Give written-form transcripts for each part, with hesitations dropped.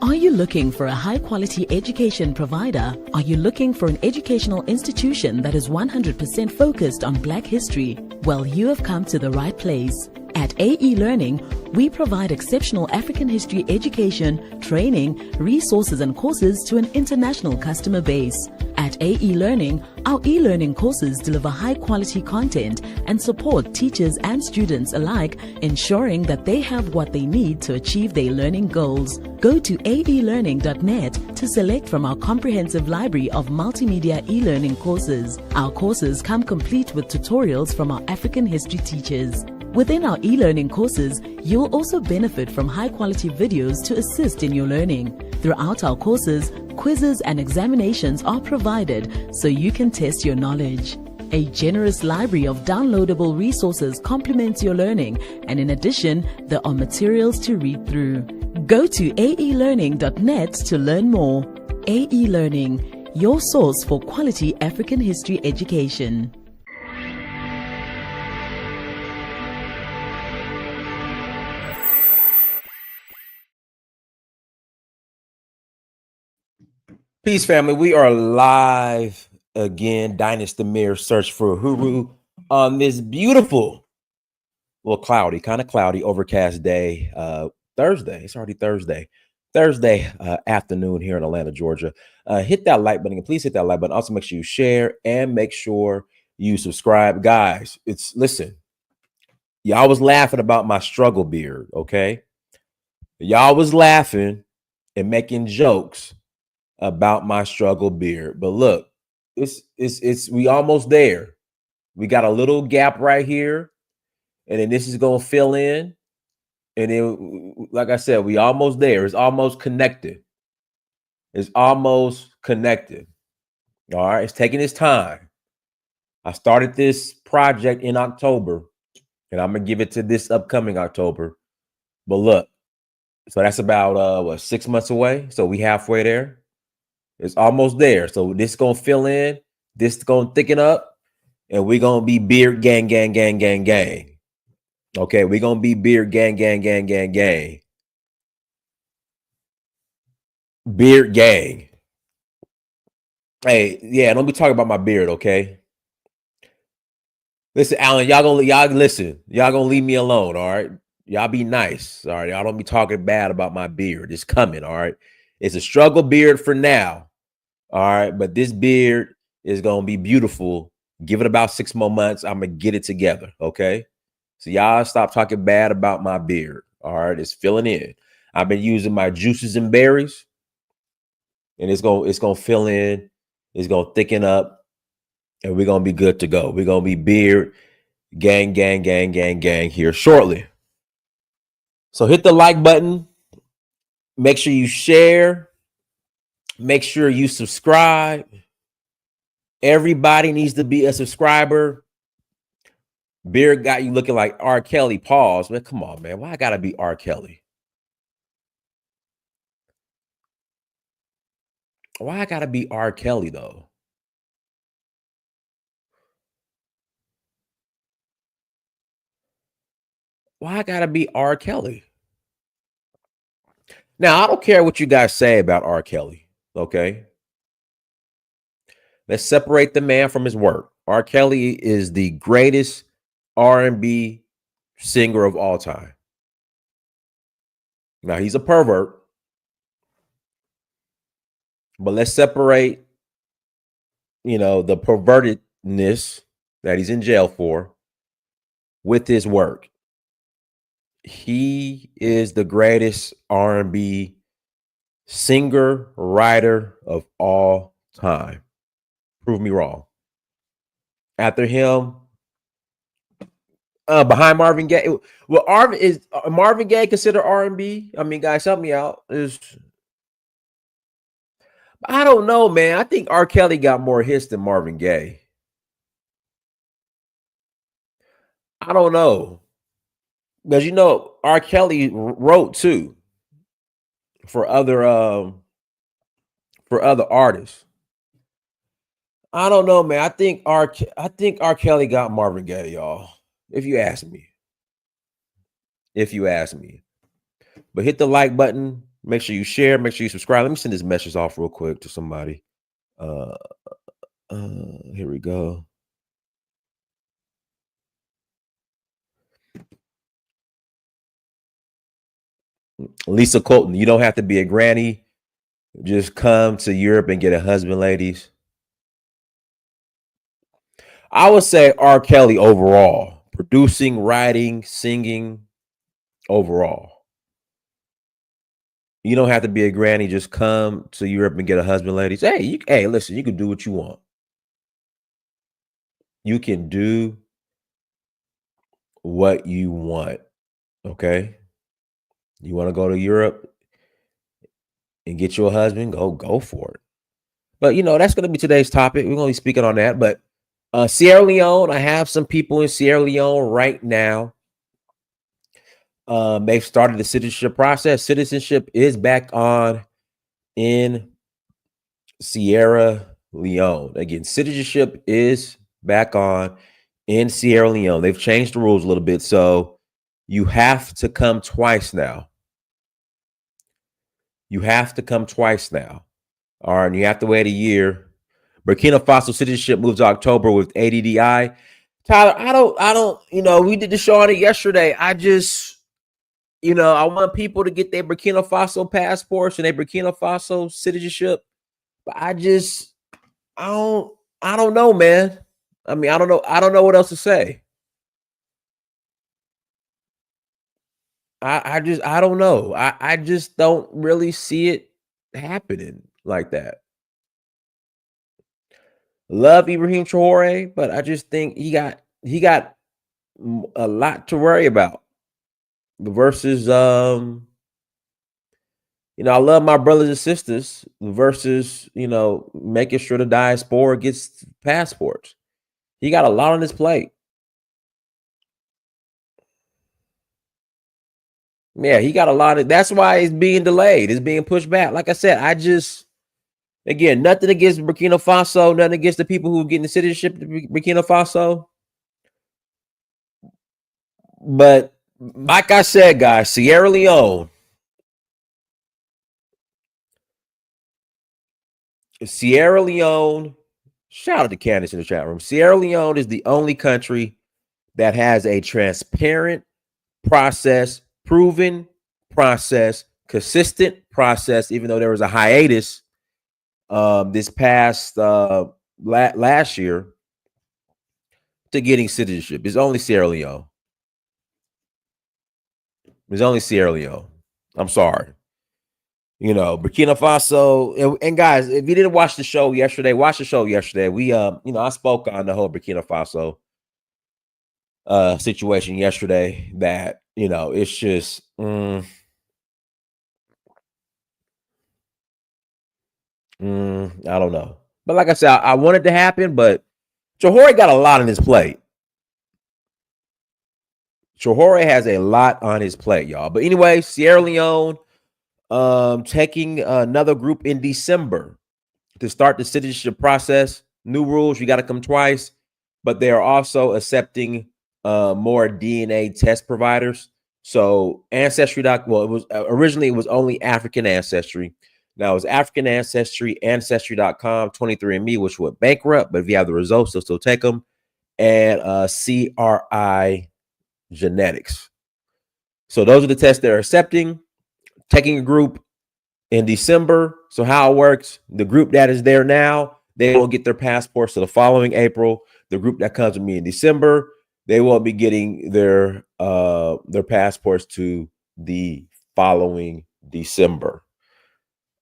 Are you looking for a high-quality education provider? Are you looking for an educational institution that is 100% focused on Black history? Well, you have come to the right place. At AE Learning, we provide exceptional African history education, training, resources and courses to an international customer base. At AE Learning, our e-learning courses deliver high-quality content and support teachers and students alike, ensuring that they have what they need to achieve their learning goals. Go to aelearning.net to select from our comprehensive library of multimedia e-learning courses. Our courses come complete with tutorials from our African history teachers. Within our e-learning courses, you'll also benefit from high-quality videos to assist in your learning. Throughout our courses, quizzes and examinations are provided so you can test your knowledge. A generous library of downloadable resources complements your learning, and in addition, there are materials to read through. Go to aelearning.net to learn more. AE Learning, your source for quality African history education. Peace, family. We are live again. Dynasty Mirror search for Huru on this beautiful, well, kind of cloudy, overcast day. Thursday. It's already Thursday. Afternoon here in Atlanta, Georgia. Hit that like button. Please hit that like button. Also, make sure you share and make sure you subscribe, guys. Listen. Y'all was laughing about my struggle beard, okay? Y'all was laughing and making jokes about my struggle beard, but look, we almost there. We got a little gap right here, and then this is gonna fill in, and then, like I said, we almost there. It's almost connected. All right, it's taking its time. I started this project in October, and I'm gonna give it to this upcoming October. But look, so that's about 6 months away. So we halfway there. It's almost there. So this is going to fill in. This is going to thicken up. And we're going to be beard gang. Okay, we're going to be beard gang. Beard gang. Hey, yeah, don't be talking about my beard, okay? Listen, Alan, y'all gonna leave me alone, all right? Y'all be nice, all right? Y'all don't be talking bad about my beard. It's coming, all right? It's a struggle beard for now. All right, but this beard is going to be beautiful. Give it about 6 more months. I'm going to get it together, okay? So y'all stop talking bad about my beard, all right? It's filling in. I've been using my juices and berries, and it's going to fill in. It's going to thicken up, and we're going to be good to go. We're going to be beard gang here shortly. So hit the like button. Make sure you share. Make sure you subscribe. Everybody needs to be a subscriber. Beard got you looking like R. Kelly. Pause. Man, come on, man. Why I gotta be R. Kelly? Why I gotta be R. Kelly, though? Why I gotta be R. Kelly? Now, I don't care what you guys say about R. Kelly. Okay, let's separate the man from his work. R. Kelly is the greatest R&B singer of all time. Now, he's a pervert, but let's separate, the pervertedness that he's in jail for with his work. He is the greatest R&B singer, writer of all time. Prove me wrong. After him, behind Marvin Gaye. Well, is Marvin Gaye considered R&B? I mean, guys, help me out. I don't know, man. I think R. Kelly got more hits than Marvin Gaye. I don't know. Because R. Kelly wrote too for other artists. I don't know, man. I think R. Kelly got Marvin Gaye, y'all. If you ask me. But hit the like button. Make sure you share. Make sure you subscribe. Let me send this message off real quick to somebody. Here we go. Lisa Colton, you don't have to be a granny. Just come to Europe and get a husband, ladies. I would say R. Kelly overall, producing, writing, singing, overall. You don't have to be a granny. Just come to Europe and get a husband, ladies. Hey, listen, you can do what you want. You can do what you want. Okay. You want to go to Europe and get you a husband? Go for it. But that's going to be today's topic. We're going to be speaking on that. But Sierra Leone, I have some people in Sierra Leone right now. They've started the citizenship process. Citizenship is back on in Sierra Leone. Again, citizenship is back on in Sierra Leone. They've changed the rules a little bit. So you have to come twice now. You have to come twice now. All right, and you have to wait a year. Burkina Faso citizenship moves October with ADDI. Tyler, I don't, we did the show on it yesterday. I just, I want people to get their Burkina Faso passports and their Burkina Faso citizenship. But I don't know, man. I mean, I don't know what else to say. I don't know. I just don't really see it happening like that. Love Ibrahim Traore, but I just think he got a lot to worry about. Versus, I love my brothers and sisters. Versus, making sure the diaspora gets passports. He got a lot on his plate. Yeah, he got a lot of. That's why it's being delayed. It's being pushed back. Like I said, again, nothing against Burkina Faso, nothing against the people who are getting the citizenship to Burkina Faso. But like I said, guys, Sierra Leone. Shout out to Candace in the chat room. Sierra Leone is the only country that has a transparent process, proven process, consistent process, even though there was a hiatus this past last year to getting citizenship. It's only Sierra Leone. I'm sorry. Burkina Faso, and guys, if you didn't watch the show yesterday, watch the show yesterday. We I spoke on the whole Burkina Faso situation yesterday that, it's just I don't know. But like I said, I want it to happen, but Traore got a lot on his plate. Traore has a lot on his plate, y'all. But anyway, Sierra Leone taking another group in December to start the citizenship process. New rules, you got to come twice, but they are also accepting more DNA test providers. So originally it was only African ancestry. Now it's African ancestry, ancestry.com, 23andMe, which went bankrupt, but if you have the results, they'll still take them, and CRI genetics. So those are the tests they're accepting. Taking a group in December. So how it works, the group that is there now, they will get their passports to the following April. The group that comes with me in December, they won't be getting their passports to the following December.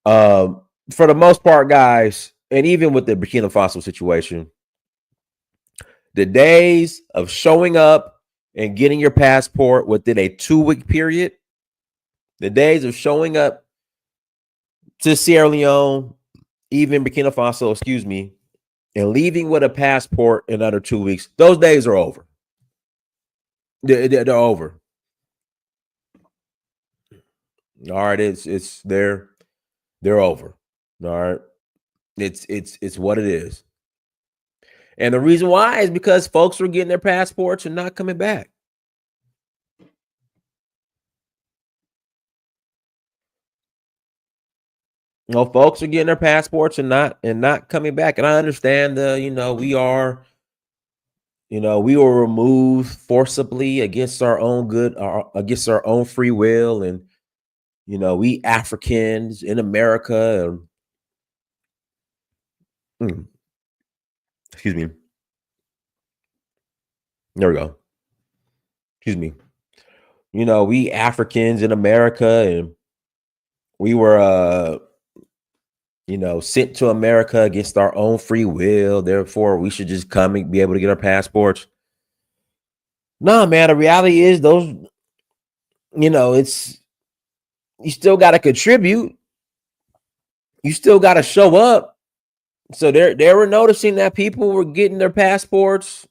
For the most part, guys, and even with the Burkina Faso situation, the days of showing up and getting your passport within a 2-week period, the days of showing up to Sierra Leone, even Burkina Faso, and leaving with a passport in under 2 weeks, those days are over. They're over. All right, they're over. All right, it's what it is. And the reason why is because folks were getting their passports and not coming back. folks are getting their passports and not coming back. And I understand we were removed forcibly against our own against our own free will, and we Africans in America. Excuse me. There we go. Excuse me. We Africans in America, and we were sent to America against our own free will. Therefore, we should just come and be able to get our passports. No, man, the reality is it's, you still got to contribute. You still got to show up. So they were noticing that people were getting their passports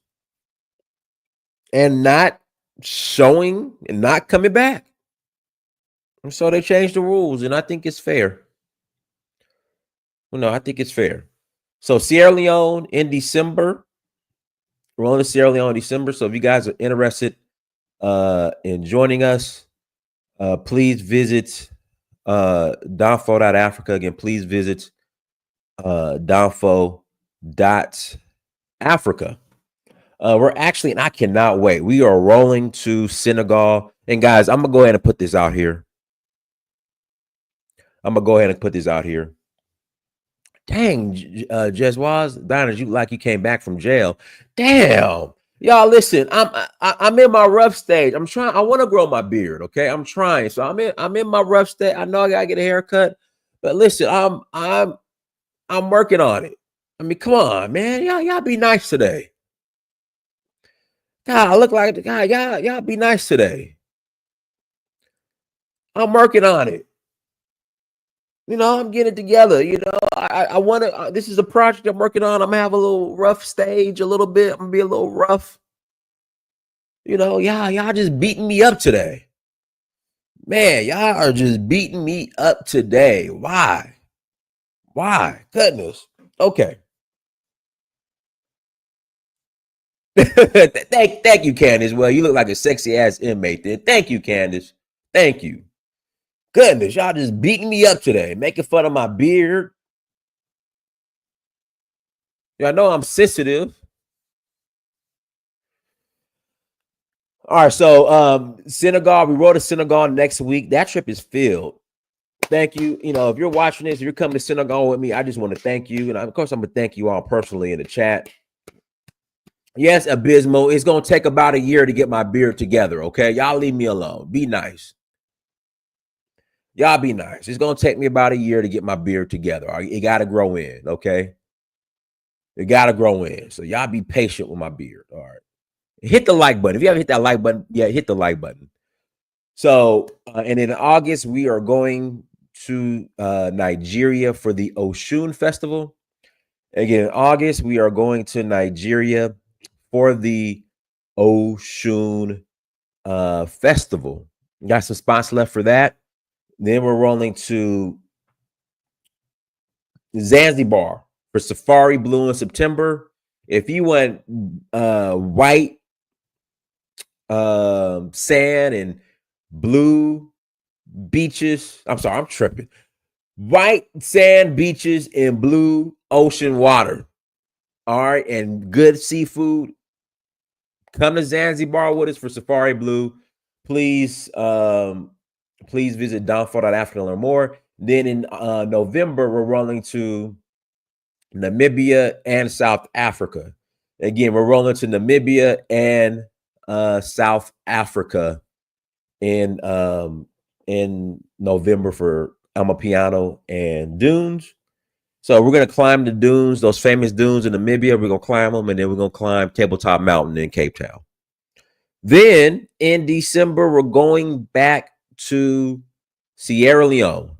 and not showing and not coming back. And so they changed the rules, and I think it's fair. I think it's fair. So Sierra Leone in December. We're on to Sierra Leone in December. So if you guys are interested in joining us, please visit Donfo.Africa. Again, please visit Donfo.Africa. We're actually, and I cannot wait. We are rolling to Senegal. And guys, I'm going to go ahead and put this out here. Dang, Jeswaz, Diners, you like you came back from jail. Damn. Y'all, listen, I'm in my rough stage. I'm trying. I want to grow my beard. Okay, I'm trying. So I'm in my rough stage. I know I gotta get a haircut, but listen, I'm working on it. I mean, come on, man. Y'all be nice today. God, I look like the guy. Y'all be nice today. I'm working on it. I'm getting it together. I want to. This is a project I'm working on. I'm gonna have a little rough stage, a little bit. I'm gonna be a little rough. Y'all just beating me up today. Man, y'all are just beating me up today. Why? Goodness. Okay. Thank you, Candace. Well, you look like a sexy ass inmate then. Thank you, Candace. Thank you. Goodness, y'all just beating me up today, making fun of my beard. Y'all know I'm sensitive. All right, so Senegal, we roll to Senegal next week. That trip is filled. Thank you. If you're watching this, if you're coming to Senegal with me, I just want to thank you. And of course, I'm going to thank you all personally in the chat. Yes, Abysmal, it's going to take about a year to get my beard together, okay? Y'all leave me alone. Be nice. Y'all be nice. It's going to take me about a year to get my beard together. It got to grow in, okay? It got to grow in. So y'all be patient with my beard, all right? Hit the like button. If you haven't hit that like button, hit the like button. So, and in August, we are going to Nigeria for the Oshun Festival. Again, in August, we are going to Nigeria for the Oshun Festival. Got some spots left for that. Then we're rolling to Zanzibar for Safari Blue in September. If you want white sand and blue beaches, I'm sorry, I'm tripping. White sand beaches and blue ocean water. All right, and good seafood. Come to Zanzibar with us for Safari Blue. Please visit Donfo.Africa to learn more. Then in November, we're rolling to Namibia and South Africa. Again, we're rolling to Namibia and South Africa in November for Amapiano and Dunes. So we're going to climb the dunes, those famous dunes in Namibia. We're going to climb them, and then we're going to climb Tabletop Mountain in Cape Town. Then in December, we're going back to Sierra Leone.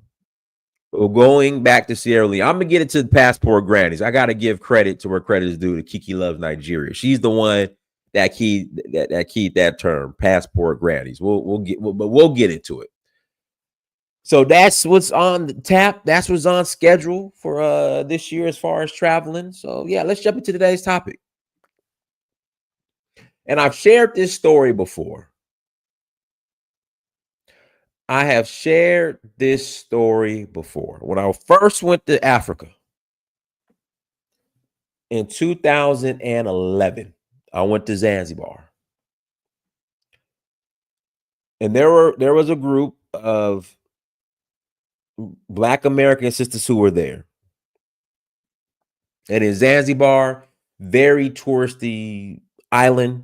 We're going back to Sierra Leone. I'm going to get into the passport grannies. I got to give credit to where credit is due to Kiki Loves Nigeria. She's the one that keyed that term, passport grannies. We'll get into it. So that's what's on the tap. That's what's on schedule for this year as far as traveling. So yeah, let's jump into today's topic. And I've shared this story before. I have shared this story before. When I first went to Africa in 2011, I went to Zanzibar. And there was a group of Black American sisters who were there. And in Zanzibar, very touristy island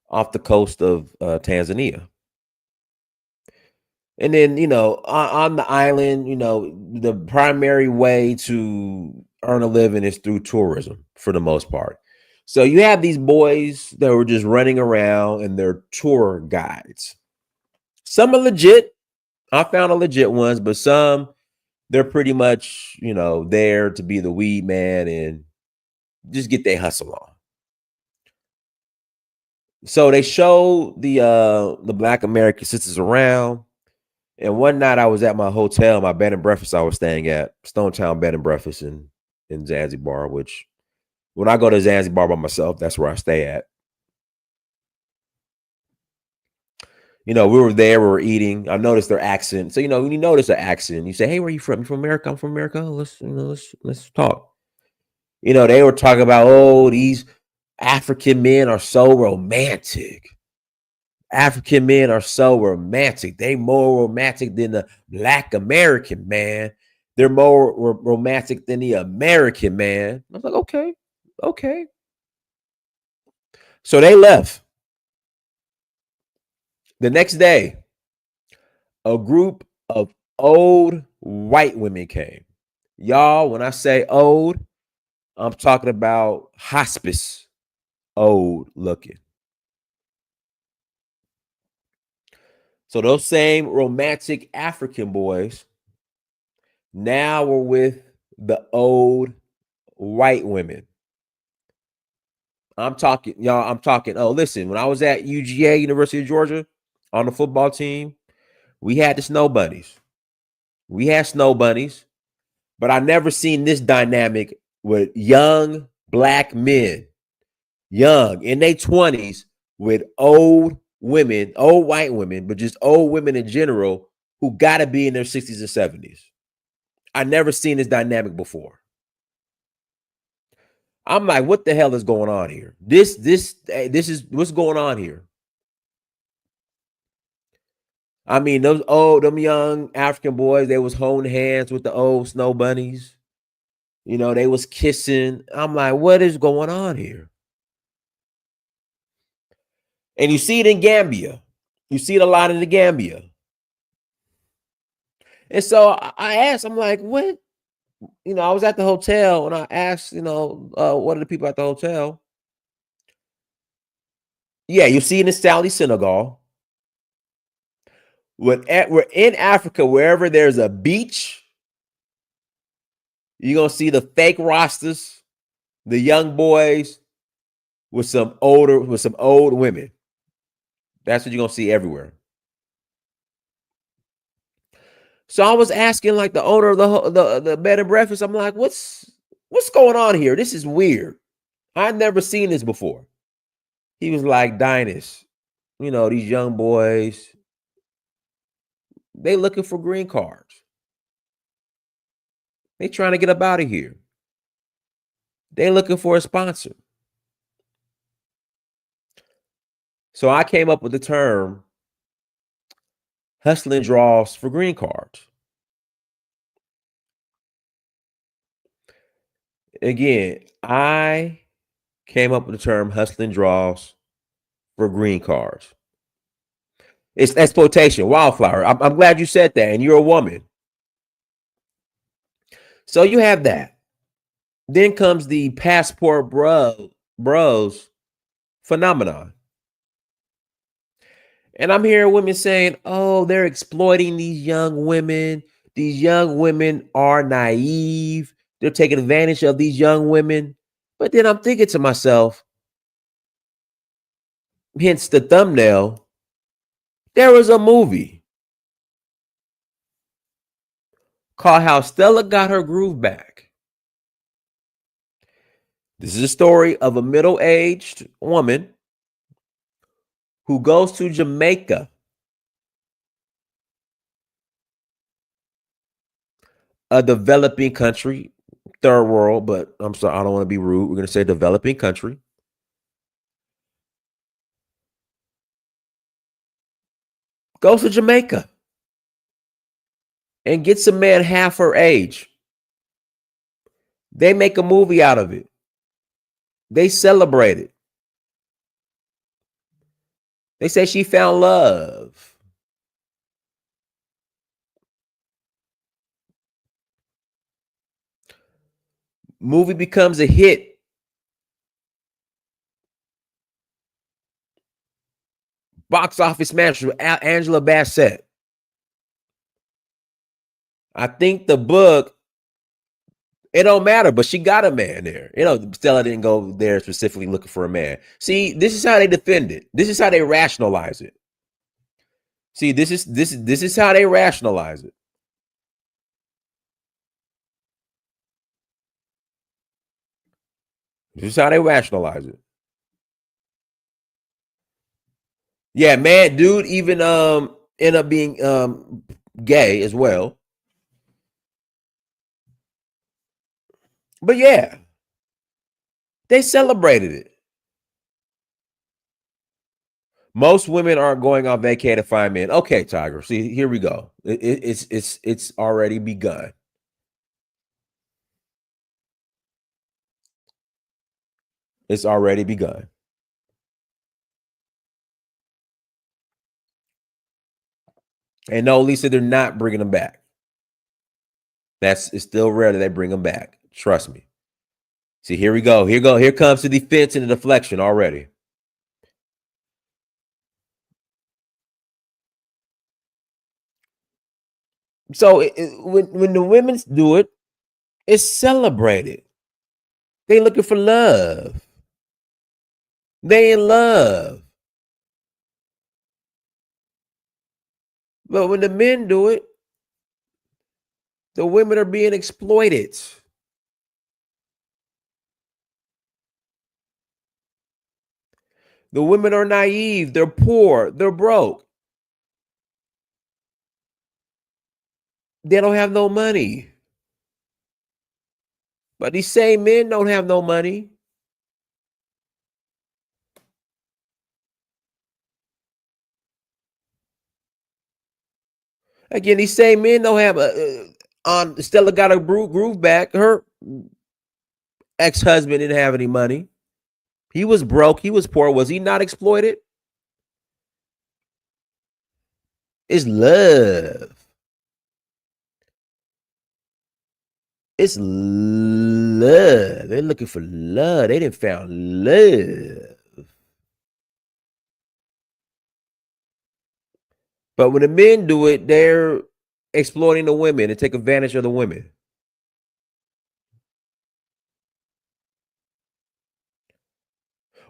off the coast of Tanzania. And then, on the island, the primary way to earn a living is through tourism for the most part. So you have these boys that were just running around and they're tour guides. Some are legit. I found a legit ones, but some they're pretty much, there to be the weed man and just get their hustle on. So they show the Black American sisters around. And one night I was at my hotel, my bed and breakfast I was staying at, Stone Town Bed and Breakfast in Zanzibar, which when I go to Zanzibar by myself, that's where I stay at. We were there, we were eating. I noticed their accent. So, when you notice an accent, you say, "Hey, where are you from? You from America? I'm from America. Let's talk." They were talking about, "Oh, these African men are so romantic. African men are so romantic. They more romantic than the Black American man. They're more romantic than the American man." I was like, okay. So they left. The next day, a group of old white women came. Y'all, when I say old, I'm talking about hospice old looking. So those same romantic African boys now were with the old white women. I'm talking, y'all. Oh, listen, when I was at UGA, University of Georgia, on the football team, we had the snow bunnies. We had snow bunnies, but I never seen this dynamic with young Black men, young in their 20s, with old women, old white women, but just old women in general who got to be in their 60s and 70s. I never seen this dynamic before. I'm like, what the hell is going on here? This is what's going on here. I mean, them young African boys, they was holding hands with the old snow bunnies. They was kissing. I'm like, what is going on here? And you see it in Gambia. You see it a lot in the Gambia. And so I asked, I'm like, what? I was at the hotel and I asked, one of the people at the hotel. Yeah, you see it in Saudi Senegal. We're in Africa, wherever there's a beach, you're going to see the fake rosters, the young boys with some old women. That's what you're going to see everywhere. So I was asking like the owner of the bed and breakfast, I'm like, what's going on here? This is weird. I've never seen this before. He was like, Dinus, these young boys, they looking for green cards. They trying to get up out of here. They looking for a sponsor. So I came up with the term hustling draws for green cards. Again, I came up with the term hustling draws for green cards. It's exploitation, wildflower. I'm glad you said that, and you're a woman. So you have that. Then comes the passport bros phenomenon. And I'm hearing women saying, oh, they're exploiting these young women. These young women are naive. They're taking advantage of these young women. But then I'm thinking to myself, hence the thumbnail, there was a movie called How Stella Got Her Groove Back. This is a story of a middle-aged woman who goes to Jamaica a developing country, third world, but I'm sorry, I don't want to be rude. We're going to say developing country. Goes to Jamaica and gets a man half her age. They make a movie out of it. They celebrate it. They say she found love. Movie becomes a hit. Box office smash with Angela Bassett. I think the book, it don't matter, but she got a man there. Stella didn't go there specifically looking for a man. See, this is how they defend it. This is how they rationalize it. See, this is how they rationalize it. This is how they rationalize it. Yeah, man, dude even end up being gay as well. But yeah, they celebrated it. Most women aren't going on vacay to find men. Okay, Tiger. See, here we go. It's already begun. It's already begun. And no, Lisa, they're not bringing them back. It's still rare that they bring them back. Trust me. See, here we go. Here comes the defense and the deflection already. So when the women do it, it's celebrated. They looking for love. They in love. But when the men do it, the women are being exploited. The women are naive. They're poor. They're broke. They don't have no money. But these same men don't have no money. Again, these same men don't have on Stella got a groove back. Her ex-husband didn't have any money. He was broke. He was poor. Was he not exploited? It's love. It's love. They're looking for love. They didn't found love. But when the men do it, they're exploiting the women and take advantage of the women.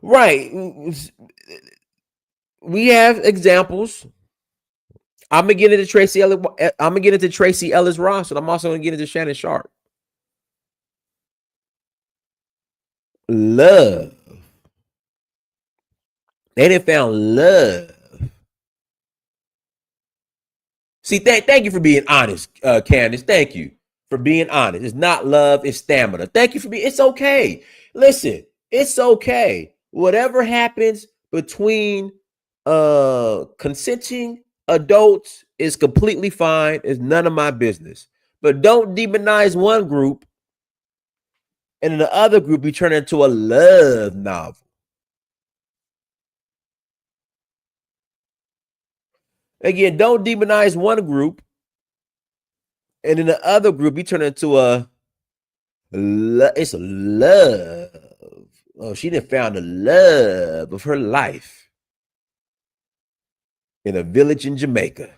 Right. We have examples. I'm gonna get into Tracy Ellis. I'm gonna get into Tracy Ellis Ross, and I'm also gonna get into Shannon Sharp. Love. They didn't found love. See, thank you for being honest, Candace. Thank you for being honest. It's not love, it's stamina. Thank you for being. It's okay. Listen, it's okay. Whatever happens between consenting adults is completely fine. It's none of my business. But don't demonize one group and in the other group you turn into a love novel. Again, don't demonize one group and in the other group you turn into it's a love. Oh, she done found the love of her life in a village in Jamaica.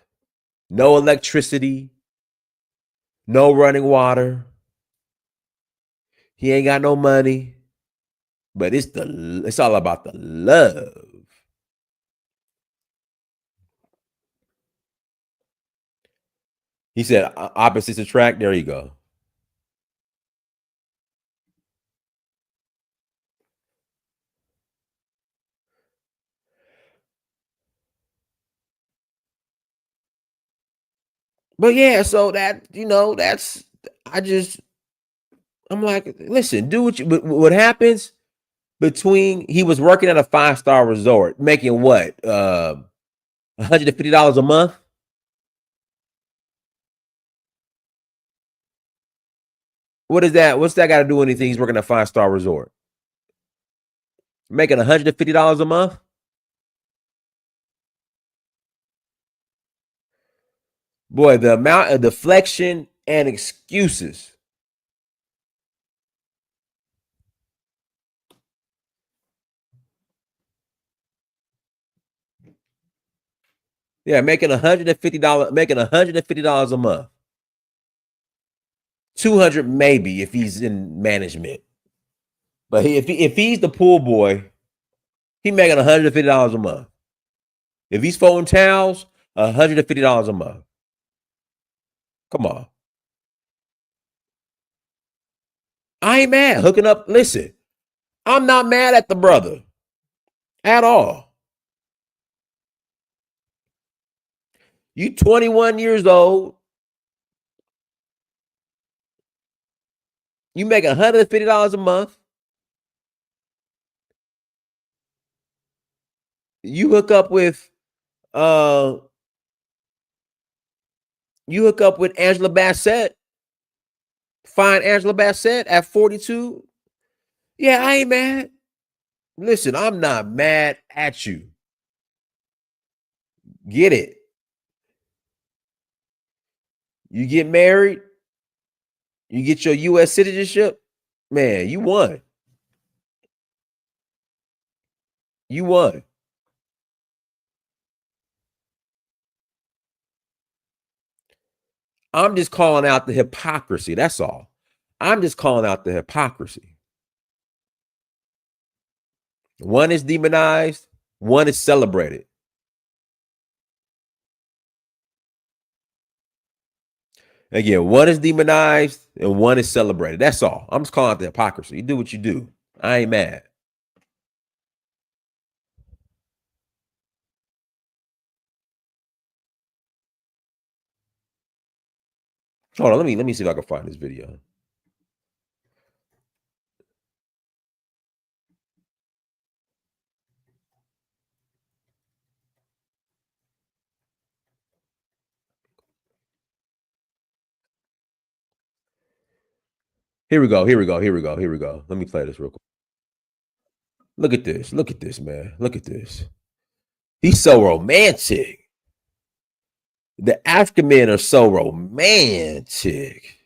No electricity, no running water. He ain't got no money, but it's all about the love. He said opposites attract. There you go. But yeah, so that's I'm like, listen, do what you. But what happens between he was working at a 5-star resort, making what, $150 a month. What is that? What's that got to do with anything? He's working at a 5-star resort, making $150 a month. Boy, the amount of deflection and excuses. Yeah, making $150 a month. 200 maybe if he's in management. But if he's the pool boy, he making $150 a month. If he's folding towels, $150 a month. Come on. I ain't mad. Hooking up. Listen, I'm not mad at the brother at all. You 21 years old. You make $150 a month. You hook up with Angela Bassett. Find Angela Bassett at 42. Yeah, I ain't mad. Listen, I'm not mad at you. Get it. You get married, you get your U.S. citizenship, man, you won. You won. I'm just calling out the hypocrisy. That's all. I'm just calling out the hypocrisy. One is demonized, one is celebrated. Again, one is demonized and one is celebrated. That's all. I'm just calling out the hypocrisy. You do what you do. I ain't mad. Hold on, let me see if I can find this video. Here we go. Let me play this real quick. Look at this. Look at this, man. Look at this. He's so romantic. The African men are so romantic.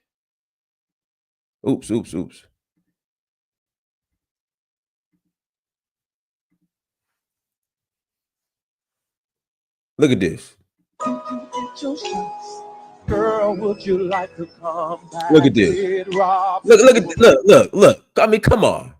Oops. Look at this. Girl, would you like to come back? Look at this. Look. I mean, come on.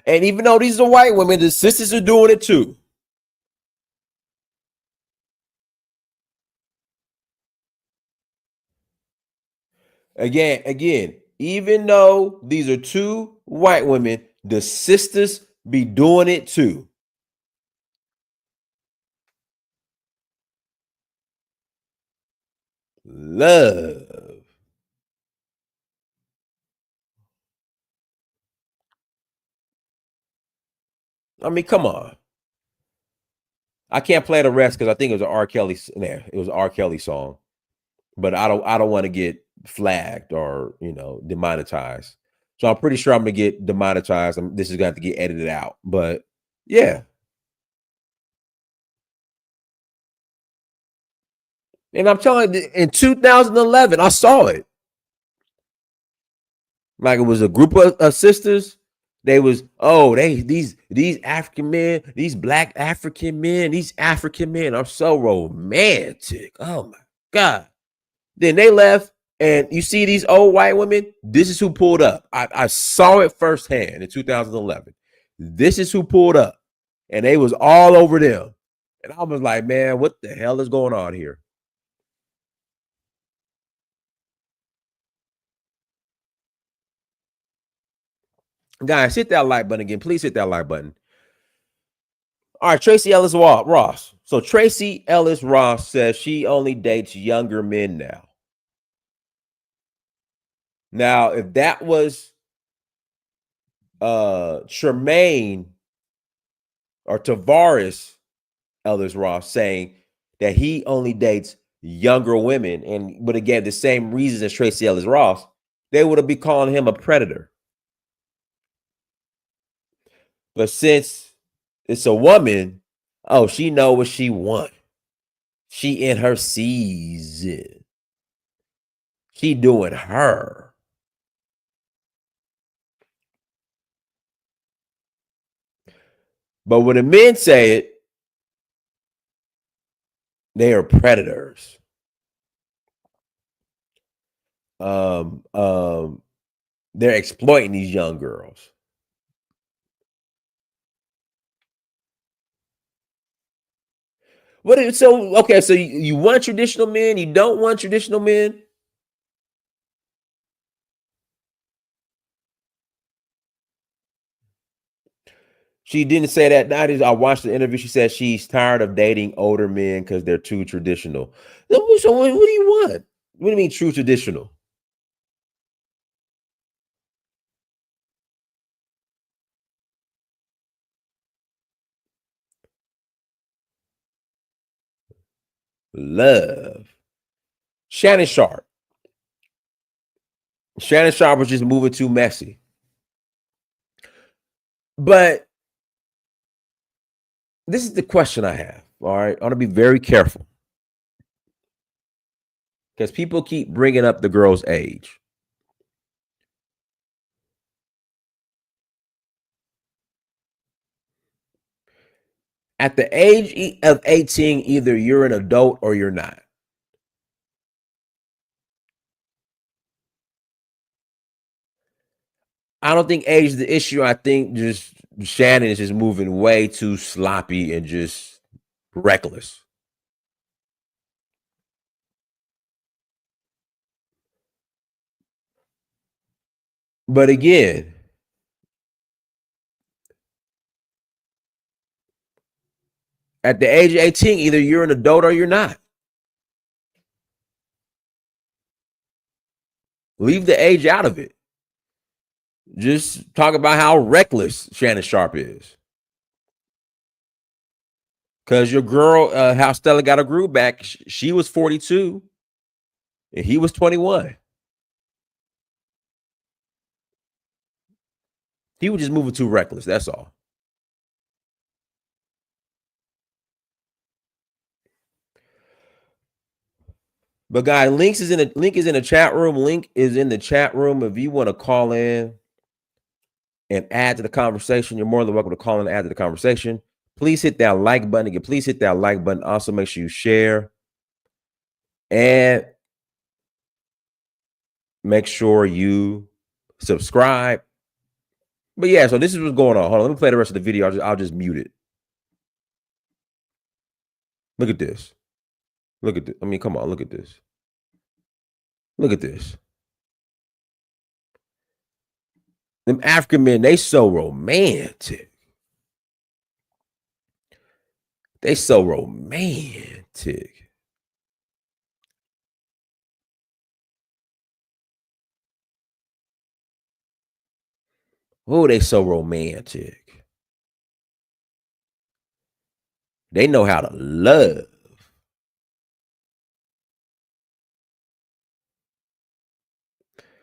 And even though these are white women, the sisters are doing it too. Again, even though these are two white women, the sisters be doing it too. Love. I mean, come on. I can't play the rest because I think it was an R. Kelly. It was an R. Kelly song, but I don't want to get flagged or demonetized. So I'm pretty sure I'm gonna get demonetized. This is gonna have to get edited out. But yeah. And I'm telling you, in 2011, I saw it. Like it was a group of sisters. They was, these African men, these black African men, these African men are so romantic. Oh my God. Then they left, and you see these old white women. This is who pulled up. I saw it firsthand in 2011. This is who pulled up, and they was all over them. And I was like, man, what the hell is going on here? Guys, hit that like button again. Please hit that like button. All right, Tracy Ellis Ross. So Tracy Ellis Ross says she only dates younger men now. Now, if that was Tremaine or Tavares Ellis Ross saying that he only dates younger women and would have gave the same reasons as Tracy Ellis Ross, they would have been calling him a predator. But since it's a woman, oh, she know what she want. She in her season. She doing her. But when the men say it, they are predators. They're exploiting these young girls. So you want traditional men, you don't want traditional men? She didn't say that. I watched the interview. She said she's tired of dating older men because they're too traditional. So what do you want? What do you mean true traditional? Love. Shannon Sharp. Shannon Sharp was just moving too messy. But this is the question I have. All right. I want to be very careful. Because people keep bringing up the girl's age. At the age of 18, either you're an adult or you're not. I don't think age is the issue. I think just Shannon is just moving way too sloppy and just reckless. But again, at the age of 18, either you're an adult or you're not. Leave the age out of it. Just talk about how reckless Shannon Sharp is. Because your girl, how Stella got her groove back, she was 42 and he was 21. He was just moving too reckless. That's all. But guys, link is in the chat room. Link is in the chat room. If you want to call in and add to the conversation, you're more than welcome to call in and add to the conversation. Please hit that like button again. Please hit that like button. Also, make sure you share and make sure you subscribe. But yeah, so this is what's going on. Hold on, let me play the rest of the video. I'll just mute it. Look at this. Look at this. I mean, come on, look at this. Look at this. Them African men, they so romantic. They so romantic. Oh, they so romantic. They know how to love.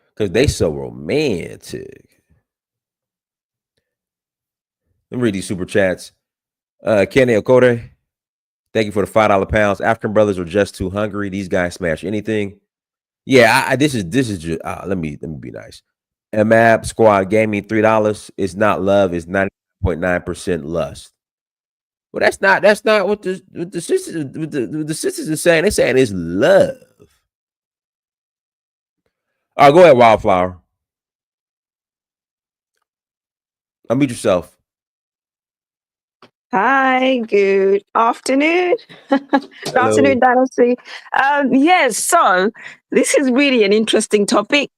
Because they so romantic. Let me read these super chats. Kenny Okode, thank you for the $5 pounds. African brothers are just too hungry. These guys smash anything. Yeah, this is just let me be nice. MAB Squad Gaming $3. It's not love, it's 99.9% lust. Well, that's not what the sisters are saying. They're saying it's love. All right, go ahead, Wildflower. Unmute yourself. Hi, good afternoon. Good afternoon, Dynasty. Yes, so this is really an interesting topic.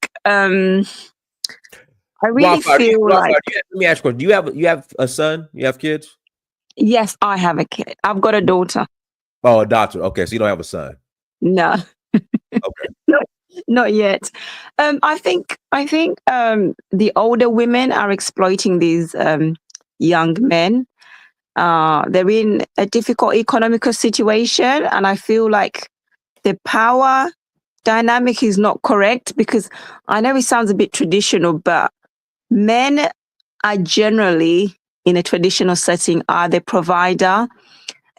I really feel like, let me ask you a question. You have a son? You have kids? yes, I have a kid. I've got a daughter. Oh, a daughter. Okay, so you don't have a son. No, Okay. not yet. I think the older women are exploiting these young men. They're in a difficult economical situation, and I feel like the power dynamic is not correct, because I know it sounds a bit traditional, but men are generally in a traditional setting are the provider.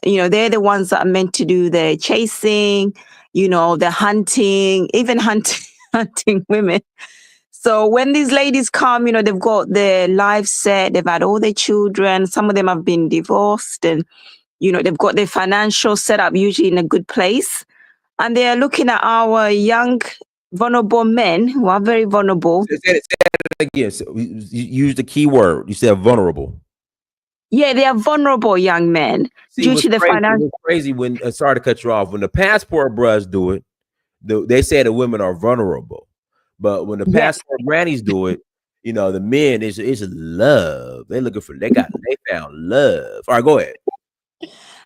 They're the ones that are meant to do the chasing, the hunting, even hunting women. So when these ladies come, they've got their life set, they've had all their children, some of them have been divorced, and, they've got their financial setup usually in a good place. And they are looking at our young, vulnerable men who are very vulnerable. Say it again. So you use the key word. You said vulnerable. Yeah, they are vulnerable young men due to the financial. What's crazy when, sorry to cut you off, when the passport bros do it, they say the women are vulnerable. But when the passport grannies do it, the men is love. They found love. All right, go ahead.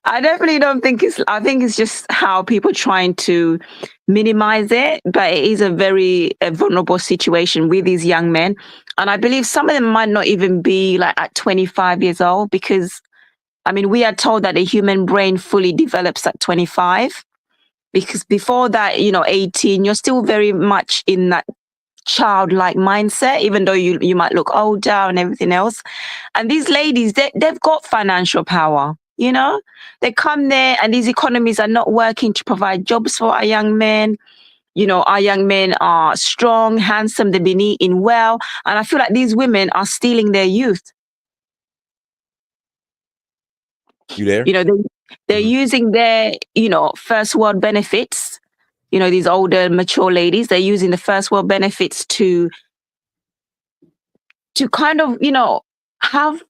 I definitely don't think I think it's just how people trying to minimize it, but it is a very vulnerable situation with these young men. And I believe some of them might not even be like at 25 years old, because I mean, we are told that the human brain fully develops at 25, because before that, 18, you're still very much in that childlike mindset, even though you might look older and everything else. And these ladies, they've got financial power. They come there, and these economies are not working to provide jobs for our young men. Our young men are strong, handsome, they've been eating well. And I feel like these women are stealing their youth. You there? They're using their, first world benefits. These older, mature ladies, they're using the first world benefits to kind of, have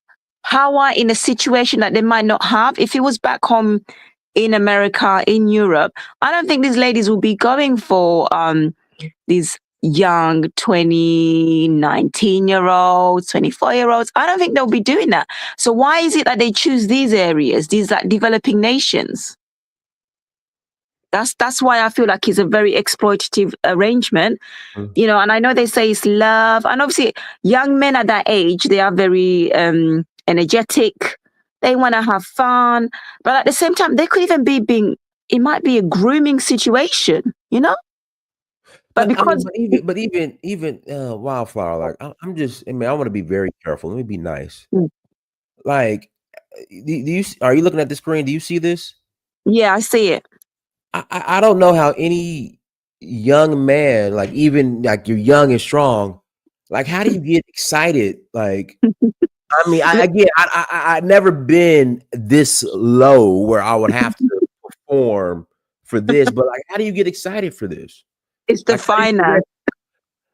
power in a situation that they might not have. If it was back home in America, in Europe, I don't think these ladies will be going for these young 19-year-olds, 24-year-olds. I don't think they'll be doing that. So why is it that they choose these areas, these like developing nations? That's why I feel like it's a very exploitative arrangement. And I know they say it's love, and obviously young men at that age, they are very energetic. They want to have fun, but at the same time, they could even it might be a grooming situation, But because, even Wildflower, like I'm just, I want to be very careful. Let me be nice. Like, are you looking at the screen? Do you see this? Yeah, I see it. I don't know how any young man, like even like you're young and strong, like how do you get excited? Like, I mean, I've never been this low where I would have to perform for this, but like, how do you get excited for this? It's the finance.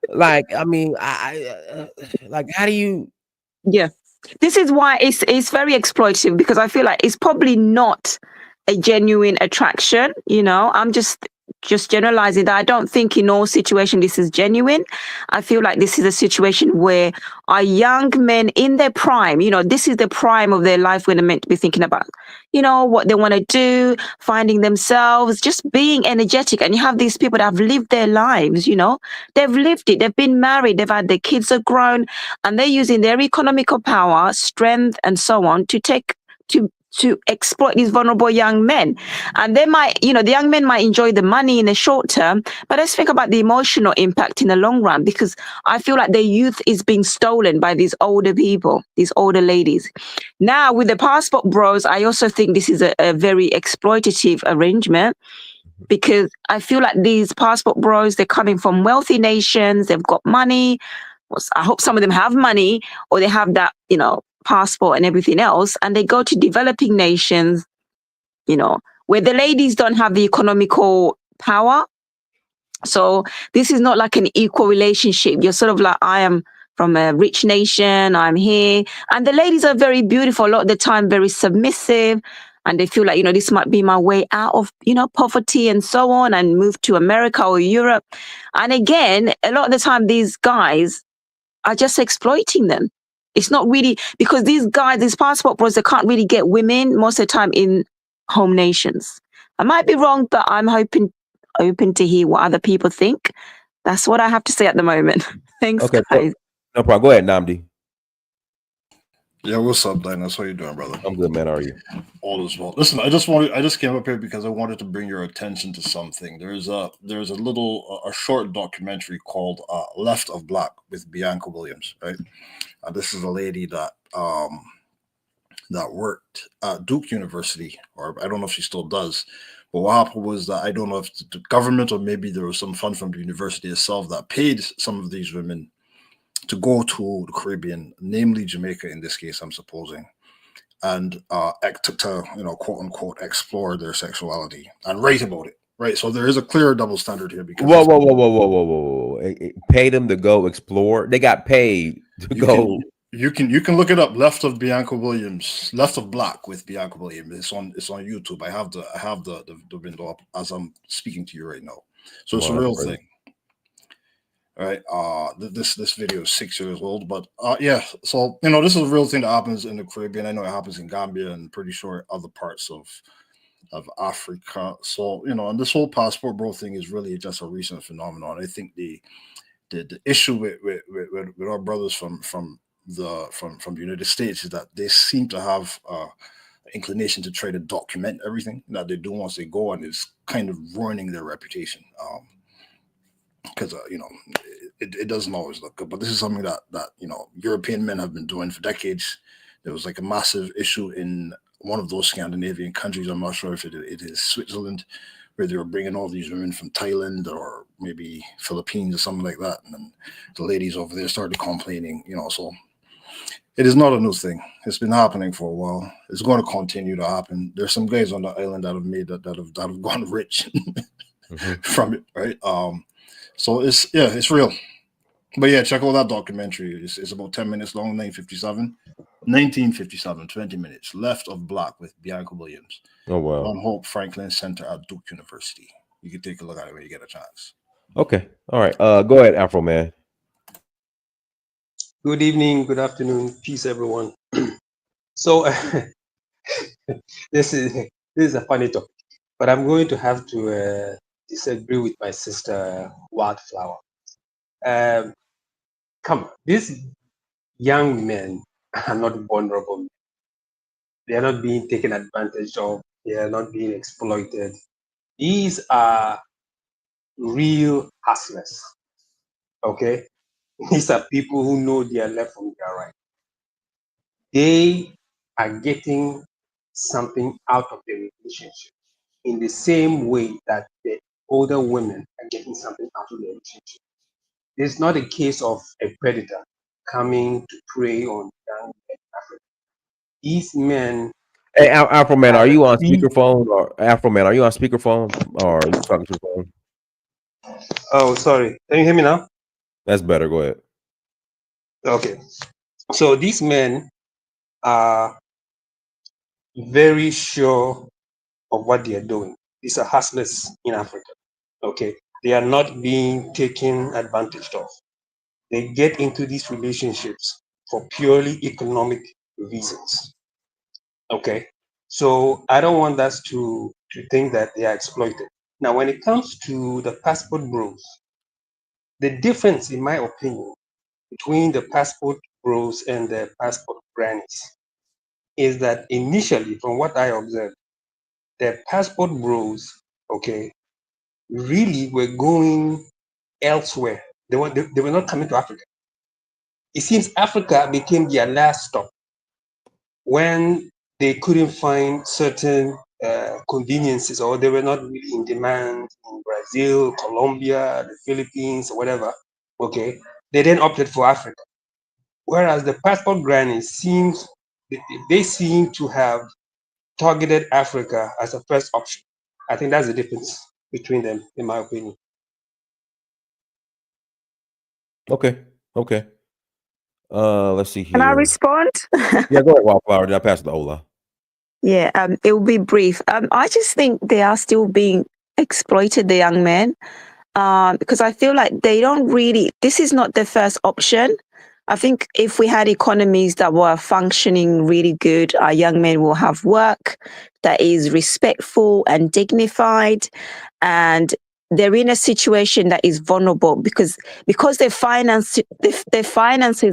Like, I mean, like, how do you? Yeah, this is why it's very exploitative, because I feel like it's probably not a genuine attraction. I'm just generalizing that. I don't think in all situations this is genuine. I feel like this is a situation where our young men in their prime, this is the prime of their life when they're meant to be thinking about, what they want to do, finding themselves, just being energetic. And you have these people that have lived their lives, they've lived it, they've been married, they've had their kids are grown, and they're using their economical power, strength, and so on to exploit these vulnerable young men. And they might, the young men might enjoy the money in the short term, but let's think about the emotional impact in the long run, because I feel like their youth is being stolen by these older people, these older ladies. Now, with the passport bros, I also think this is a very exploitative arrangement, because I feel like these passport bros, they're coming from wealthy nations, they've got money. I hope some of them have money, or they have that, passport and everything else, and they go to developing nations, where the ladies don't have the economical power. So this is not like an equal relationship. You're sort of like, I am from a rich nation, I'm here. And the ladies are very beautiful, a lot of the time, very submissive. And they feel like, this might be my way out of, poverty and so on, and move to America or Europe. And again, a lot of the time, these guys are just exploiting them. It's not really, because these guys, these passport bros, they can't really get women most of the time in home nations. I might be wrong, but I'm open to hear what other people think. That's what I have to say at the moment. Thanks, Okay, guys. no problem. Go ahead, Namdi. Yeah, what's up, Dinas? How you doing, brother? I'm good, man. How are you? All is well. Listen, I just came up here because I wanted to bring your attention to something. There's a short documentary called "Left of Black" with Bianca Williams, right? This is a lady that worked at Duke University, or I don't know if she still does. But what happened was that I don't know if the government or maybe there was some fund from the university itself that paid some of these women to go to the Caribbean, namely Jamaica in this case, I'm supposing, and to quote unquote explore their sexuality and write about it. Right. So there is a clear double standard here because whoa. Paid them to go explore. They got paid to go. You can look it up. Left of Bianca Williams, Left of Black with Bianca Williams. It's on YouTube. I have the window up as I'm speaking to you right now. So it's a real thing. All right. This video is 6 years old, but yeah. So this is a real thing that happens in the Caribbean. I know it happens in Gambia and pretty sure other parts of Africa. So and this whole passport bro thing is really just a recent phenomenon. I think the issue with our brothers from the United States is that they seem to have inclination to try to document everything that they do once they go, and it's kind of ruining their reputation. Because it doesn't always look good, but this is something that European men have been doing for decades. There was like a massive issue in one of those Scandinavian countries. I'm not sure if it is Switzerland, where they were bringing all these women from Thailand or maybe Philippines or something like that, and then the ladies over there started complaining. So it is not a new thing. It's been happening for a while. It's going to continue to happen. There's some guys on the island that have made that have gone rich from it, right? So it's real. But yeah, check out that documentary. It's about 10 minutes long, 1957, 20 minutes. Left of Black with Bianca Williams. Oh, wow. On Hope Franklin Center at Duke University. You can take a look at it when you get a chance. Okay. All right. Go ahead, Afro Man. Good evening, good afternoon, peace, everyone. So this is a funny topic, but I'm going to have to disagree with my sister Wildflower. Come on, these young men are not vulnerable. They are not being taken advantage of. They are not being exploited. These are real hustlers. Okay, these are people who know their left from their right. They are getting something out of the relationship in the same way that the older women are getting something out of the relationship. It's not a case of a predator coming to prey on young men in Africa. These men. Hey, Afro Man, are you on speakerphone? Or Afro Man, are you on speakerphone? Or are you talking to your phone? Oh, sorry. Can you hear me now? That's better. Go ahead. Okay. So these men are very sure of what they are doing. These are hustlers in Africa. Okay. They are not being taken advantage of. They get into these relationships for purely economic reasons. Okay. So I don't want us to think that they are exploited. Now, when it comes to the passport bros, the difference, in my opinion, between the passport bros and the passport grannies is that initially, from what I observed, the passport bros, okay, really were going elsewhere. They were not coming to Africa. It seems Africa became their last stop when they couldn't find certain conveniences, or they were not really in demand in Brazil, Colombia, the Philippines, or whatever. Okay, they then opted for Africa. Whereas the passport grannies seem to have targeted Africa as a first option. I think that's the difference between them, in my opinion. Okay. Let's see here. Can I respond? Yeah, go ahead, Wildflower. Then I pass it to Ola. Yeah, it will be brief. I just think they are still being exploited, the young men, because I feel like they don't really. This is not their first option. I think if we had economies that were functioning really good, our young men will have work that is respectful and dignified, and they're in a situation that is vulnerable because their finances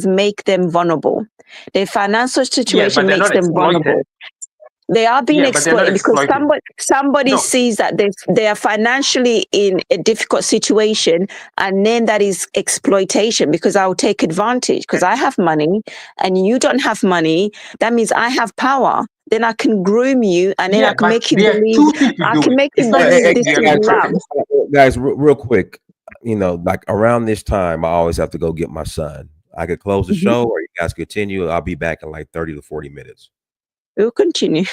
make them vulnerable. Their financial situation makes them vulnerable. They are being exploited because somebody sees that they are financially in a difficult situation, and then that is exploitation because I will take advantage because I have money and you don't have money. That means I have power. Then I can groom you and then I can make you believe. I can make you believe this is love. Guys, real quick, you know, like around this time, I always have to go get my son. I could close the show, or you guys continue. I'll be back in like 30 to 40 minutes. We'll continue.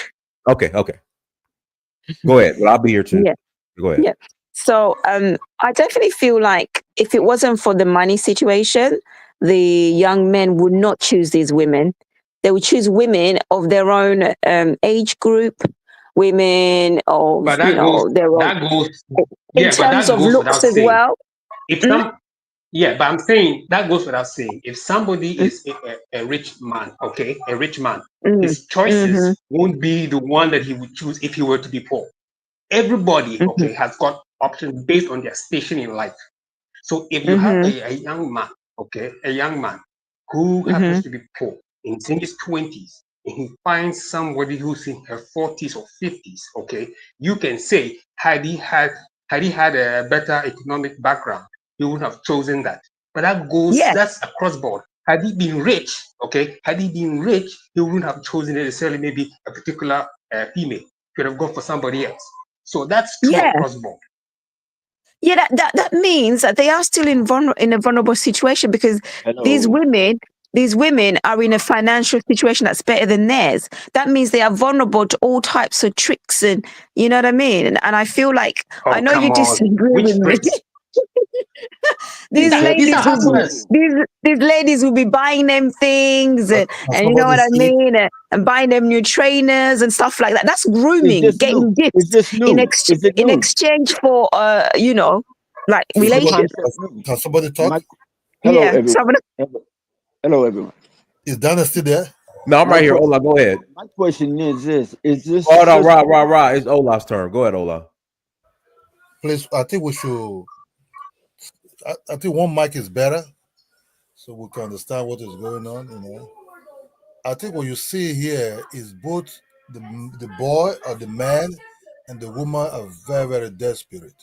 Okay. Go ahead. Well, I'll be here too. Yeah. Go ahead. Yeah. So I definitely feel like if it wasn't for the money situation, the young men would not choose these women. They would choose women of their own age group, women of their own. In terms of looks as well. But I'm saying that goes without saying. If somebody is a rich man, okay, a rich man, his choices won't be the one that he would choose if he were to be poor. Everybody, okay, has got options based on their station in life. So if you have a young man, okay, a young man who happens to be poor in his 20s, and he finds somebody who's in her 40s or 50s, okay, you can say had he had a better economic background, he would have chosen that. But that's across board. Had he been rich, okay, he wouldn't have chosen necessarily maybe a particular female. He could have gone for somebody else. So that's true across board. Yeah, that means that they are still in a vulnerable situation because these women are in a financial situation that's better than theirs. That means they are vulnerable to all types of tricks, and you know what I mean. And I feel like I know you disagree with me. These ladies will be buying them things, and you know what I mean, and buying them new trainers and stuff like that. That's grooming, getting gifts in exchange for you know, like relations. Can somebody talk? Hello, everyone. Hello, everyone. Is Dana still there? No, I'm right here. Ola, go ahead. My question is this: is this? Hold on, Ra. It's Ola's turn. Go ahead, Ola. Please, I think we should. I think one mic is better, so we can understand what is going on. You know, I think what you see here is both the boy or the man and the woman are very, very desperate.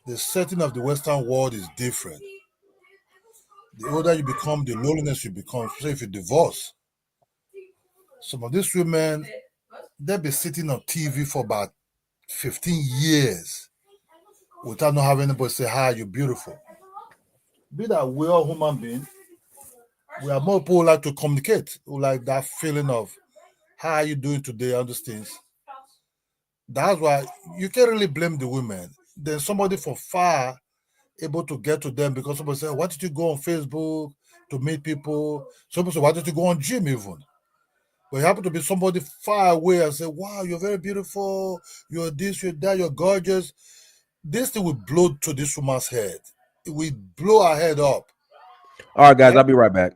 The setting of the Western world is different. The older you become, the loneliness you become. Especially if you divorce. Some of these women, they'll be sitting on TV for about 15 years without not having anybody say, "Hi, you're beautiful." Be that we're all human beings, we are more people who like to communicate, who like that feeling of, "How are you doing today?" All these things. That's why you can't really blame the women. Then somebody from far able to get to them because somebody said, "Why did you go on Facebook to meet people?" Somebody said, "Why did you go on gym even?" But it happened to be somebody far away and say, "Wow, you're very beautiful. You're this, you're that, you're gorgeous." This thing will blow to this woman's head. It will blow her head up. All right, guys, I'll be right back.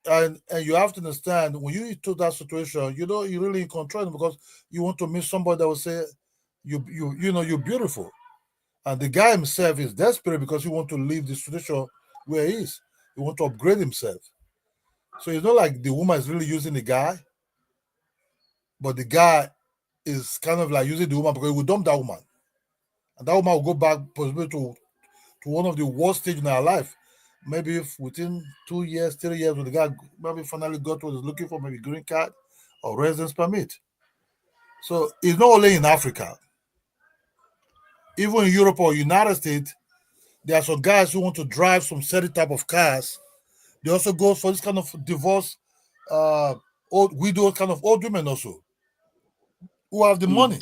And you have to understand, when you into that situation, you know, you're really in control because you want to meet somebody that will say, you know, you're beautiful. And the guy himself is desperate because he wants to leave the situation where he is. He wants to upgrade himself. So it's not like the woman is really using the guy, but the guy is kind of like using the woman because he will dump that woman. And that woman will go back possibly to one of the worst stages in her life. Maybe if within 2 years, 3 years, when the guy maybe finally got what he's looking for, maybe green card or residence permit. So it's not only in Africa. Even in Europe or United States, there are some guys who want to drive some certain type of cars. They also go for this kind of divorce, old widow kind of old women also, who have the money.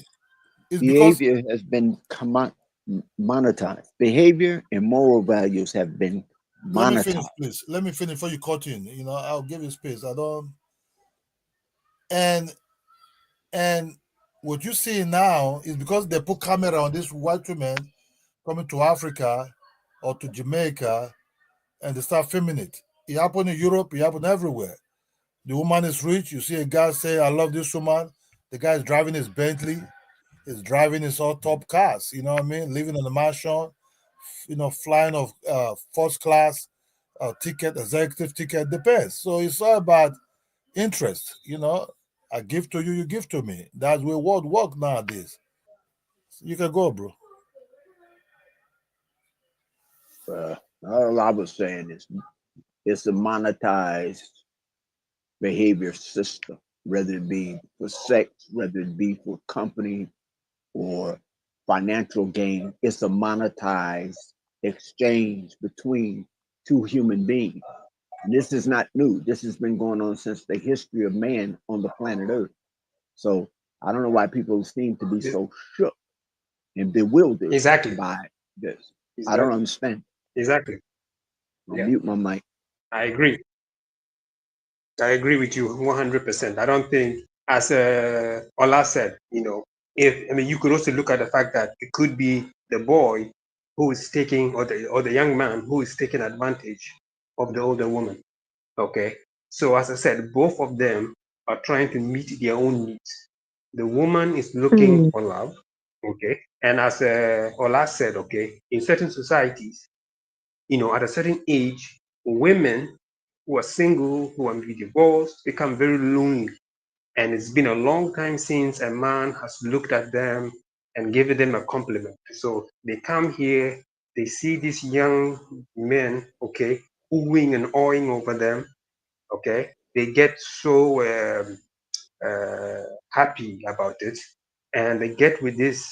It's behavior has been monetized. Behavior and moral values have been monetized. Let me finish, please. Let me finish before you cut in. You know, I'll give you space. I don't. And what you see now is because they put camera on these white women coming to Africa or to Jamaica, and they start filming it. It happen in Europe. It happen everywhere. The woman is rich. You see a guy say, "I love this woman." The guy is driving his Bentley. He's driving his all top cars. You know what I mean? Living in a mansion. Flying of first class ticket, executive ticket, depends. So it's all about interest. I give to you, you give to me. That's where world work nowadays. You can go, bro. All I was saying is it's a monetized behavior system, whether it be for sex, whether it be for company or financial gain. It's a monetized exchange between two human beings. And this is not new. This has been going on since the history of man on the planet Earth. So I don't know why people seem to be so shook and bewildered by this. I don't understand. Exactly. I'll mute my mic. I agree with you 100%. I don't think, as Ola said, you could also look at the fact that it could be the boy who is taking, or the young man who is taking advantage of the older woman. Okay. So as I said, both of them are trying to meet their own needs. The woman is looking for love. Okay. And as Ola said, okay, in certain societies, at a certain age, women who are single, who are divorced, become very lonely. And it's been a long time since a man has looked at them and given them a compliment. So they come here, they see these young men, okay, oohing and awing over them, okay. They get so happy about it, and they get with this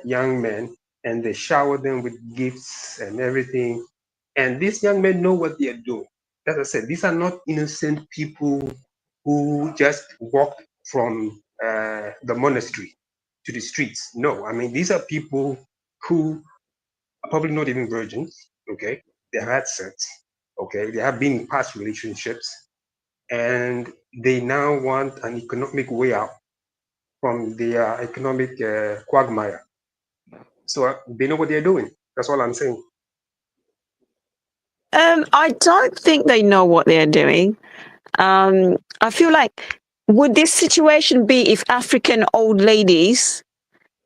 young men, and they shower them with gifts and everything. And these young men know what they are doing. As I said, these are not innocent people who just walked from the monastery to the streets. No, I mean, these are people who are probably not even virgins, okay? They have had sex, okay? They have been in past relationships, and they now want an economic way out from their economic quagmire. So they know what they're doing. That's all I'm saying. I don't think they know what they're doing. I feel like, would this situation be if African old ladies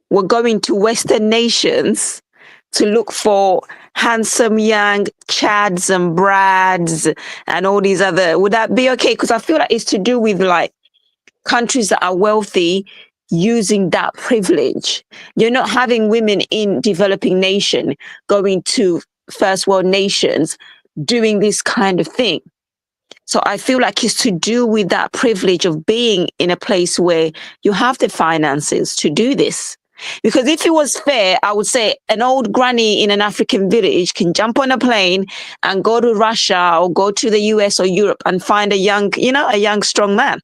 were going to Western nations to look for handsome young Chads and Brads and all these other, would that be okay? Because I feel like it's to do with like countries that are wealthy using that privilege. You're not having women in developing nation going to first world nations doing this kind of thing. So I feel like it's to do with that privilege of being in a place where you have the finances to do this. Because if it was fair, I would say an old granny in an African village can jump on a plane and go to Russia or go to the US or Europe and find a young strong man.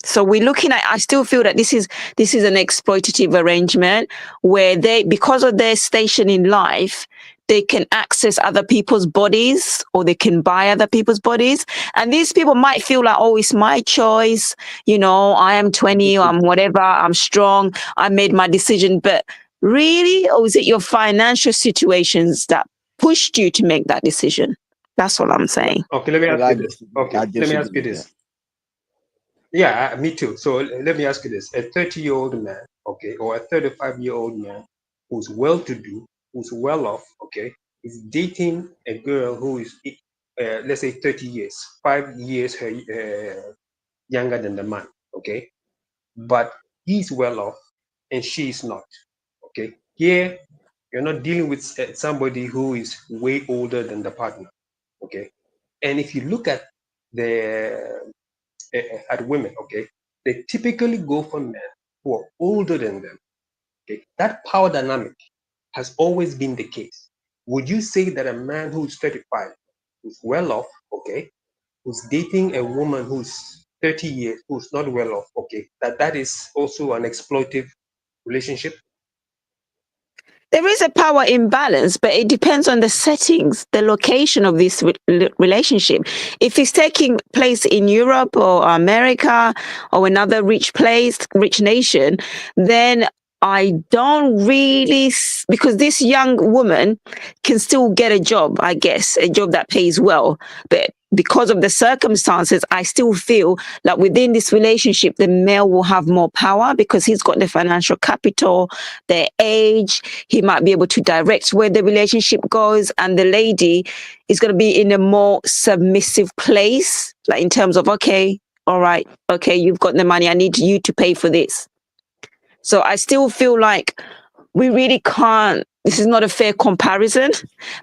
So we're looking at, I still feel that this is an exploitative arrangement where they, because of their station in life, they can access other people's bodies or they can buy other people's bodies. And these people might feel like, oh, it's my choice. I am 20 or I'm whatever, I'm strong, I made my decision. But really, or is it your financial situations that pushed you to make that decision? That's what I'm saying. Okay, let me ask you this. Okay, let me ask you this. Yeah, me too. So let me ask you this. A 30-year-old man, okay, or a 35-year-old man who's well-to-do, who's well-off, okay, is dating a girl who is, let's say 30 years, 5 years younger than the man, okay? But he's well-off and she's not, okay? Here, you're not dealing with somebody who is way older than the partner, okay? And if you look at at women, okay, they typically go for men who are older than them. Okay, that power dynamic has always been the case. Would you say that a man who's 35, who's well off, okay, who's dating a woman who's 30 years, who's not well off, okay, that is also an exploitive relationship? There is a power imbalance, but it depends on the settings, the location of this relationship. If it's taking place in Europe or America or another rich nation, then I don't really, because this young woman can still get a job, I guess, a job that pays well. But because of the circumstances, I still feel like within this relationship, the male will have more power because he's got the financial capital, their age, he might be able to direct where the relationship goes. And the lady is going to be in a more submissive place, like in terms of, okay, all right, okay, you've got the money, I need you to pay for this. So I still feel like we really can't, this is not a fair comparison,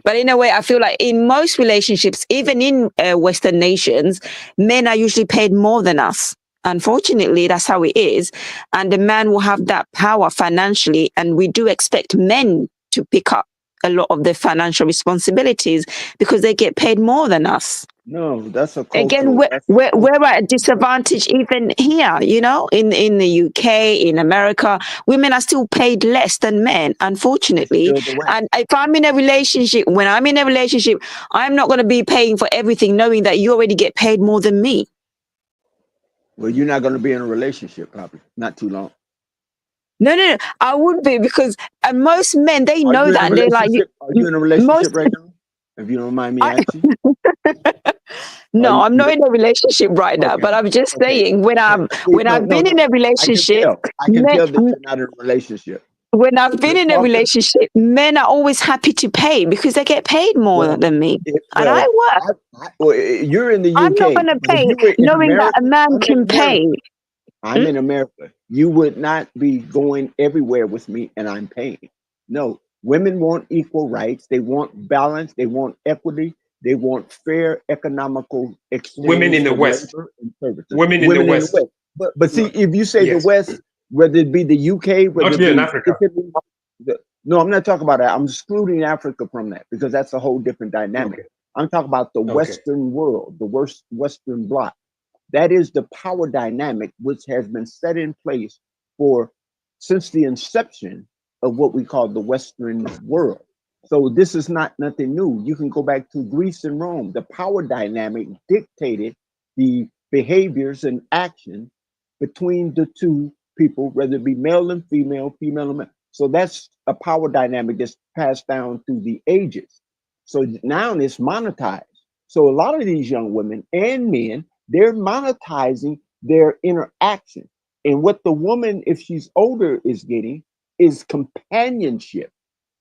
but in a way, I feel like in most relationships, even in Western nations, men are usually paid more than us. Unfortunately, that's how it is. And the man will have that power financially. And we do expect men to pick up a lot of the financial responsibilities because they get paid more than us. No, that's a Again, cultural. we're at a disadvantage even here, you know, in the UK, in America, women are still paid less than men, unfortunately. And if I'm in a relationship, when I'm in a relationship, I'm not going to be paying for everything, knowing that you already get paid more than me. Well, you're not going to be in a relationship, probably not too long. No, I would be, because most men, they know that, and they're like, are you in a relationship right now? If you don't mind me asking. No, I'm not in a relationship right now, but I'm just saying when I've been in a relationship, I can tell that you're not in a relationship. When I've been in a relationship, men are always happy to pay because they get paid more than me, and I work. You're in the UK. I'm not going to pay, knowing that a man can pay. I'm in America. You would not be going everywhere with me, and I'm paying. No, women want equal rights. They want balance. They want equity. They want fair economical exchange. Women in the West. Women in the West. But see, if you say the West, whether it be the UK, whether not here in Africa. No, I'm not talking about that. I'm excluding Africa from that because that's a whole different dynamic. Okay. I'm talking about the Western world, the Western bloc. That is the power dynamic which has been set in place since the inception of what we call the Western world. So this is not nothing new. You can go back to Greece and Rome. The power dynamic dictated the behaviors and action between the two people, whether it be male and female, female and male. So that's a power dynamic that's passed down through the ages. So now it's monetized. So a lot of these young women and men, they're monetizing their interaction. And what the woman, if she's older, is getting is companionship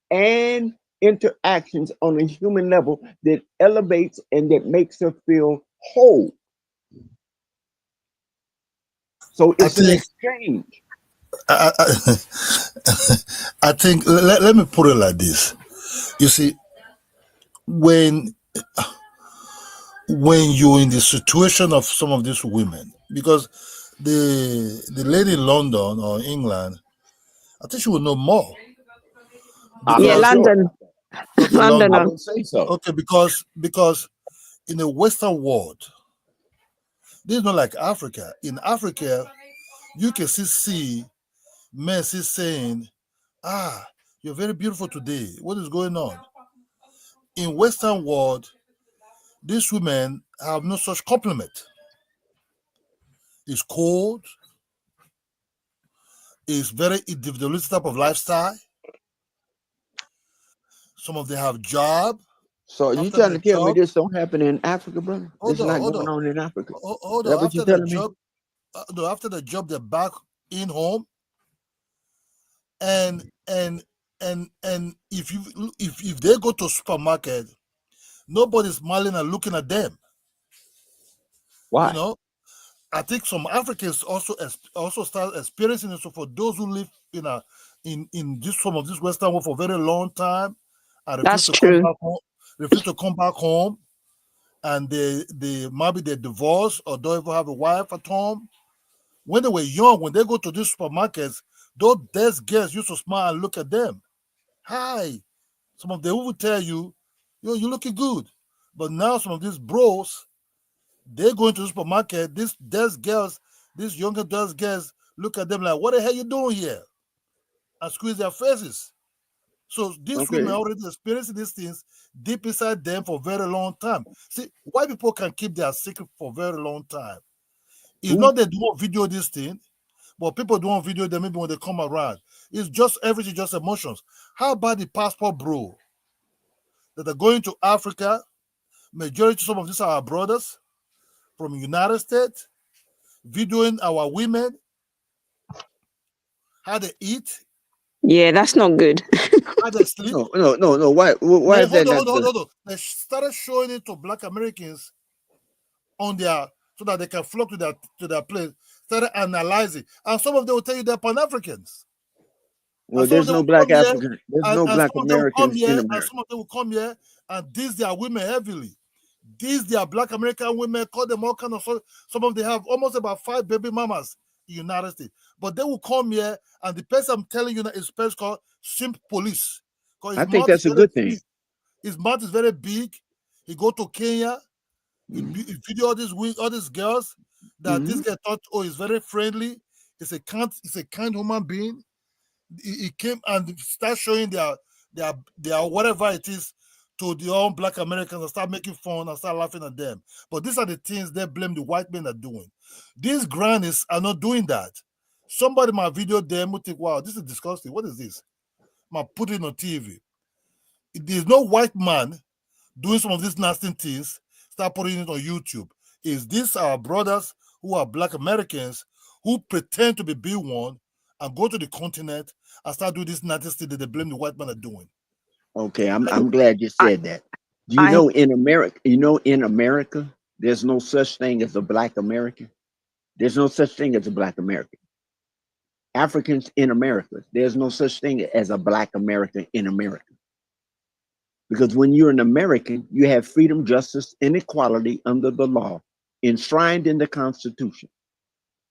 and interactions on a human level that elevates and that makes her feel whole. So it's an exchange. I think, let me put it like this. You see, when you're in the situation of some of these women, because the lady in London or England, I think she will know more. Yeah, London. Okay, London. I would say so. Okay, because in the Western world, this is not like Africa. In Africa, you can see men saying, you're very beautiful today. What is going on? In Western world, these women have no such compliment. It's cold. It's very individualistic type of lifestyle. Some of them have job. So you trying to tell me this don't happen in Africa, brother? This is not going on in Africa. Hold on. After the job, after the job, they're back in home. And if they go to a supermarket, nobody's smiling and looking at them. Why? You know, I think some Africans also start experiencing it. So for those who live in some of this Western world for a very long time, and refuse to come back home, and they maybe they're divorced or don't even have a wife at home. When they were young, when they go to these supermarkets, those desk girls used to smile and look at them. Hi. Some of them will tell you, you're looking good. But now some of these bros, they go into the supermarket, these desk girls, these younger desk girls look at them like, what the hell you doing here? And squeeze their faces. So these women already experiencing these things deep inside them for a very long time. See, white people can keep their secret for a very long time. It's not that they don't video this thing, but people don't video them maybe when they come around. It's just everything, just emotions. How about the passport bro that are going to Africa? Majority, some of these are our brothers from the United States, videoing our women, how they eat, Yeah, that's not good. how they sleep. No. Why is that not good? Hold on. They started showing it to Black Americans on their, so that they can flock to their place. Started analyzing, and some of them will tell you they're Pan-Africans. Well, there's no black African. There's no black Americans in America. And some of them will come here and diss their women heavily. These their Black American women, call them all kind of. Some of them have almost about 5 baby mamas in the United States. But they will come here, and the person I'm telling you now is a person called Simp Police. I think that's a good thing. His mouth is very big. He go to Kenya. He video all these girls that this guy thought, oh, he's very friendly. He's a kind human being. He came and start showing their whatever it is to the own Black Americans and start making fun and start laughing at them. But these are the things they blame the white men are doing. These grannies are not doing that. Somebody might video them who think, wow, this is disgusting. What is this? Might put it on TV. There's no white man doing some of these nasty things, start putting it on YouTube. Is these our brothers who are Black Americans who pretend to be B1 and go to the continent and start doing this nasty thing that they blame the white man are doing? Okay, I'm glad you said that. Do you know in America, there's no such thing as a Black American. There's no such thing as a Black American. Africans in America, there's no such thing as a Black American in America. Because when you're an American, you have freedom, justice, and equality under the law, enshrined in the Constitution.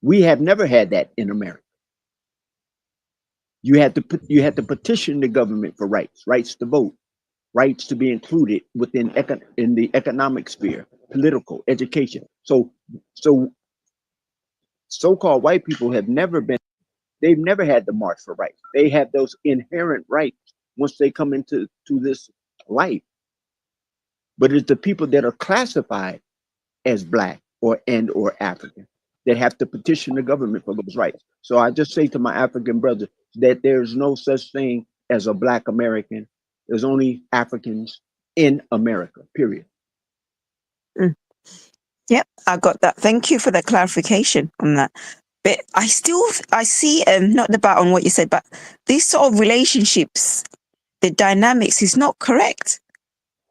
We have never had that in America. You had to petition the government for rights to vote, rights to be included within in the economic sphere, political, education. So so-called white people they've never had the march for rights. They have those inherent rights once they come into this life. But it's the people that are classified as Black or African that have to petition the government for those rights. So I just say to my African brothers that there's no such thing as a Black American. There's only Africans in America, period. Yep, I got that. Thank you for the clarification on that. But I see, not about on what you said, but these sort of relationships, the dynamics is not correct.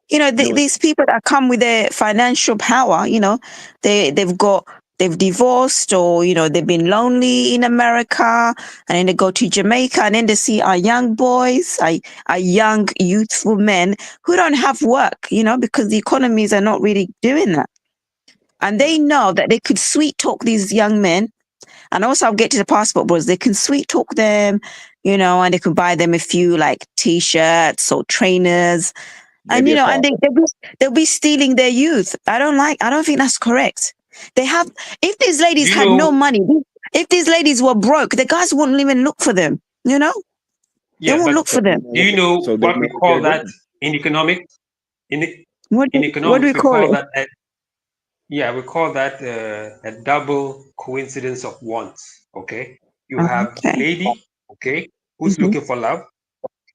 You know, these people that come with their financial power, you know, they've divorced, or, you know, they've been lonely in America, and then they go to Jamaica, and then they see our young boys, our young youthful men who don't have work, you know, because the economies are not really doing that. And they know that they could sweet talk these young men. And also, I'll get to the passport bros. They can sweet talk them, you know, and they can buy them a few like T-shirts or trainers. And, you know, and they'll be stealing their youth. I don't think that's correct. If these ladies had no money, if these ladies were broke, the guys wouldn't even look for them, you know? They won't look for them. Do you know what we call that in economics? What do we call it? We call that a double coincidence of wants. Okay, you have the lady, okay, who's looking for love.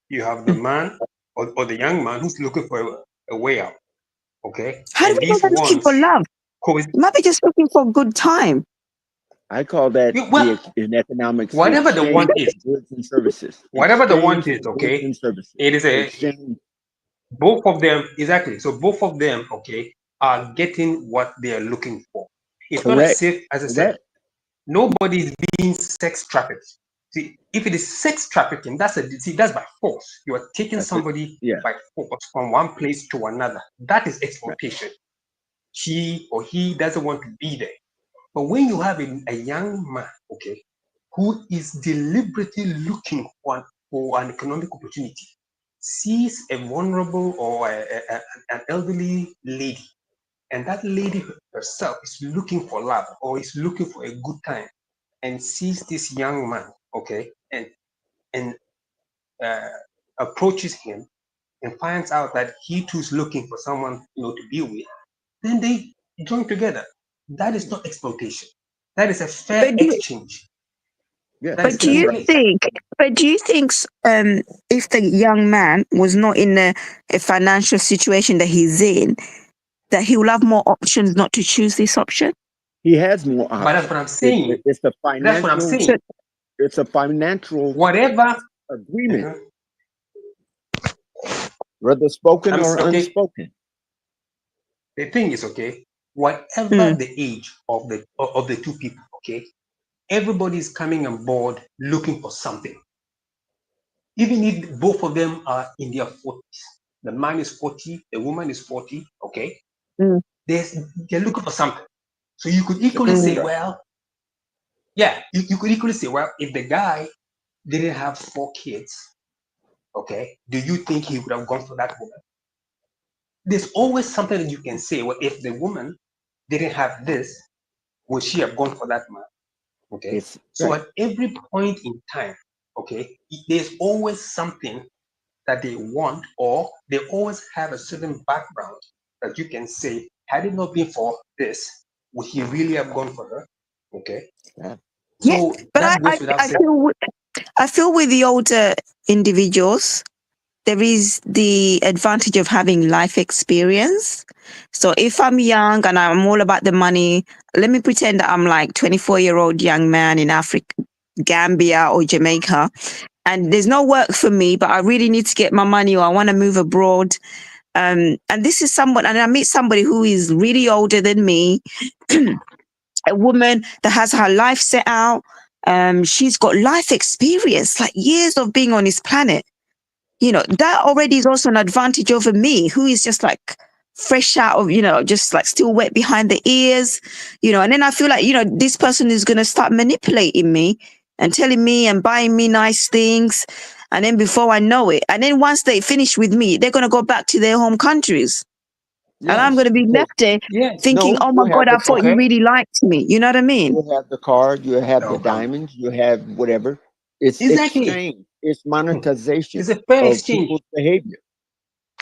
You have the man or the young man who's looking for a way out. Okay, how do you know they're looking for love? Might be just looking for a good time. I call that in economics. Whatever the want is, goods and services. Whatever the want is, okay, it is a exchange. Both of them, exactly. So both of them, okay, are getting what they are looking for. It's not as if, as I said, nobody is being sex trafficked. See, if it is sex trafficking, that's by force. You are taking somebody by force from one place to another. That is exploitation. She or he doesn't want to be there. But when you have a young man, okay, who is deliberately looking for an economic opportunity, sees a vulnerable or an elderly lady, and that lady herself is looking for love or is looking for a good time, and sees this young man, okay, and approaches him and finds out that he too is looking for someone, you know, to be with, then they join together. That is not exploitation. That is a fair exchange. But do you think But do you think if the young man was not in a financial situation that he's in, that he will have more options not to choose this option? He has more options. But that's what I'm saying. It's a financial. That's what I'm saying. It's a financial whatever agreement, whether spoken or unspoken. The thing is, okay, whatever the age of the two people, okay, everybody is coming on board looking for something. Even if both of them are in their 40s, the man is 40, the woman is 40, okay, they're looking for something. So you could equally say, well, yeah, you could equally say, well, if the guy didn't have 4 kids, okay, do you think he would have gone for that woman? There's always something that you can say. Well, if the woman didn't have this, would she have gone for that man? Okay. So at every point in time, okay, there's always something that they want, or they always have a certain background that you can say, had it not been for this, would he really have gone for her? Okay. So but I feel with the older individuals, there is the advantage of having life experience. So if I'm young and I'm all about the money, let me pretend that I'm like 24-year-old young man in Africa, Gambia or Jamaica, and there's no work for me, but I really need to get my money, or I want to move abroad. And this is someone, and I meet somebody who is really older than me, a woman that has her life set out. She's got life experience, like years of being on this planet. You know, that already is also an advantage over me, who is just like fresh out of, just like still wet behind the ears, and then I feel like, this person is going to start manipulating me and telling me and buying me nice things. And then before I know it, and then once they finish with me, they're going to go back to their home countries. Yes. And I'm going to be left there thinking, oh my God, I thought you really liked me. You know what I mean? You have the car, you have the diamonds, you have whatever. It's exchange. It's monetization. It's a fair of exchange. People's behavior.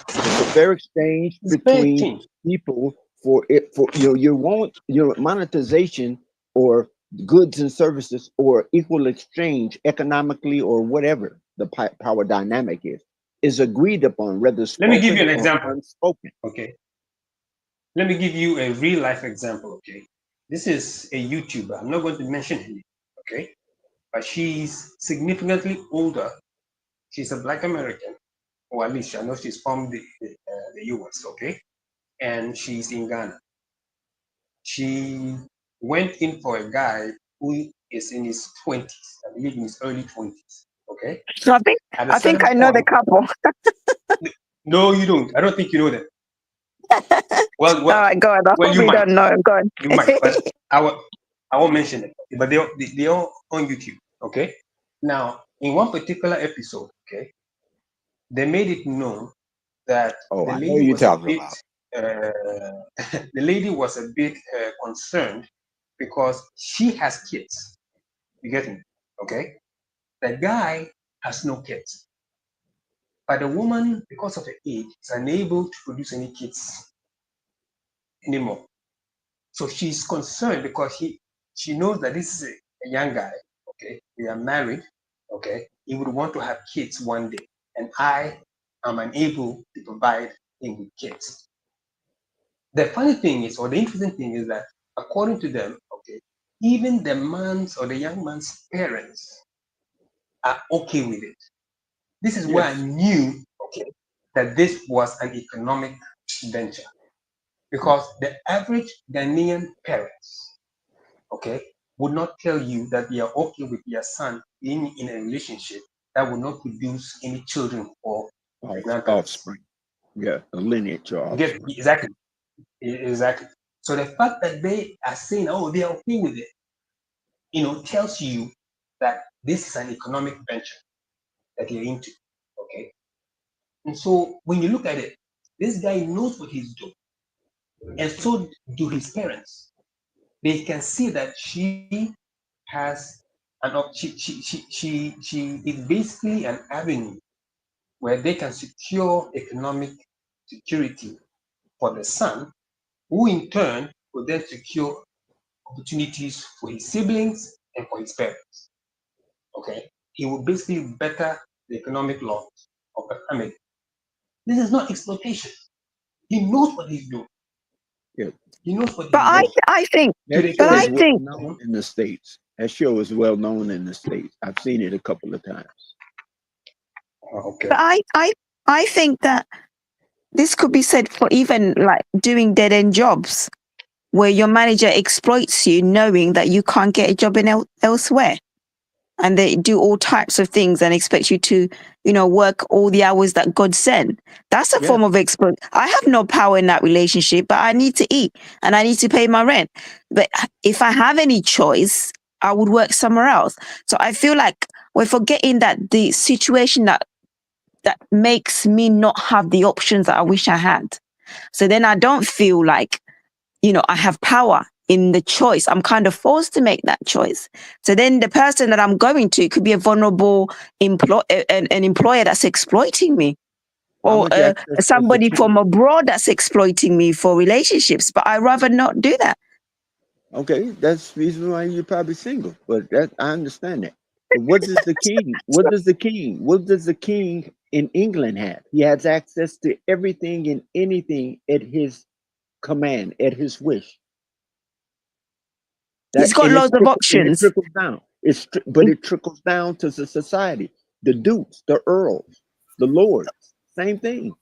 It's a fair exchange between people for you want your monetization or goods and services or equal exchange economically or whatever the power dynamic is agreed upon, whether spoken. Let me give you an example. Unspoken. Okay. Let me give you a real life example. Okay. This is a YouTuber. I'm not going to mention her name. Okay. But she's significantly older. She's a Black American, or at least I know she's from the US, okay? And she's in Ghana. She went in for a guy who is in his 20s, I believe in his early 20s, okay? So I think I know the couple. No, you don't. I don't think you know them. Well, all right, go on. I probably don't know. Go on. You might, but I won't mention it. But they're all on YouTube, okay? Now, in one particular episode, okay, they made it known that the lady was a bit, the lady was a bit concerned because she has kids. You get me? Okay? The guy has no kids. But the woman, because of her age, is unable to produce any kids anymore. So she's concerned because she knows that this is a young guy, okay? They are married, okay? He would want to have kids one day. And I am unable to provide him with kids. The funny thing is, or the interesting thing is that according to them, okay, even the man's or the young man's parents are okay with it. This is where I knew, okay, that this was an economic venture. Because the average Ghanaian parents, okay, would not tell you that they are okay with their son being in a relationship that will not produce any children for the grandparents. Offspring. Yeah, a lineage or offspring. Exactly. So the fact that they are saying, oh, they are okay with it, tells you that this is an economic venture that they're into. Okay. And so when you look at it, this guy knows what he's doing. And so do his parents. They can see that she has she is basically an avenue where they can secure economic security for the son, who in turn will then secure opportunities for his siblings and for his parents. Okay. he will basically better the economic laws of the family. This is not exploitation. He knows what he's doing. Yeah. He knows what But he's doing. I think, That but show I is well think, known in the States. That show is well known in the States. I've seen it a couple of times. Okay. but I think that this could be said for even like doing dead end jobs where your manager exploits you knowing that you can't get a job in elsewhere. And they do all types of things and expect you to, work all the hours that God sent. That's a form of exploit. I have no power in that relationship, but I need to eat and I need to pay my rent. But if I have any choice, I would work somewhere else. So I feel like we're forgetting that the situation that makes me not have the options that I wish I had. So then I don't feel like, I have power in the choice. I'm kind of forced to make that choice. So then the person that I'm going to could be a vulnerable an employer that's exploiting me, or somebody from abroad that's exploiting me for relationships. But I'd rather not do that. Okay, that's the reason why you're probably single. But that I understand that. But what does the king? What does the king in England have? He has access to everything and anything at his command, at his wish. He's got loads of options. It trickles down. But it trickles down to the society. The dukes, the earls, the lords, same thing.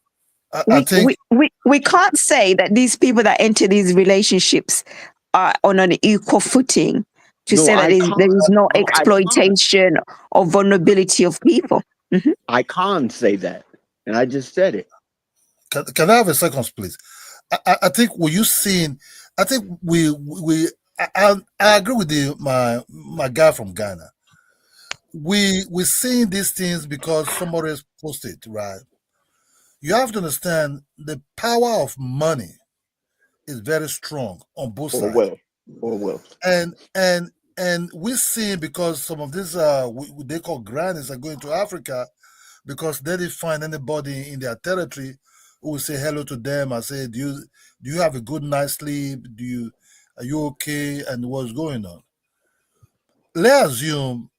We can't say that these people that enter these relationships are on an equal footing to say that there is no exploitation or vulnerability of people. Mm-hmm. I can't say that, and I just said it. Can I have a second, please? I think what you seen. I think I agree with my guy from Ghana. We're seeing these things because somebody has posted, right? You have to understand the power of money is very strong on both sides. Well. And we're seeing because some of these they call grannies are going to Africa because they didn't find anybody in their territory who will say hello to them and say, do you have a good night's sleep? Are you okay? And what's going on? Let's assume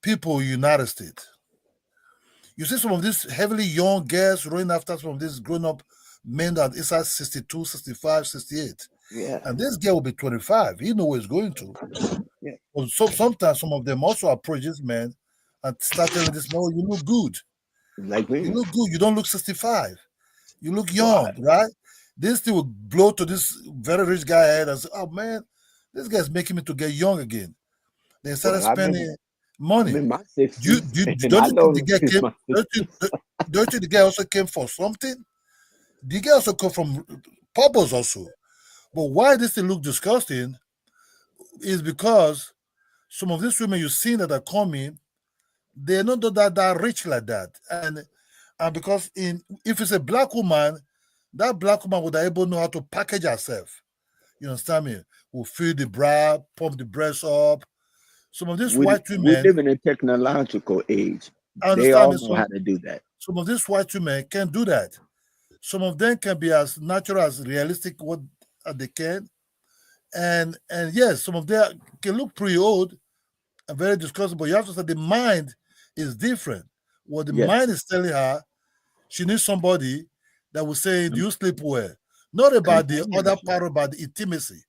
people in the United States. You see some of these heavily young girls running after some of these grown-up men that is at 62, 65, 68. Yeah. And this girl will be 25. He knows where he's going to. Yeah. But sometimes some of them also approach this man and start telling this man, oh, you look good. Like me. You look good. You don't look 65. You look young, right? This thing will blow to this very rich guy head and say, oh, man, this guy's making me to get young again. They started spending money. I'm in my 60s. Don't you think the guy also came for something? The guy also come from purpose also. But why this thing look disgusting is because some of these women you've seen that are coming, they're not that rich like that. And because if it's a black woman, that black woman would be able to know how to package herself. You understand me? Will fill the bra, pump the breast up. Some of these white women, we live in a technological age. They all know how to do that. Some of these white women can do that. Some of them can be as natural as realistic what they can. And yes, some of them can look pretty old and very disgusting, but you have to say the mind is different. What the mind is telling her, she needs somebody that will say, do you sleep well? Not about the other part, about the intimacy.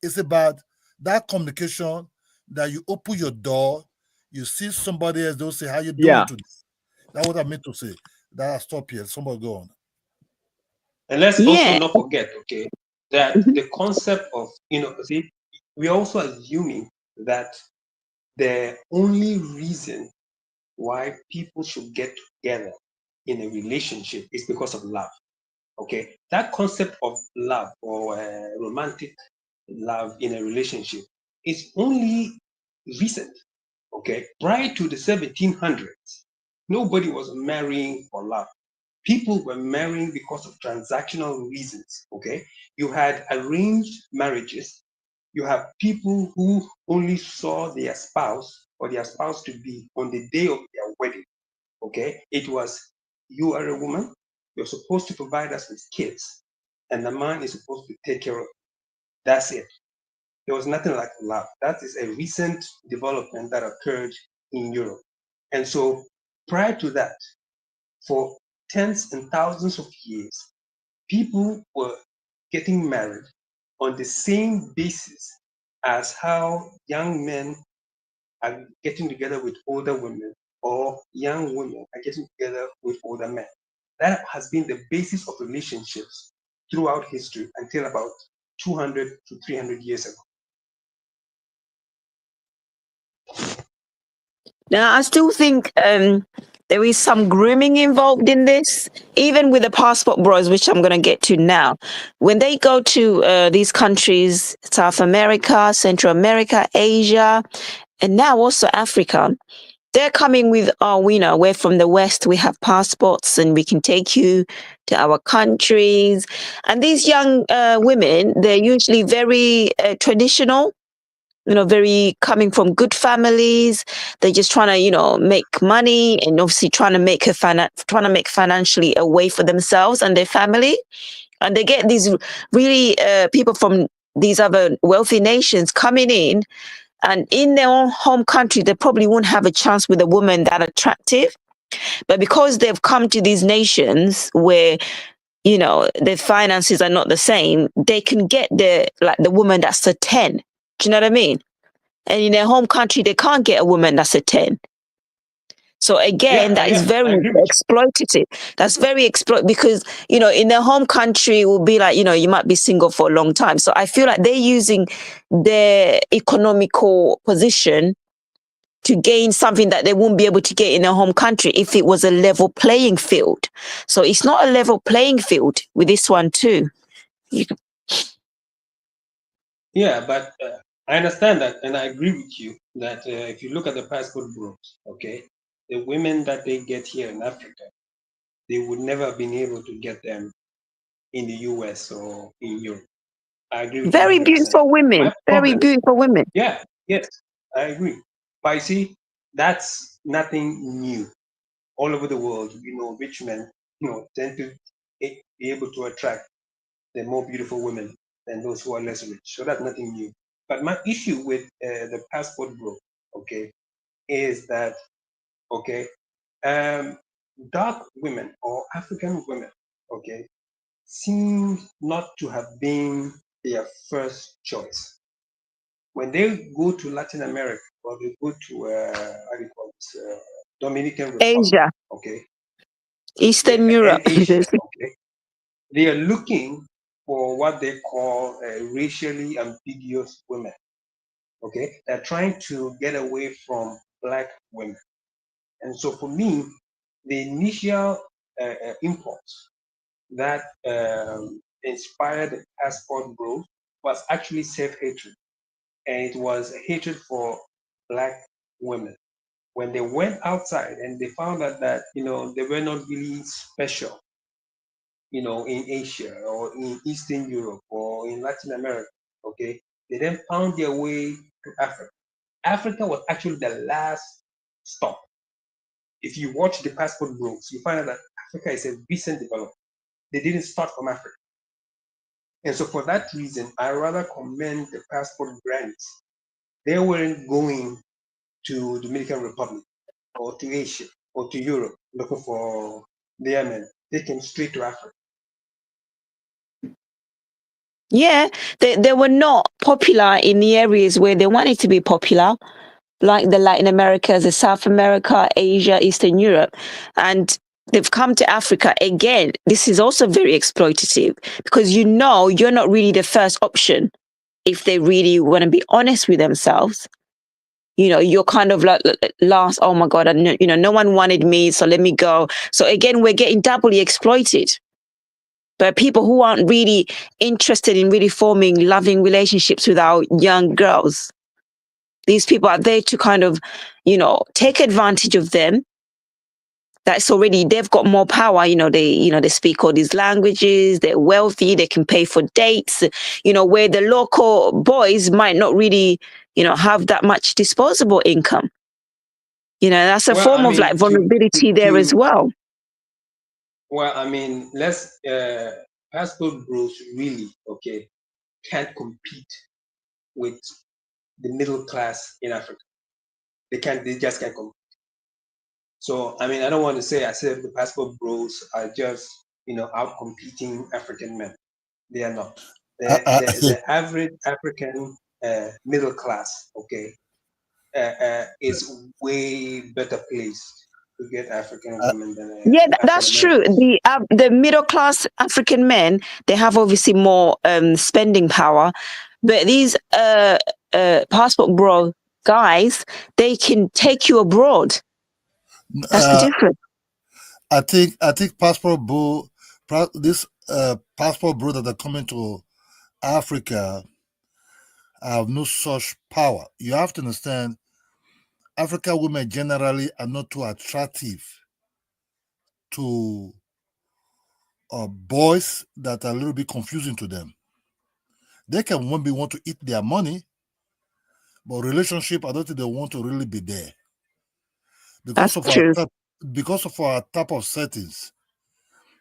It's about that communication that you open your door, you see somebody else, they'll say, how you doing today? That's what I meant to say. That I'll stop here. Somebody go on. And let's also not forget, okay, that the concept of, we're also assuming that the only reason why people should get together in a relationship is because of love. Okay, that concept of love or romantic love in a relationship is only recent. Okay, prior to the 1700s, nobody was marrying for love. People were marrying because of transactional reasons. Okay, you had arranged marriages. You have people who only saw their spouse or their spouse to be on the day of their wedding. Okay, it was, you are a woman, you're supposed to provide us with kids, and the man is supposed to take care of it. That's it. There was nothing like love. That is a recent development that occurred in Europe. And so prior to that, for tens and thousands of years, people were getting married on the same basis as how young men are getting together with older women, or young women are getting together with older men. That has been the basis of relationships throughout history until about 200 to 300 years ago. Now, I still think there is some grooming involved in this, even with the passport bros, which I'm going to get to now. When they go to these countries, South America, Central America, Asia, and now also Africa, they're coming with, oh, we know, we're from the West, we have passports and we can take you to our countries. And these young women, they're usually very traditional, very coming from good families. They're just trying to, make money, and obviously trying to make financially a way for themselves and their family. And they get these really people from these other wealthy nations coming in, and in their own home country, they probably won't have a chance with a woman that attractive. But because they've come to these nations where, their finances are not the same, they can get the woman that's a 10. Do you know what I mean? And in their home country, they can't get a woman that's a 10. So again, that is very exploitative. That's very because, in their home country, it will be like, you might be single for a long time. So I feel like they're using their economical position to gain something that they won't be able to get in their home country if it was a level playing field. So it's not a level playing field with this one too. Yeah, but I understand that, and I agree with you that if you look at the passport bros, okay, the women that they get here in Africa, they would never have been able to get them in the US or in Europe. I agree with very you 100%. Beautiful women. Very beautiful women. Yeah, yes, I agree. But you see, that's nothing new. All over the world, rich men, tend to be able to attract the more beautiful women than those who are less rich. So that's nothing new. But my issue with the passport bro, okay, is that, okay, dark women or African women, okay, seem not to have been their first choice. When they go to Latin America or they go to Dominican Republic, Asia, okay, Eastern Europe, and Asia, okay, they are looking for what they call racially ambiguous women. Okay, they're trying to get away from Black women, and so for me, the initial impulse that inspired the passport bros was actually self-hatred, and it was hatred for Black women. When they went outside and they found out that they were not really special, in Asia or in Eastern Europe or in Latin America, okay, they then found their way to Africa. Africa was actually the last stop. If you watch the passport bros, you find out that Africa is a recent development. They didn't start from Africa. And so for that reason, I rather commend the passport grannies. They weren't going to Dominican Republic or to Asia or to Europe looking for their men. They came straight to Africa. Yeah, they were not popular in the areas where they wanted to be popular, like the Latin Americas, the South America, Asia, Eastern Europe. And they've come to Africa. Again, this is also very exploitative because you're not really the first option if they really want to be honest with themselves. You're kind of like last, oh my God, no one wanted me, so let me go. So again, we're getting doubly exploited. But people who aren't really interested in really forming loving relationships with our young girls, these people are there to kind of, take advantage of them. That's already, they've got more power. They speak all these languages, they're wealthy, they can pay for dates, where the local boys might not really, have that much disposable income. That's a form of like vulnerability there as well. Well, I mean, passport bros really, okay, can't compete with the middle class in Africa. They just can't compete. So, I mean, I don't want to say as if the passport bros are just, out competing African men. They are not. The average African middle class, okay, is way better placed to get African women than Yeah, that's African true. Americans. The middle class African men, they have obviously more spending power, but these passport bro guys, they can take you abroad. That's the difference. I think passport bro, this passport bro that are coming to Africa have no such power. You have to understand, African women generally are not too attractive to boys that are a little bit confusing to them. They can want to eat their money, but relationship, I don't think they want to really be there because That's of true. our type of settings.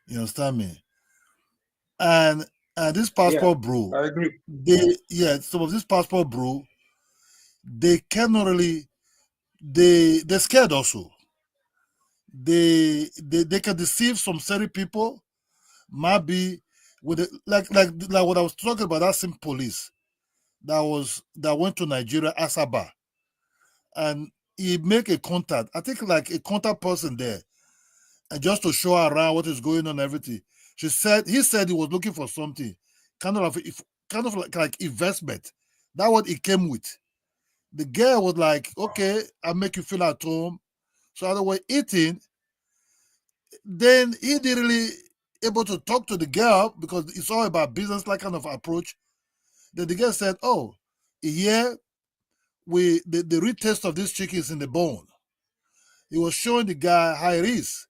You understand me? And this passport bro, I agree. some of this passport bro, they cannot really, they're scared also. They can deceive some certain people, maybe with it, like what I was talking about, that same police that went to Nigeria, Asaba, and he make a contact. I think like a contact person there, and just to show her around what is going on, everything. He said he was looking for something, kind of like investment. That what he came with. The girl was like, okay, I'll make you feel at home. So other way eating, then he didn't really able to talk to the girl because it's all about business like kind of approach. Then the girl said, oh, here the real taste of this chicken is in the bone. He was showing the guy how it is.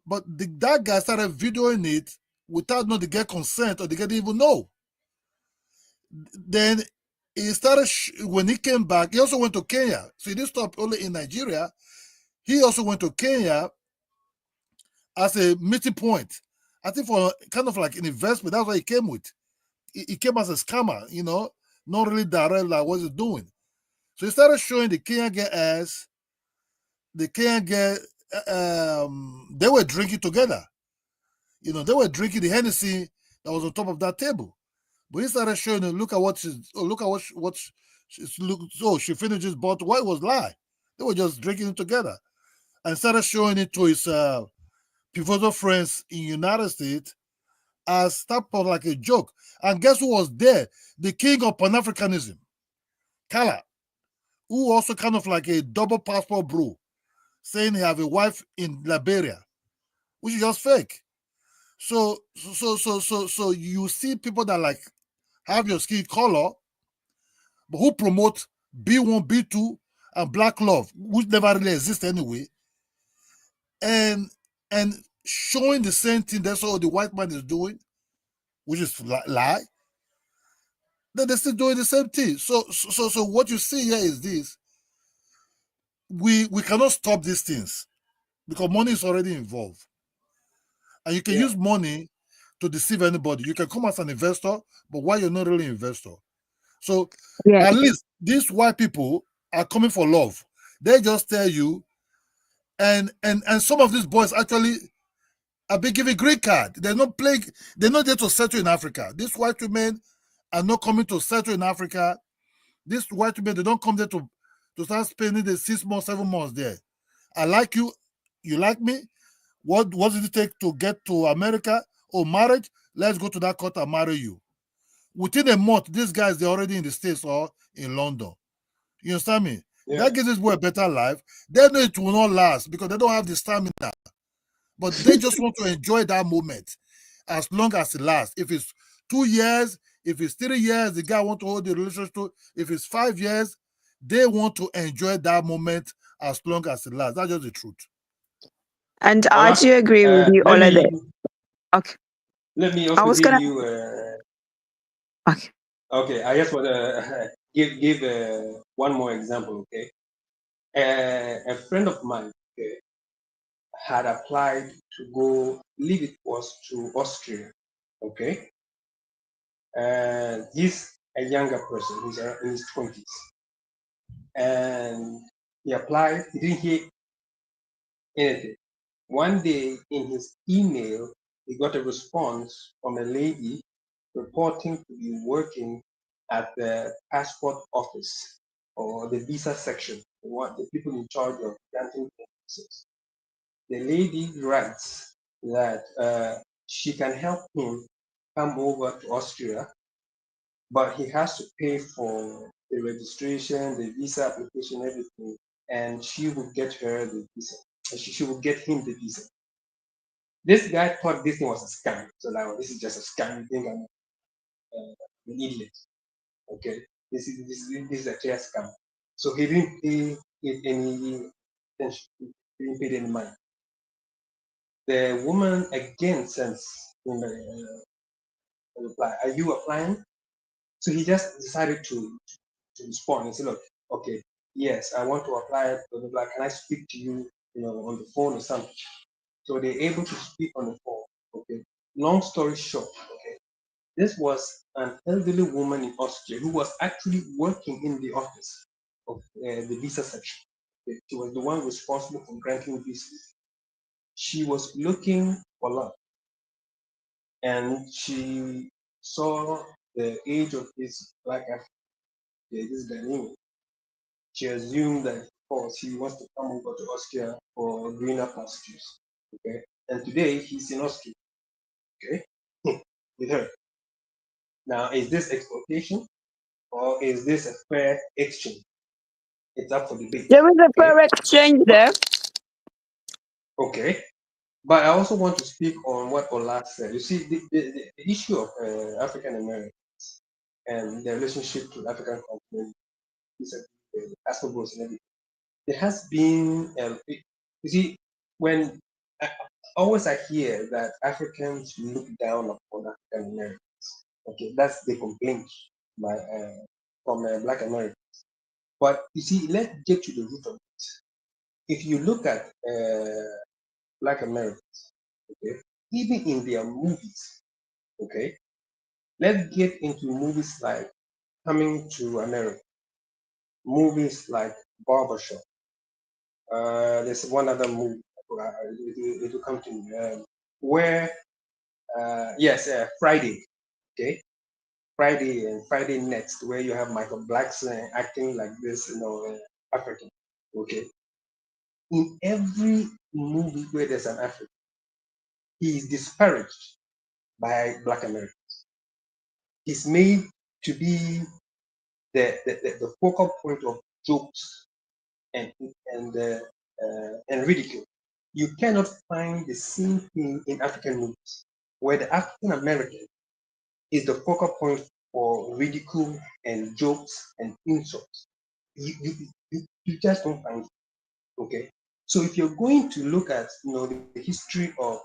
But that guy started videoing it without the girl consent, or the girl didn't even know. Then he started, when he came back, he also went to Kenya. So he didn't stop only in Nigeria. He also went to Kenya as a meeting point. I think for kind of like an investment. That's what he came with. He came as a scammer, not really direct like what he's doing. So he started showing the Kenyan girl as the Kenyan girl, they were drinking together. They were drinking the Hennessy that was on top of that table. But he started showing them, look at what she's so she finished this bottle. Why it was lie? They were just drinking it together. And started showing it to his pivotal friends in United States as type of like a joke. And guess who was there? The king of Pan-Africanism, Kala, who also kind of like a double passport bro, saying he have a wife in Liberia, which is just fake. So you see people that like have your skin color, but who promote B1, B2, and black love, which never really exists anyway, and showing the same thing that's all the white man is doing, which is lie. Then they're still doing the same thing. So what you see here is this: we cannot stop these things because money is already involved, and you can use money to deceive anybody. You can come as an investor, but why you're not really an investor? So at least these white people are coming for love. They just tell you, and some of these boys actually are being given green card. They're not playing. They're not there to settle in Africa. These white women are not coming to settle in Africa. These white women, they don't come there to start spending the 6 months, 7 months there. I like you. You like me. What did it take to get to America? Oh, marriage. Let's go to that court and marry you. Within a month, these guys, they're already in the States or in London. You understand me? Yeah. That gives this boy a better life. They know it will not last because they don't have the stamina. But they just want to enjoy that moment as long as it lasts. If it's 2 years, if it's 3 years, the guy want to hold the relationship. If it's 5 years, they want to enjoy that moment as long as it lasts. That's just the truth. And I do agree with you, Olade. Okay. Let me also give you. Okay. Okay, I just want to give one more example. Okay, a friend of mine had applied to go live it was to Austria. Okay, and he's a younger person. He's in his 20s, and he applied. He didn't hear anything. One day in his email, he got a response from a lady reporting to be working at the passport office or the visa section, what the people in charge of granting visas. The lady writes that she can help him come over to Austria, but he has to pay for the registration, the visa application, everything, and she will get her the visa. She will get him the visa. This guy thought this thing was a scam. So like, this is just a scam. You think I'm an idiot? Okay, this is a clear scam. So he didn't pay it any attention. He didn't pay any money. The woman again sends him a reply. Are you applying? So he just decided to respond and say, look, okay, yes, I want to apply. Blah, blah, blah. Can I speak to you, on the phone or something? So they're able to speak on the phone. Okay. Long story short, okay, this was an elderly woman in Austria who was actually working in the office of the visa section. Okay. She was the one responsible for granting visas. She was looking for love, and she saw the age of this black African, this Ghanaian. She assumed that, of course, he wants to come over to Austria for greener pastures. Okay, and today he's in Austria. Okay, with her. Now, is this exploitation or is this a fair exchange? It's up for debate. There is a Okay? fair exchange there. Okay, but I also want to speak on what Ola said. You see, the issue of African Americans and their relationship to African continent, diasporas and everything. There has been, you see, when always I hear that Africans look down upon African Americans. Okay, that's the complaint by from Black Americans. But you see, let's get to the root of it. If you look at Black Americans, okay, even in their movies, okay, let's get into movies like Coming to America, movies like Barbershop. There's one other movie, it will come to me, where, yes, Friday, okay, Friday and Friday Next, where you have Michael Blackson acting like this, African, okay. In every movie where there's an African, he is disparaged by Black Americans. He's made to be the focal point of jokes and ridicule. You cannot find the same thing in African movies, where the African American is the focal point for ridicule and jokes and insults. You just don't find it. Okay. So if you're going to look at the history of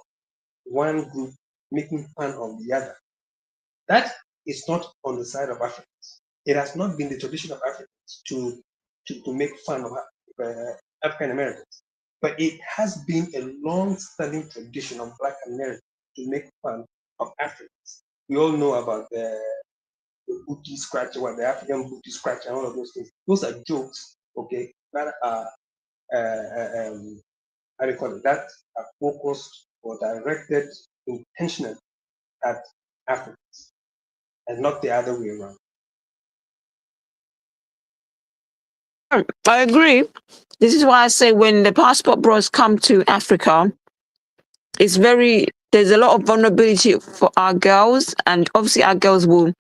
one group making fun of the other, that is not on the side of Africans. It has not been the tradition of Africans to make fun of African Americans, but it has been a long-standing tradition of Black Americans to make fun of Africans. We all know about the booty scratcher, the African booty scratcher, and all of those things. Those are jokes, okay, that are how do you call it? That are focused or directed intentionally at Africans, and not the other way around. I agree. This is why I say when the passport bros come to Africa, there's a lot of vulnerability for our girls, and obviously our girls will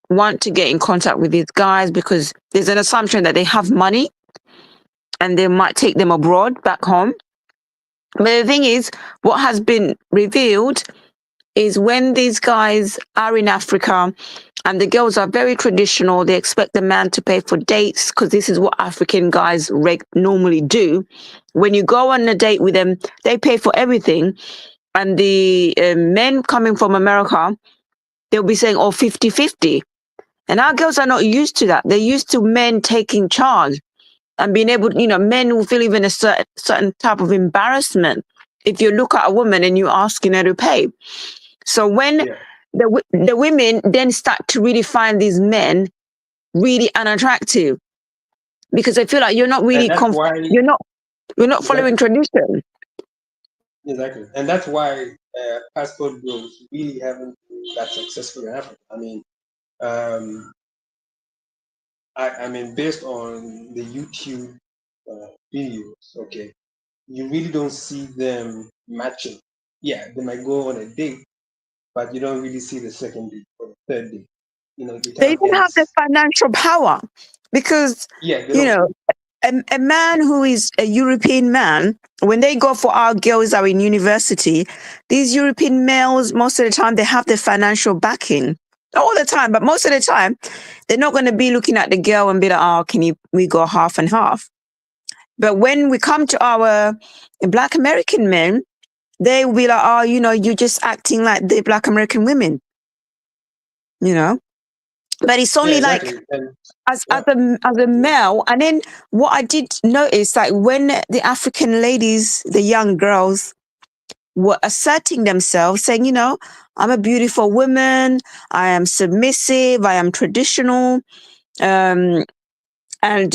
want to get in contact with these guys because there's an assumption that they have money and they might take them abroad back home. But the thing is, what has been revealed is when these guys are in Africa and the girls are very traditional, they expect the man to pay for dates because this is what African guys normally do. When you go on a date with them, they pay for everything. And the men coming from America, they'll be saying, 50-50. And our girls are not used to that. They're used to men taking charge and being able, men will feel even a certain type of embarrassment if you look at a woman and you're asking her to pay. So when the women then start to really find these men really unattractive because they feel like you're not really, We're not following tradition. Exactly, and that's why passport bros really haven't been that successful in Africa. I mean, I mean, based on the YouTube videos, okay, you really don't see them matching. Yeah, they might go on a date, but you don't really see the second date or the third date. You know, it They kind of even have the ends. financial power because, Yeah, they you don't. know, a man who is a European man, when they go for our girls that are in university, these European males, most of the time, they have the financial backing. Not all the time, but most of the time, they're not going to be looking at the girl and be like, oh, we go half and half? But when we come to our Black American men, they will be like, oh, you know, you're just acting like the Black American women, you know? But it's only like as a male. And then what I did notice, like when the African ladies, the young girls, were asserting themselves, saying, you know, I'm a beautiful woman, I am submissive, I am traditional, and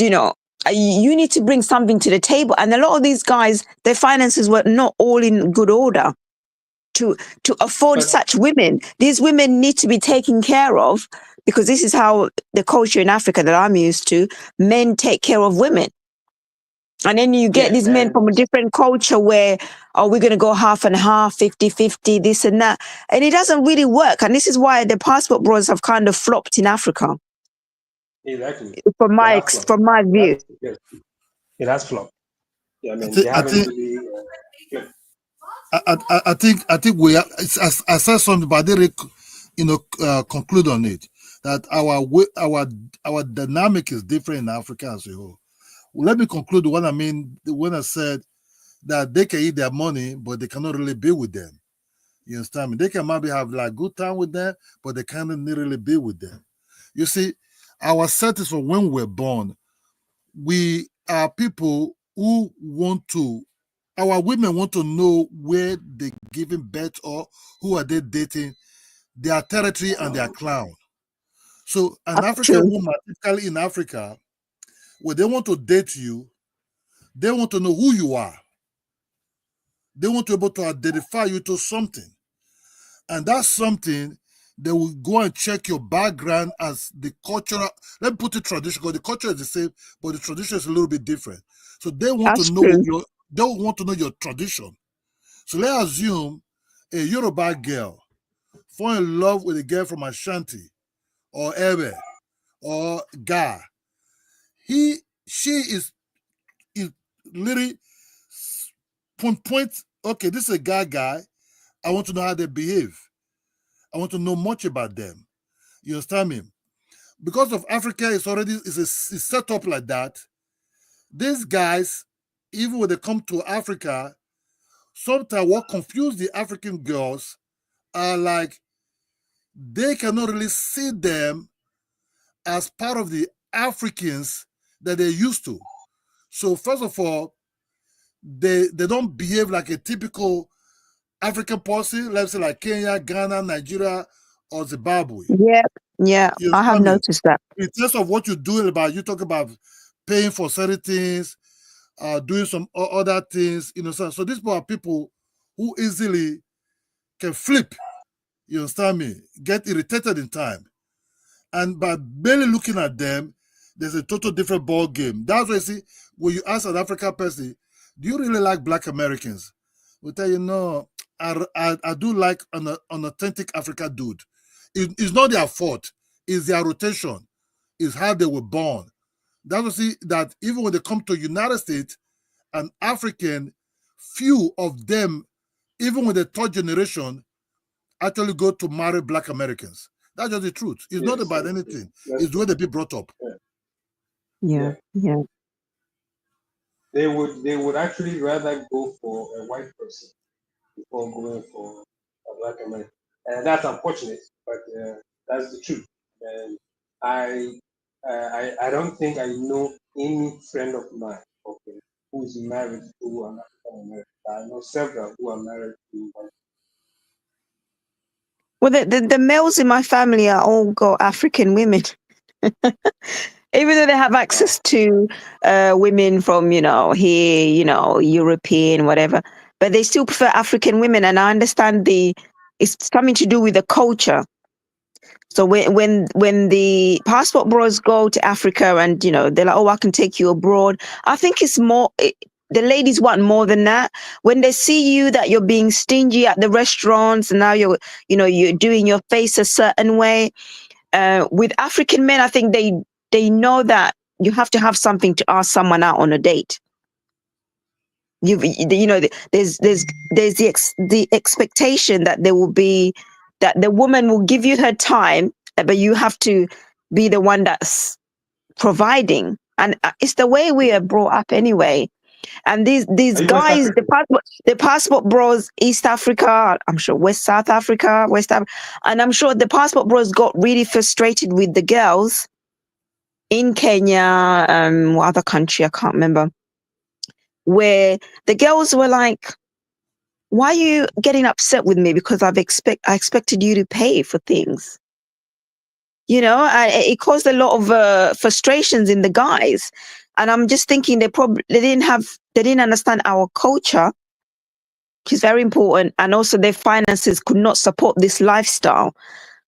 you know, you need to bring something to the table. And a lot of these guys, their finances were not all in good order to afford such women. These women need to be taken care of, because this is how the culture in Africa that I'm used to, men take care of women. And then you get these men from a different culture where, oh, we're going to go half and half, 50-50, this and that. And it doesn't really work. And this is why the passport bros have kind of flopped in Africa. Exactly. From my view. It has flopped. Yeah, I mean, I think we are, I said something, but I didn't, conclude on it, that our dynamic is different in Africa as a whole. Well, let me conclude what I mean when I said that they can eat their money, but they cannot really be with them. You understand me? They can maybe have like good time with them, but they cannot really be with them. You see, our settings from when we're born, we are people who want to, our women want to know where they're giving birth or who are they dating, their territory and their clown. So an African woman, typically in Africa, when they want to date you, they want to know who you are. They want to be able to identify you to something. And that's something they will go and check your background as the cultural, let me put it traditional, because the culture is the same, but the tradition is a little bit different. So they want to know your tradition. So let's assume a Yoruba girl fall in love with a girl from Ashanti or Ebe or Ga. She is literally point, okay, this is a guy. I want to know how they behave. I want to know much about them. You understand me? Because of Africa is set up like that. These guys, even when they come to Africa, sometimes what confuse the African girls are like they cannot really see them as part of the Africans that they're used to. So first of all, they don't behave like a typical African person, let's say like Kenya, Ghana, Nigeria, or Zimbabwe. Yeah, I have noticed that. In terms of what you're doing you talk about paying for certain things, doing some other things, So these are people who easily can flip, you understand me, get irritated in time. And by barely looking at them, there's a total different ball game. That's why you see, when you ask an African person, do you really like Black Americans? We'll tell you, no, I do like an authentic African dude. It's not their fault. It's their rotation. It's how they were born. That's why see that even when they come to United States, an African, few of them, even with the third generation, actually go to marry Black Americans. That's just the truth. It's not about anything. It's the way they be brought up. Yeah. They would actually rather go for a white person before going for a Black American, and that's unfortunate, but that's the truth. And I don't think I know any friend of mine, okay, who is married to an African American. I know several who are married to white. Well, the males in my family are all got African women. Even though they have access to women from, here, European, whatever, but they still prefer African women. And I understand it's something to do with the culture. So when the passport bros go to Africa and, they're like, oh, I can take you abroad. I think it's more, the ladies want more than that. When they see you that you're being stingy at the restaurants and now you're doing your face a certain way. With African men, I think they know that you have to have something to ask someone out on a date. There's the expectation that there will be, that the woman will give you her time, but you have to be the one that's providing. And it's the way we are brought up anyway. And these guys, the passport bros, East Africa, I'm sure South Africa, West Africa, and I'm sure the passport bros got really frustrated with the girls in Kenya, what other country, I can't remember, where the girls were like, why are you getting upset with me? Because I expected you to pay for things. It caused a lot of frustrations in the guys. And I'm just thinking they didn't understand our culture, which is very important. And also their finances could not support this lifestyle,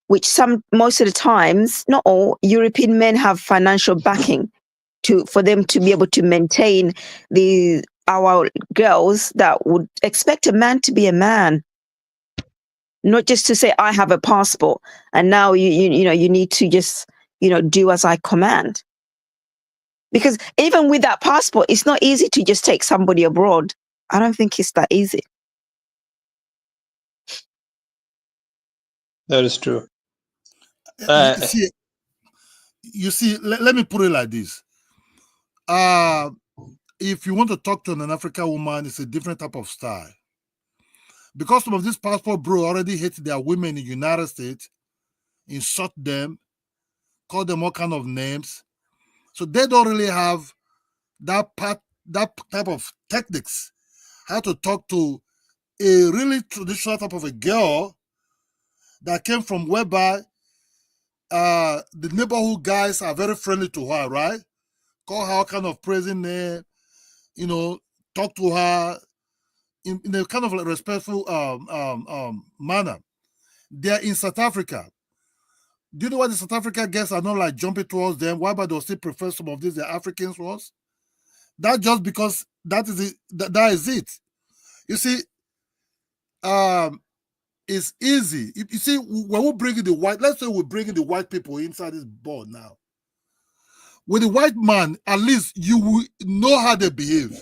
which most of the times, not all, European men have financial backing for them to be able to maintain our girls that would expect a man to be a man. Not just to say, I have a passport and now you need to just, do as I command. Because even with that passport, it's not easy to just take somebody abroad. I don't think it's that easy. That is true. You see, let me put it like this. If you want to talk to an African woman, it's a different type of style. Because some of these passport bro already hate their women in the United States, insult them, call them all kind of names. So they don't really have that type of techniques, how to talk to a really traditional type of a girl that came from whereby the neighborhood guys are very friendly to her, right? Call her all kind of praising name, talk to her in a kind of like respectful manner. They're in South Africa. Do you know why the South Africa guests are not like jumping towards them? Why, but they'll still prefer some of these the Africans was? That's just because that is it. You see, it's easy. You see, when we bring in the white, let's say we bring in the white people inside this board now. With the white man, at least you will know how they behave.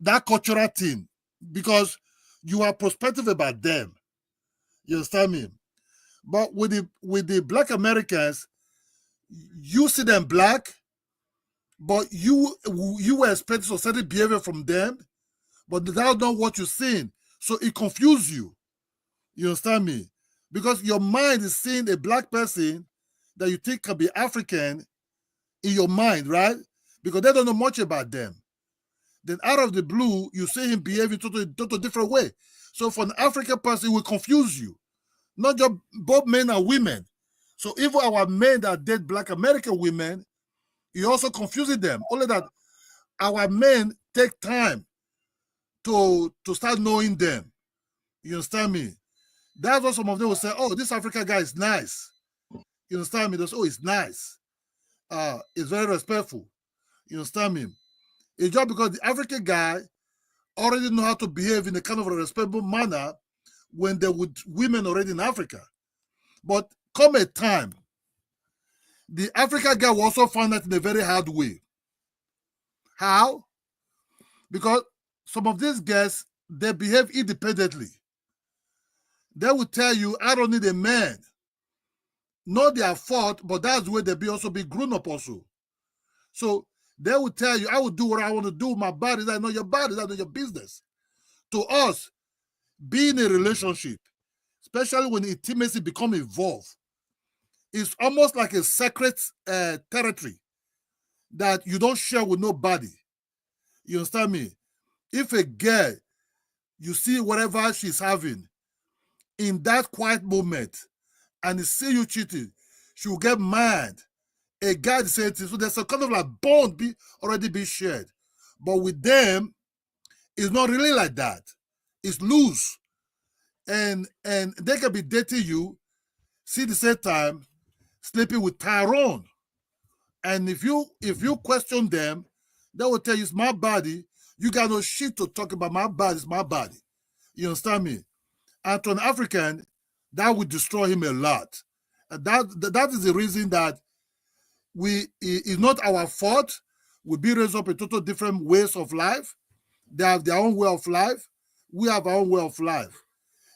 That cultural thing, because you are prospective about them. You understand me? But with the Black Americans, you see them black, but you were expecting a certain behavior from them, but that's not what you're seeing. So it confuses you. You understand me? Because your mind is seeing a black person that you think can be African in your mind, right? Because they don't know much about them. Then out of the blue, you see him behaving totally different way. So for an African person, it will confuse you. Not just both men and women. So even our men that date Black American women, it also confuses them. Only that our men take time to start knowing them. You understand me? That's what some of them will say, oh, this African guy is nice. You understand me? They say, oh, it's nice. It's very respectful. You understand me? It's just because the African guy already know how to behave in a kind of a respectable manner when they're with women already in Africa. But come a time, the African guy will also find that in a very hard way. How? Because some of these guys, they behave independently. They will tell you, I don't need a man. Not their fault, but that's the way they also be grown up also. So they will tell you, I will do what I want to do with my body. That's not your body, that's not your business. To us, being in a relationship, especially when intimacy become involved, it's almost like a sacred territory that you don't share with nobody. You understand me? If a girl, you see whatever she's having, in that quiet moment, and see you cheating, she will get mad a guy the same thing. So there's a kind of like bond already be shared. But with them, it's not really like that. It's loose. And they can be dating you, see the same time, sleeping with Tyrone. And if you question them, they will tell you it's my body. You got no shit to talk about. My body is my body. You understand me? And to an African, that would destroy him a lot. And that is the reason that it's not our fault. We be raised up in total different ways of life. They have their own way of life. We have our own way of life.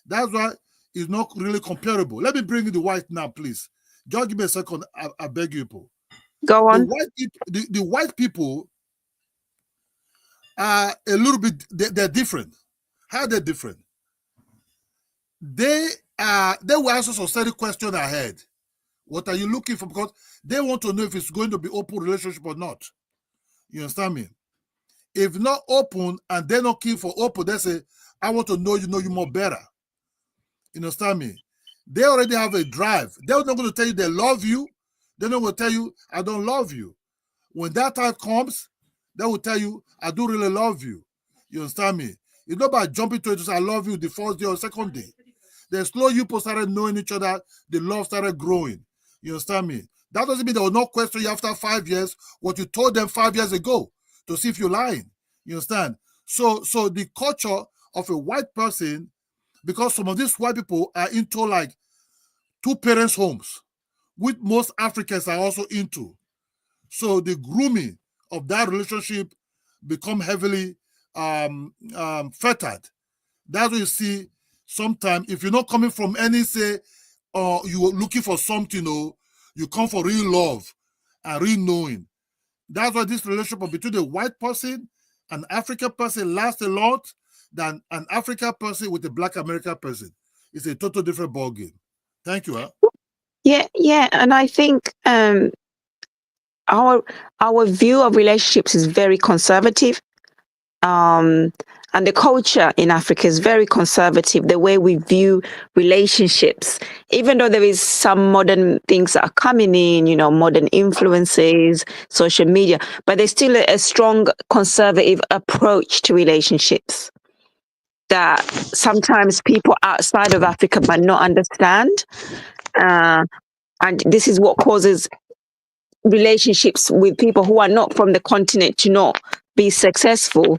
That's why it's not really comparable. Let me bring you the white now, please. Just give me a second. I beg you, people. Go on. The white people are a little bit. They're different. How are they different? They will answer some steady question ahead. What are you looking for? Because they want to know if it's going to be open relationship or not. You understand me? If not open and they're not keen for open, they say, I want to know you more better. You understand me? They already have a drive. They're not going to tell you they love you. They're not going to tell you, I don't love you. When that time comes, they will tell you, I do really love you. You understand me? It's not about jumping to it to say, I love you the first day or second day. Then slowly you people started knowing each other, the love started growing. You understand me? That doesn't mean they will not question you after 5 years what you told them 5 years ago to see if you're lying. You understand? So the culture of a white person, because some of these white people are into like two parents' homes, which most Africans are also into. So the grooming of that relationship become heavily fettered. That's what you see sometimes. If you're not coming from any, say, or you're looking for something, you come for real love and real knowing. That's why this relationship between the white person and African person lasts a lot than an African person with a Black American person. It's a total different ballgame. Thank you. Yeah, and I think our view of relationships is very conservative. And the culture in Africa is very conservative, the way we view relationships, even though there is some modern things that are coming in, modern influences, social media, but there's still a strong conservative approach to relationships that sometimes people outside of Africa might not understand. And this is what causes relationships with people who are not from the continent to not be successful.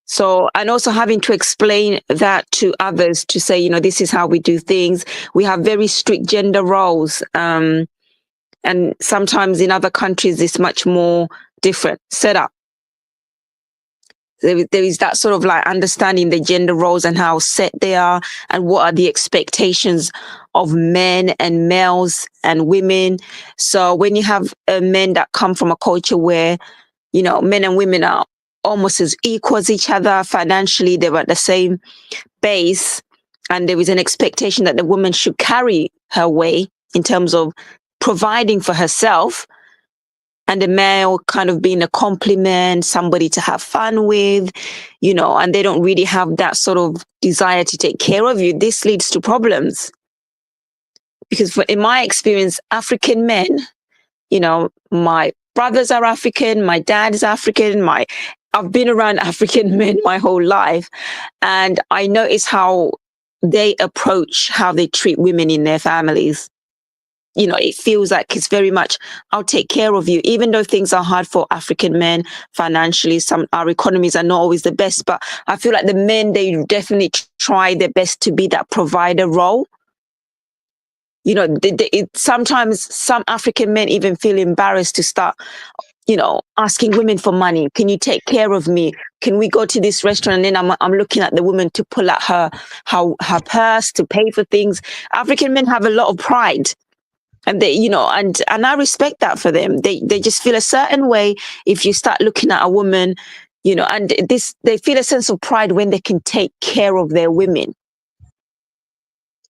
So, and also having to explain that to others to say, this is how we do things. We have very strict gender roles. And sometimes in other countries, it's much more different setup. There is that sort of like understanding the gender roles and how set they are and what are the expectations of men and males and women. So when you have men that come from a culture where, men and women are almost as equal as each other financially, they're at the same base, and there is an expectation that the woman should carry her weight in terms of providing for herself, and the male kind of being a complement, somebody to have fun with, and they don't really have that sort of desire to take care of you. This leads to problems. Because in my experience, African men, my brothers are African, my dad is African, I've been around African men my whole life, and I notice how they approach how they treat women in their families. It feels like it's very much, I'll take care of you, even though things are hard for African men financially. Our economies are not always the best, but I feel like the men, they definitely try their best to be that provider role. Sometimes some African men even feel embarrassed to start, asking women for money. Can you take care of me? Can we go to this restaurant? And then I'm looking at the woman to pull out her purse to pay for things. African men have a lot of pride. And they, and I respect that for them. They just feel a certain way if you start looking at a woman, and they feel a sense of pride when they can take care of their women.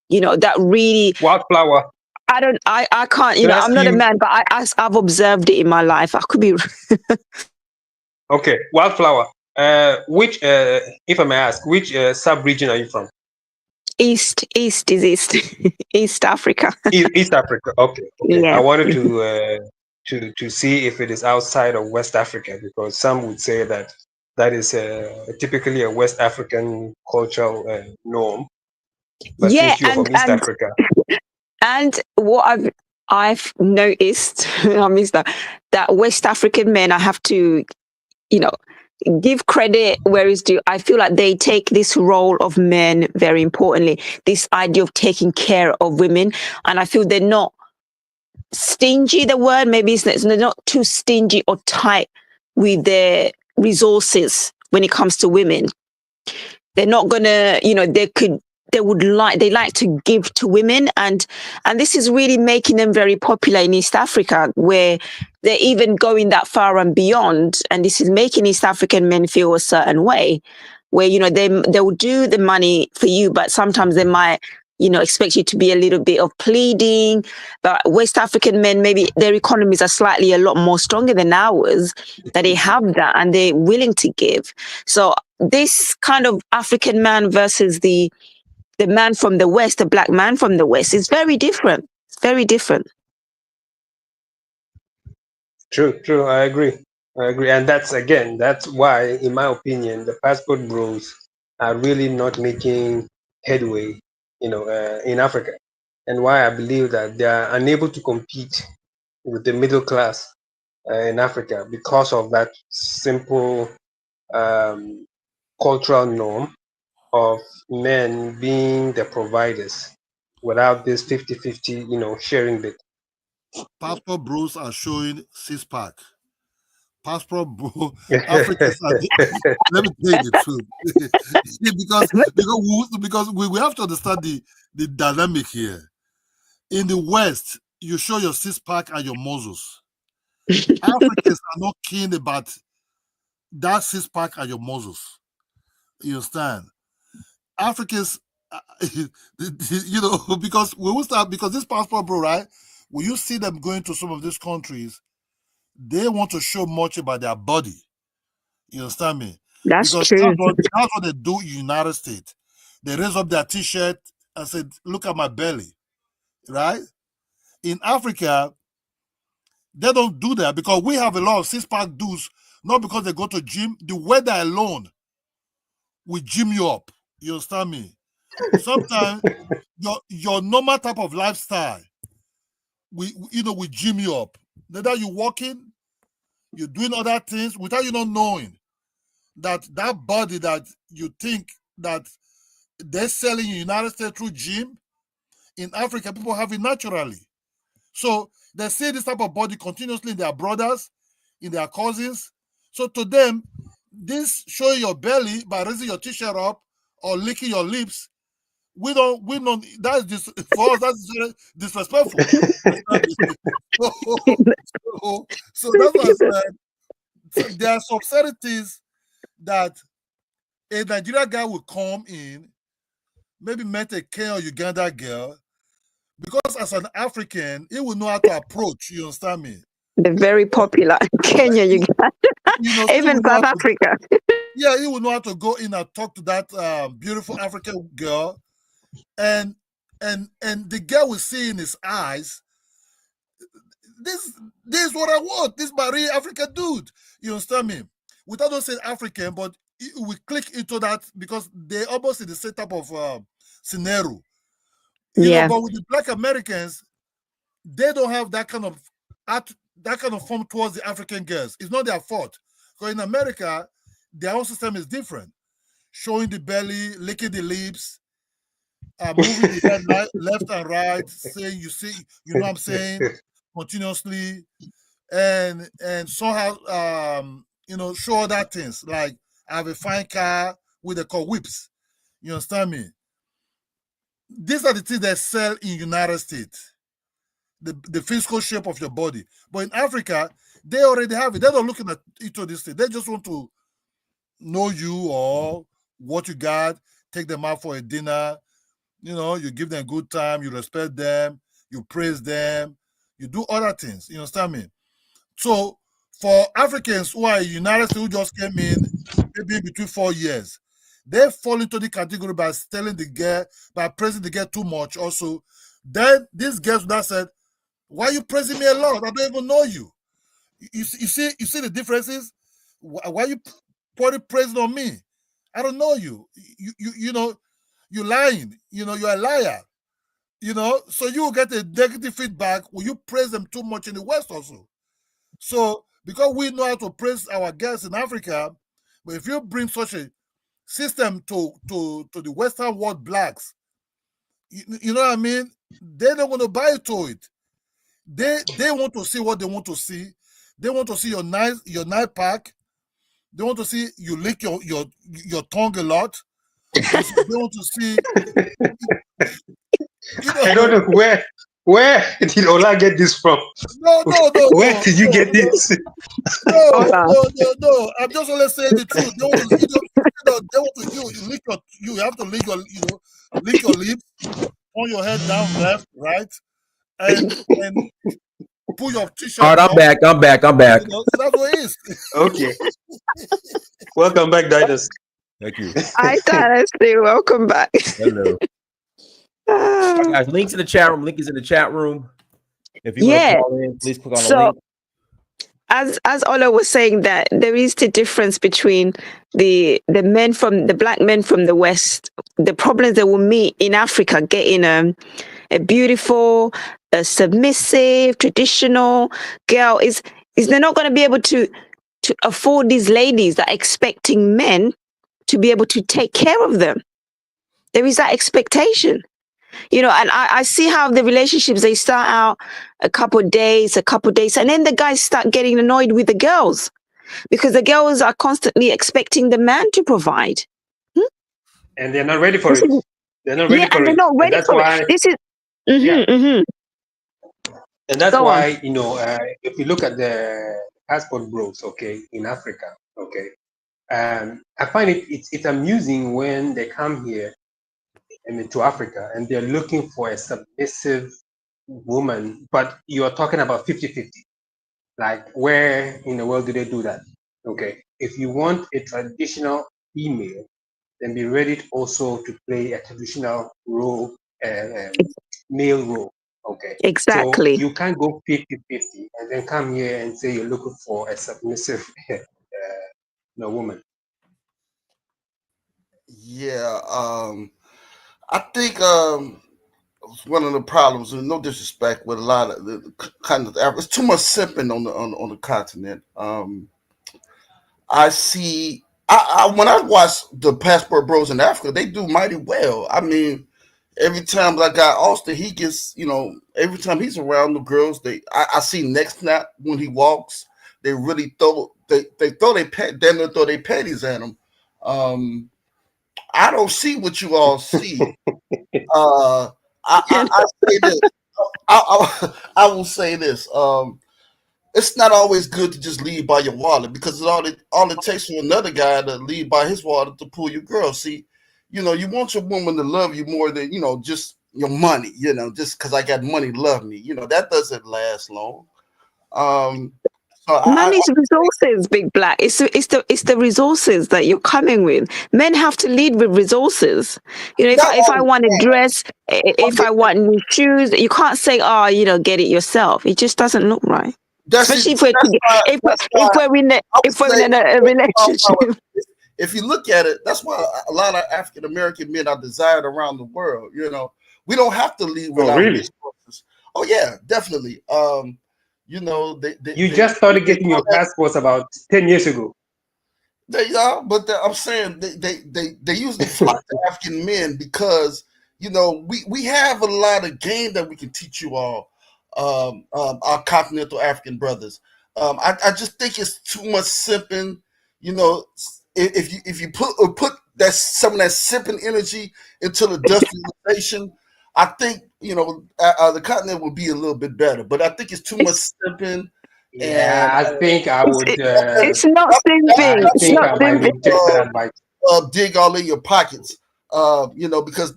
That really Wildflower. I can't, I'm not a man, but I've observed it in my life. I could be. Okay, Wildflower. Which, if I may ask, which sub-region are you from? East is East, East Africa. East Africa. Okay. Yeah. I wanted to see if it is outside of West Africa, because some would say that is typically a West African cultural norm. But Yeah, since you're from East Africa, and what I've noticed, I missed that West African men, I have to, give credit where is due. I feel like they take this role of men very importantly, this idea of taking care of women. And I feel they're not stingy, the word, maybe they're not too stingy or tight with their resources when it comes to women. They're not gonna, they like to give to women, and this is really making them very popular in East Africa, where they're even going that far and beyond, and this is making East African men feel a certain way, where they will do the money for you, but sometimes they might expect you to be a little bit of pleading. But West African men, maybe their economies are slightly a lot more stronger than ours, that they have that and they're willing to give. So this kind of African man versus the man from the West, the black man from the West, is very different. It's very different. True. I agree. And that's why, in my opinion, the passport bros are really not making headway, in Africa, and why I believe that they are unable to compete with the middle class in Africa because of that simple cultural norm of men being the providers without this 50-50, sharing bit. Passport bros are showing six-pack. Passport bro, Africans are. Let me tell you the truth, because we have to understand the dynamic here. In the West, you show your six-pack and your muscles. Africans are not keen about that six-pack and your muscles. You understand? Africans, because we will start, because this passport bro, right? When you see them going to some of these countries, they want to show much about their body. You understand me? That's because true. That's what they do in the United States. They raise up their t-shirt and say, look at my belly, right? In Africa, they don't do that, because we have a lot of six-pack dudes, not because they go to gym. The weather alone will gym you up. You understand me? Sometimes your normal type of lifestyle, we gym you up. That you're walking, you're doing other things without you not knowing that body that you think that they're selling in the United States through gym, in Africa, people have it naturally. So they see this type of body continuously in their brothers, in their cousins. So to them, this showing your belly by raising your t-shirt up or licking your lips, we don't, that's just, for us, that's disrespectful. so that's what I said. So there are some certain things that a Nigerian guy will come in, maybe met a Kenya or Uganda girl, because as an African, he will know how to approach. You understand me? They're very popular. Kenya, Uganda, even South Africa. Yeah, he will know how to go in and talk to that beautiful African girl, and the girl will see in his eyes, this is what I want. This Marie African dude. You understand me? Without not saying African, but we click into that because they almost in the same type of scenario. You know, but with the Black Americans, they don't have that kind of form towards the African girls. It's not their fault. Because in America, their own system is different. Showing the belly, licking the lips, moving the head left and right, saying, you know what I'm saying, continuously, and somehow show other things, like I have a fine car with the called whips. You understand me? These are the things they sell in United States, the physical shape of your body. But in Africa, they already have it. They're not looking at each of these things. They just want to know you or what you got, take them out for a dinner. You give them a good time, you respect them, you praise them, you do other things. You understand me? So for Africans who are in the United States, who just came in maybe between 4 years, they fall into the category by telling the girl, by praising the girl too much. Also, then these girls that said, "Why are you praising me a lot? I don't even know you." You see the differences. Why are you putting praise on me? I don't know you. You know, you're lying. You know, you're a liar. You know, so you will get a negative feedback when you praise them too much in the West also. So because we know how to praise our girls in Africa, but if you bring such a system to the Western world blacks, you know what I mean? They don't want to buy into it. They want to see what they want to see. They want to see your nice pack. They want to see you lick your tongue a lot. They want to see. You know, I don't know where did Ola get this from? No. Where did you get this? No. I'm just only saying the truth. They want to, you have to lick your lips, turn your head down left, right, and pull your t-shirt. All right, I'm back. You know, so that's what it is. Okay. Welcome back, Dynasty. Thank you. Hi, Dynasty. Welcome back. Hello. Guys, links in the chat room. Link is in the chat room. If you want to call in, please click on the link. As Ola was saying, that there is the difference between the black men from the West, the problems they will meet in Africa, getting a beautiful, submissive, traditional girl is they're not going to be able to afford these ladies that are expecting men to be able to take care of them. There is that expectation. You know, and I see how the relationships, they start out a couple of days, and then the guys start getting annoyed with the girls because the girls are constantly expecting the man to provide. And they're not ready for it. They're not ready for it. They're not ready for it. This is... And that's why, you know, if you look at the passport bros, okay, in Africa, okay, I find it's amusing when they come here to Africa and they're looking for a submissive woman, but you're talking about 50-50. Like, where in the world do they do that? Okay, if you want a traditional female, then be ready also to play a traditional role, male role. Okay, exactly. So you can't go 50-50 and then come here and say you're looking for a submissive woman. Yeah, I think one of the problems, and no disrespect, with a lot of the kind of it's too much simping on the continent. I see. When I watch the Passport Bros in Africa, they do mighty well. I mean, every time like Austin, he gets, you know, every time he's around the girls, I see neck snap when he walks. They really throw their panties at him. I don't see what you all see. I say this. I will say this. It's not always good to just lead by your wallet, because all it takes for another guy to lead by his wallet to pull your girl. See, you know, you want your woman to love you more than, you know, just your money. You know, just because I got money, love me. You know, that doesn't last long. Money's resources, Big Black. It's the resources that you're coming with. Men have to lead with resources. You know, if I want a dress, if I want new shoes, you can't say, "Oh, you know, get it yourself." It just doesn't look right. Especially if we're in a relationship. If you look at it, that's why a lot of African American men are desired around the world. You know, we don't have to lead with our resources. Oh yeah, definitely. You know, you just started getting your passports about 10 years ago. I'm saying they usually flock to African men because, you know, we have a lot of game that we can teach you all, our continental African brothers. I just think it's too much simping. You know, if you put that some of that simping energy into the industrialization, I think, you know, the continent will be a little bit better. But I think it's too much simping. Yeah, I think I would. It's not simping. It's not simping. Dig all in your pockets. You know, because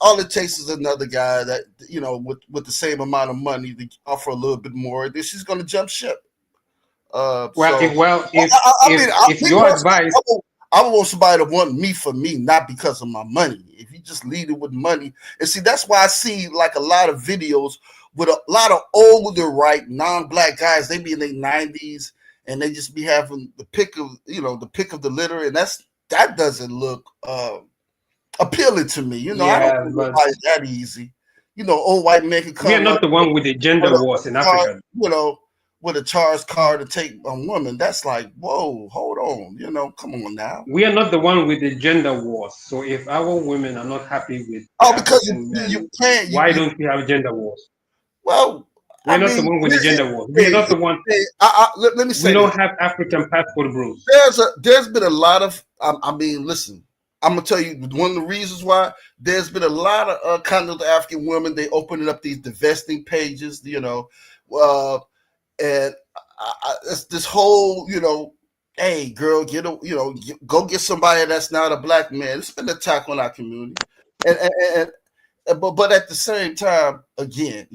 all it takes is another guy that, you know, with the same amount of money to offer a little bit more. Then she's going to jump ship. If your advice, I would want somebody to want me for me, not because of my money. If you just lead it with money, and see, that's why I see like a lot of videos with a lot of older, right, non-black guys. They be in their 90s and they just be having the pick of, the pick of the litter, and that doesn't look appealing to me. I don't think it's that easy. Old white men can come. We are not the one with the gender wars in Africa. With a charged car to take a woman, that's like, whoa, hold on, come on now. We are not the one with the gender wars. So if our women are not happy with because you can't. Why don't we have gender wars? Well, we're not the one with the gender wars. We're not the one. Let me say, we don't have African passport bros. There's been a lot of. Listen. I'm gonna tell you one of the reasons why there's been a lot of kind of African women. They opening up these divesting pages, and it's this whole, hey girl, go get somebody that's not a black man. It's been an attack on our community, but at the same time, again,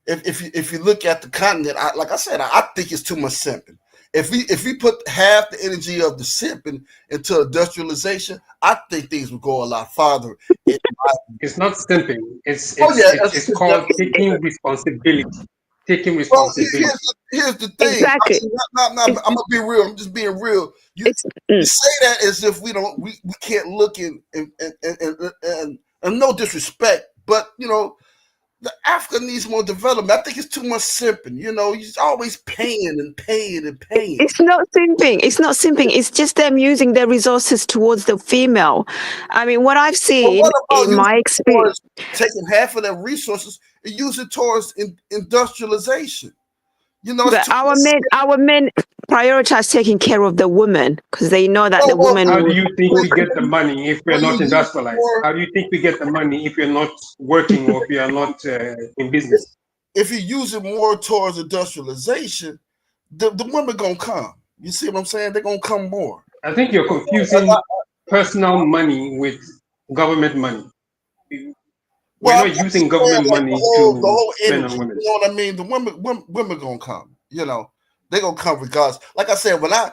if you look at the continent, like I said, I think it's too much simping. If we put half the energy of the simping into industrialization, I think things would go a lot farther. It's not simping. It's called taking responsibility. Taking responsibility. Well, here's the thing. Exactly. I'm gonna be real. I'm just being real. You say that as if we can't look and no disrespect, but the Africa needs more development. I think it's too much simping. You're always paying and paying and paying. It's not simping. It's just them using their resources towards the female. I mean, what I've seen in my experience, taking half of their resources and use it towards industrialization. But our men prioritize taking care of the woman because they know that the woman. How do you think we get the money if we're not industrialized? How do you think we get the money if we're not working or if we are not in business? If you use it more towards industrialization, the women gonna come. You see what I'm saying? They're gonna come more. I think you're confusing personal money with government money. We're not using government money to spend on women. You know what I mean? The women gonna come. They're gonna come regardless. Like I said, when I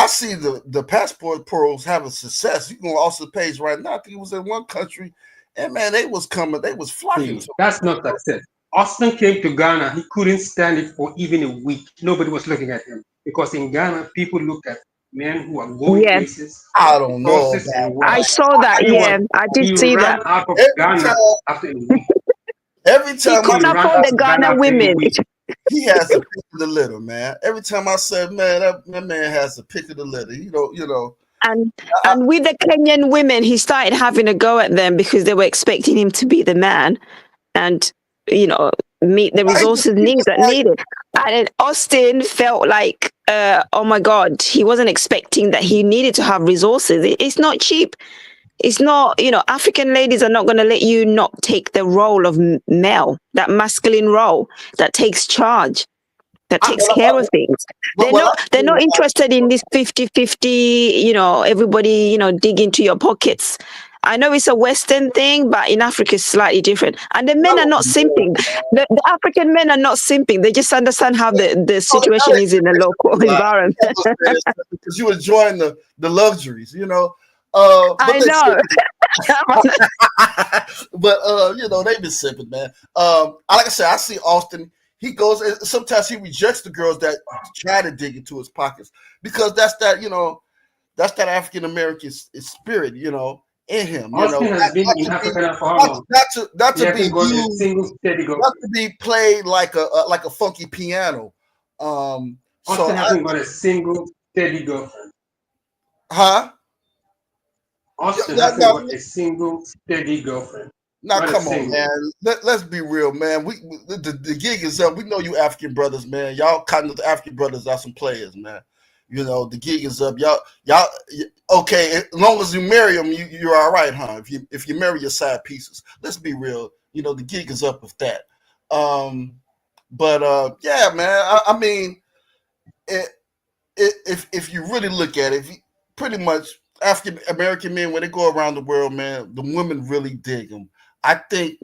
see the passport pros having success, you can go off the page right now. I think it was in one country, and man, they was coming, they was flocking. That's not success. Austin came to Ghana. He couldn't stand it for even a week. Nobody was looking at him because in Ghana, people look at men who are going places. I don't know. I saw that. I did see that. Out of Ghana after a week. Every time he couldn't afford the Ghana women. He has a pick of the litter, man. Every time I said, man, that man has a pick of the litter. And with the Kenyan women, he started having a go at them because they were expecting him to be the man, and meet the resources needs that needed. And then Austin felt like, oh my God, he wasn't expecting that he needed to have resources. It's not cheap. It's not, African ladies are not going to let you not take the role of male, that masculine role that takes charge, that takes care of things. They're not interested in this 50-50, everybody, dig into your pockets. I know it's a Western thing, but in Africa it's slightly different. And the men are not simping. The African men are not simping. They just understand how the situation is in the local environment. Because you enjoying the luxuries, I know. But they've been simping, man. Like I said, I see Austin. He goes, and sometimes he rejects the girls that try to dig into his pockets because that's that African American spirit, in him. Austin has been in Africa for how long? Not to be played like a funky piano. Austin hasn't got a single steady girlfriend. Huh? Austin hasn't got a single steady girlfriend. Now, come on, man. Let's be real, man. The gig is up. We know you African brothers, man. Y'all kind of the African brothers are some players, man. The gig is up. Y'all. Okay, as long as you marry them, you're all right, huh? If you marry your side pieces, let's be real. The gig is up with that. Yeah, man. I mean, if you really look at it, pretty much African American men, when they go around the world, man, the women really dig them. I think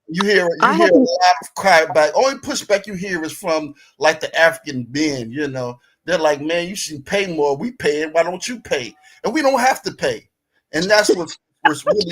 you hear a lot of cry back. Only pushback you hear is from like the African men, they're like, man, you should pay more. We pay it. Why don't you pay? And we don't have to pay. And that's what's really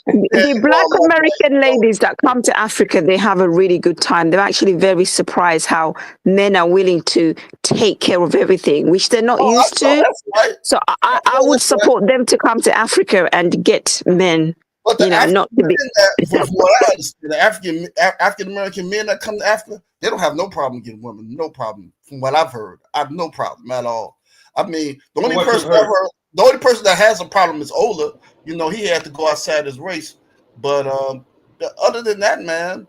the Black American ladies that come to Africa, they have a really good time. They're actually very surprised how men are willing to take care of everything, which they're not used to. Right. So I would support them to come to Africa and get men. But the not to be. From what I understand, the African American men that come to Africa, they don't have no problem getting women. No problem. From what I've heard, I have no problem at all. I mean, the only person that has a problem is Ola. You know, he had to go outside his race. But other than that, man,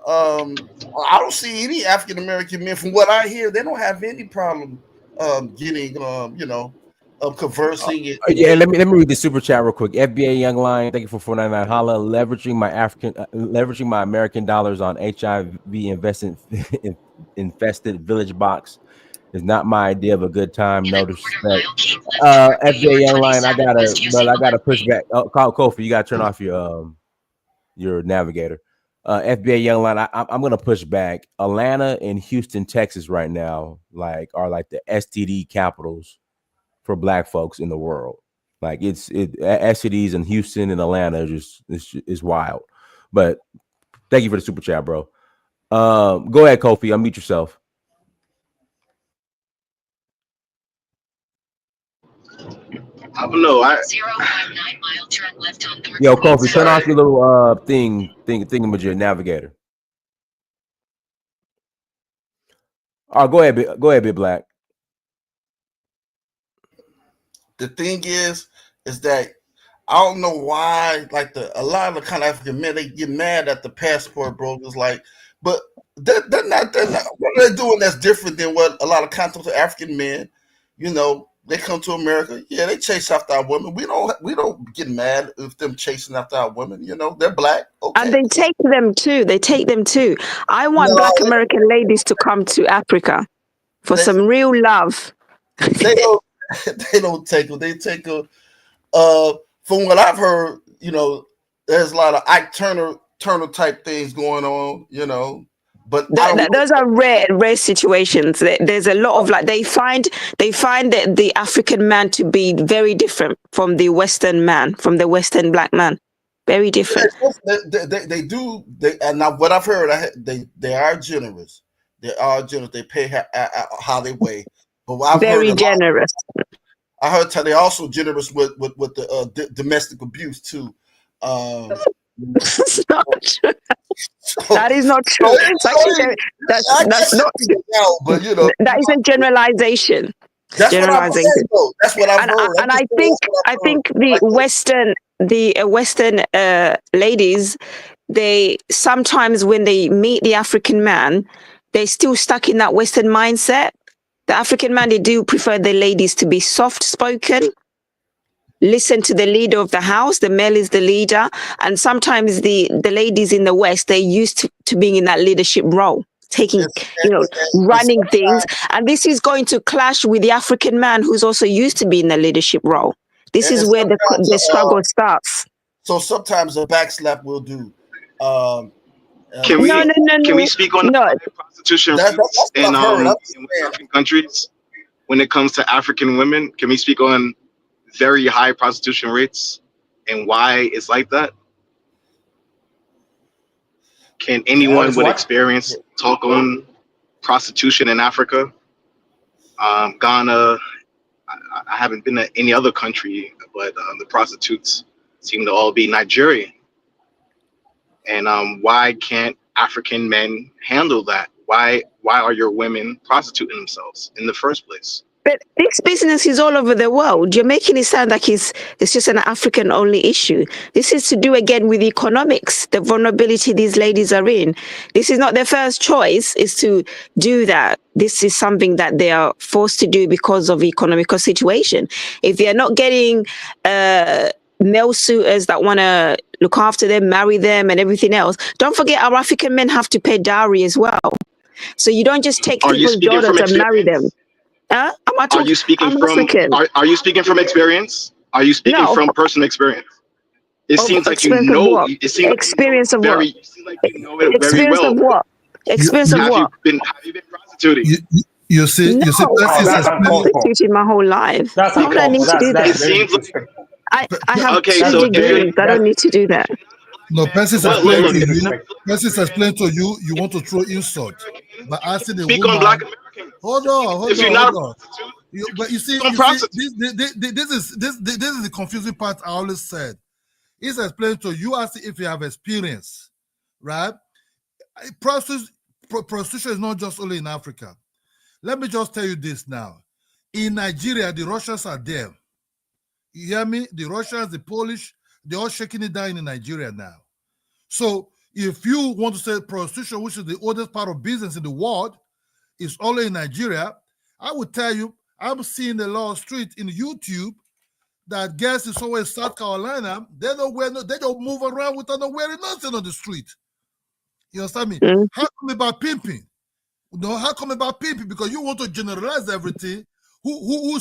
I don't see any African American men. From what I hear, they don't have any problem getting, conversing. Yeah, let me read the super chat real quick. FBA Young Lion, thank you for $4.99. Holla, leveraging my American dollars on HIV infested village box is not my idea of a good time. No disrespect. FBA Young Lion, I gotta push back. Oh, Kofi, you gotta turn off your navigator. FBA Young Lion, I'm gonna push back. Atlanta and Houston, Texas, right now, are like the STD capitals for Black folks in the world. Like STDs in Houston and Atlanta is wild. But thank you for the super chat, bro. Go ahead, Kofi. Unmute yourself. I don't know. 059 mile turn left on Yo, Kofi, turn off your little thingamajig navigator. Oh, go ahead, Big Black. The thing is that I don't know why, like a lot of the kind of African men, they get mad at the passport brokers, but they're not what they're doing that's different than what a lot of continental African men, they come to America, yeah, they chase after our women. We don't get mad if them chasing after our women, they're Black. Okay. And they take them too. I want Black American ladies to come to Africa for some real love. They don't take them. They take them. From what I've heard, there's a lot of Ike Turner type things going on, but those are rare situations. There's a lot of they find that the African man to be very different from the Western man, from the Western Black man, very different. They do. And now what I've heard, they are generous. They are generous. They pay how they weigh. But I've very generous. I heard they're also generous with the domestic abuse too. It's not true. That is not true. It's actually, that's not true. But that is a generalization. That's generalization. That's what I've heard. And I think the Western ladies, they sometimes when they meet the African man, they're still stuck in that Western mindset. The African man, they do prefer the ladies to be soft spoken. Listen to the leader of the house. The male is the leader. And sometimes the ladies in the West, they're used to being in that leadership role, taking, running things. And this is going to clash with the African man who's also used to be in the leadership role. This is where the struggle starts. So sometimes a backslap will do. Can we speak on prostitution in African countries when it comes to African women? Can we speak on very high prostitution rates and why it's like that? Can anyone with experience talk on prostitution in Africa? Ghana, I haven't been to any other country, but the prostitutes seem to all be Nigerian. And why can't African men handle that? Why are your women prostituting themselves in the first place? But this business is all over the world. You're making it sound like it's just an African only issue. This is to do again with economics, the vulnerability these ladies are in. This is not their first choice, is to do that. This is something that they are forced to do because of economical situation. If they're not getting male suitors that want to look after them, marry them and everything else, don't forget our African men have to pay dowry as well. So you don't just take people's daughters and marry them. Are you speaking from experience? Are you speaking from personal experience? It seems like you know. It seems experience of what? Like you know it very well. Of what? Experience of what? Have you been prostituting? You see, No, that's uncalled for. prostituting my whole life. That's Why would I need to do that? It seems like I have okay. 2 So if you're degrees. I don't need to do that. No, Persis Well, explained look, to if you. Persis explained to you. You want to throw insult, but asking the speak woman. on Black Americans. Hold on. If you're not a prostitute, But you see, this is the confusing part. I always said. He's explained to you as if you have experience, right? Prostitution is not just only in Africa. Let me just tell you this now. In Nigeria, the Russians are there. You hear me? The Russians, the Polish, they're all shaking it down in Nigeria now. So if you want to say prostitution, which is the oldest part of business in the world, is only in Nigeria, I would tell you, I'm seeing a lot of street in YouTube that girls is somewhere in South Carolina, they don't move around without not wearing nothing on the street. You understand me? Mm. How come about pimping? No, how come about pimping? Because you want to generalize everything. Who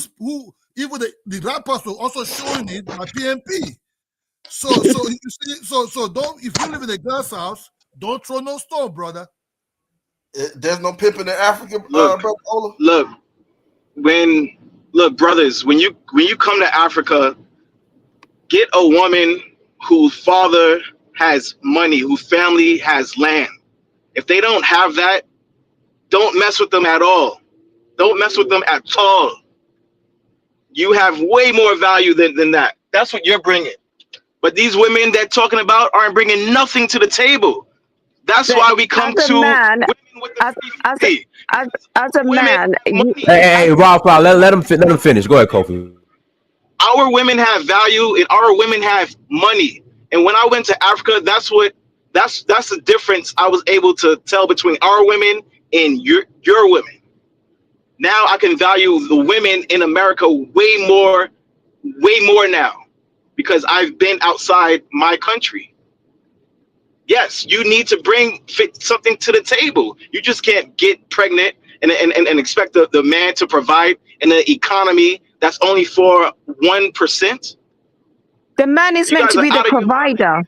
even the rappers are also showing it by PMP. So you see, so don't, if you live in a glass house, don't throw no stone, brother. There's no pimping in Africa, look, brother Ola. Look, brothers, when you come to Africa, get a woman whose father has money, whose family has land. If they don't have that, don't mess with them at all. Don't mess with them at all. You have way more value than that. That's what you're bringing. But these women that talking about aren't bringing nothing to the table. That's why we come to man, women with the as a man. Hey, Ralph, let him finish. Go ahead, Kofi. Our women have value and our women have money. And when I went to Africa, that's the difference I was able to tell between our women and your women. Now I can value the women in America way more now because I've been outside my country. Yes, you need to bring something to the table. You just can't get pregnant and expect the man to provide in an economy that's only for 1%. The man is meant to be the provider.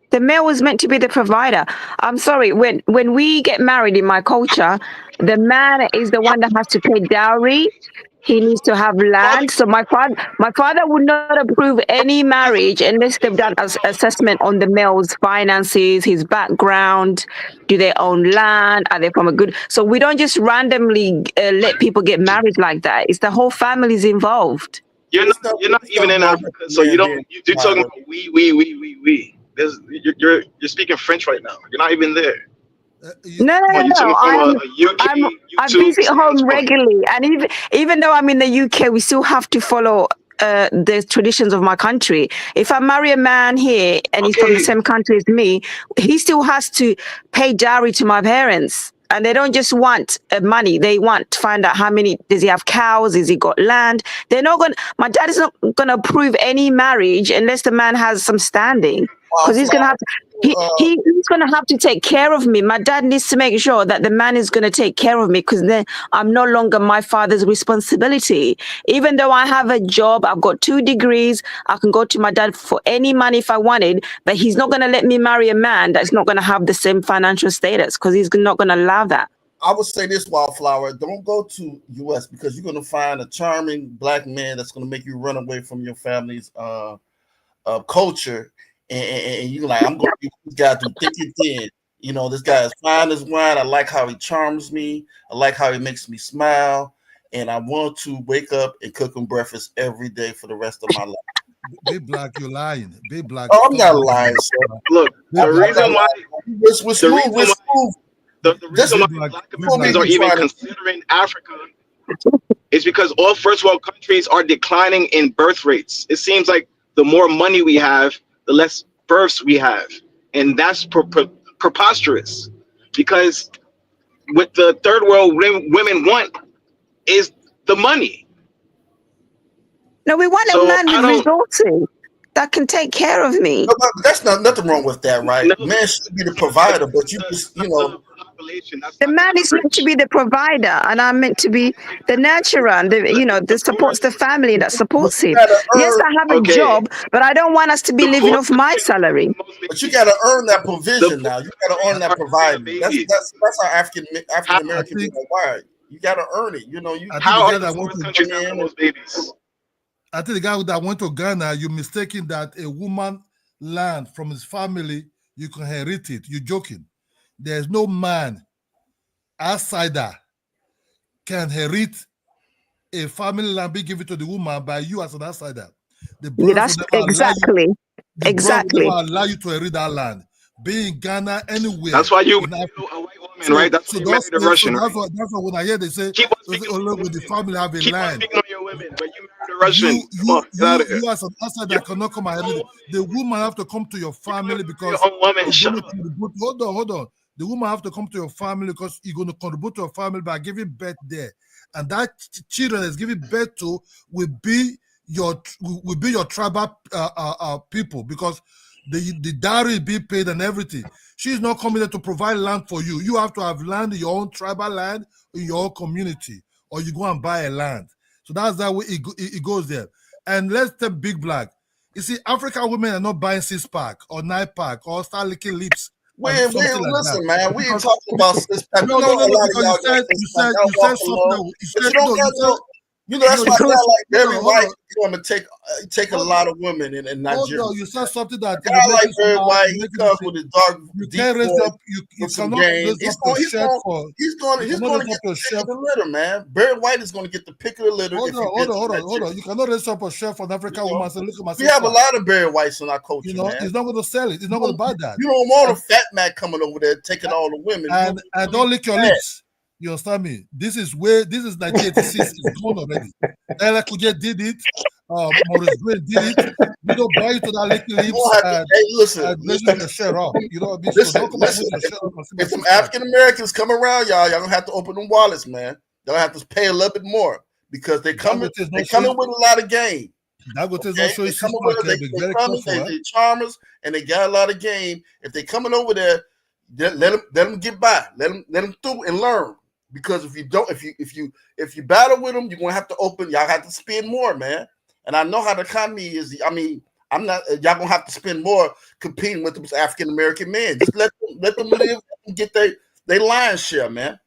The male was meant to be the provider. I'm sorry, when we get married in my culture, the man is the one that has to pay dowry. He needs to have land. So my father would not approve any marriage unless they've done an assessment on the male's finances, his background. Do they own land? Are they from a good? So we don't just randomly let people get married like that. It's the whole family's involved. You're not even in Africa, so you're talking about we. You're speaking French right now. You're not even there. No. I visit home regularly, and even though I'm in the UK, we still have to follow the traditions of my country. If I marry a man here and he's from the same country as me, he still has to pay dowry to my parents. And they don't just want money. They want to find out how many, does he have cows? Has he got land? They're not going, my dad is not going to approve any marriage unless the man has some standing. Because he's going to have to, he's going to have to take care of me. My dad needs to make sure that the man is going to take care of me, because then I'm no longer my father's responsibility. Even though I have a job, I've got 2 degrees, I can go to my dad for any money if I wanted, but he's not going to let me marry a man that's not going to have the same financial status, because he's not going to allow that. I would say this, Wildflower, don't go to US, because you're going to find a charming black man that's going to make you run away from your family's culture. And you're like, I'm going to be this guy through thick and thin. You know, this guy is fine as wine. I like how he charms me. I like how he makes me smile. And I want to wake up and cook him breakfast every day for the rest of my life. Big Black, you're lying. Big Black. Oh, I'm not lying, sir. Look, the reason why Black Americans are even considering Africa is because all first world countries are declining in birth rates. It seems like the more money we have, the less births we have. And that's preposterous, because what the third world women want is the money. No, we want a man with resources that can take care of me. No, but that's nothing wrong with that, right? No. Man should be the provider, but you know. The man is meant to be the provider, and I'm meant to be the nurturer, that supports the family, that supports him. Yes, I have a job, but I don't want us to be living off my salary. But you got to earn that provision now. You got to earn that providing. That's how African Americans are wired. You gotta earn it. You know, you how are the poorest countries having the most babies? I think the guy that went to Ghana, you're mistaking that a woman land from his family, you can inherit it. You're joking. There's no man outsider can inherit a family land be given to the woman by you as an outsider. The brothers will never exactly. Exactly. Will never allow you to inherit that land. Be in Ghana, anywhere. That's why you marry a white woman, right? That's why you married a Russian, right? That's why when I hear they say, keep on speaking oh, look, the family have a keep land. on speaking on your women, but you married a Russian. You as an outsider cannot come ahead. The woman have to come to your family because your own woman. Hold on. The woman have to come to your family because you're going to contribute to your family by giving birth there, and that children that's giving birth to will be your tribal people because the dowry be paid and everything. She's not coming there to provide land for you. You have to have land in your own tribal land in your own community, or you go and buy a land. So that's that way it goes there. And let's take Big Black. You see, African women are not buying 6-pack or 9-pack or start licking lips. Listen, like man, we ain't talking about 6-pack. No, you said something. You know, that's why I like Barry White. You're going to take a lot of women in Nigeria. You said something that a guy like Barry White, he comes with a dark, deep voice. You cannot raise up your shirt for. He's going to get the pick of the litter, man. Barry White is going to get the pick of the litter. Hold on. You cannot raise up a shirt for an African woman. Say, look at my. We have a lot of Barry Whites in our culture. You know, man. he's not going to sell it. He's not going to buy that. You don't want a fat man coming over there taking all the women. And don't lick your lips. You understand me? This is 1986. It's gone already. Ella Kuje did it. Maurice Gray did it. You don't buy it to that licking lips and raising your shirt up. You know what I mean? Listen, if some African Americans come around, y'all gonna have to open them wallets, man. Y'all have to pay a little bit more because they're coming with a lot of game. They charmers and they got a lot of game. If they coming over there, let them get by. Let them through and learn. Because if you battle with them, you're gonna have to y'all have to spend more, man. And I know how the economy is. I mean, y'all gonna have to spend more competing with those African American men. Just let them live and get their lion's share, man.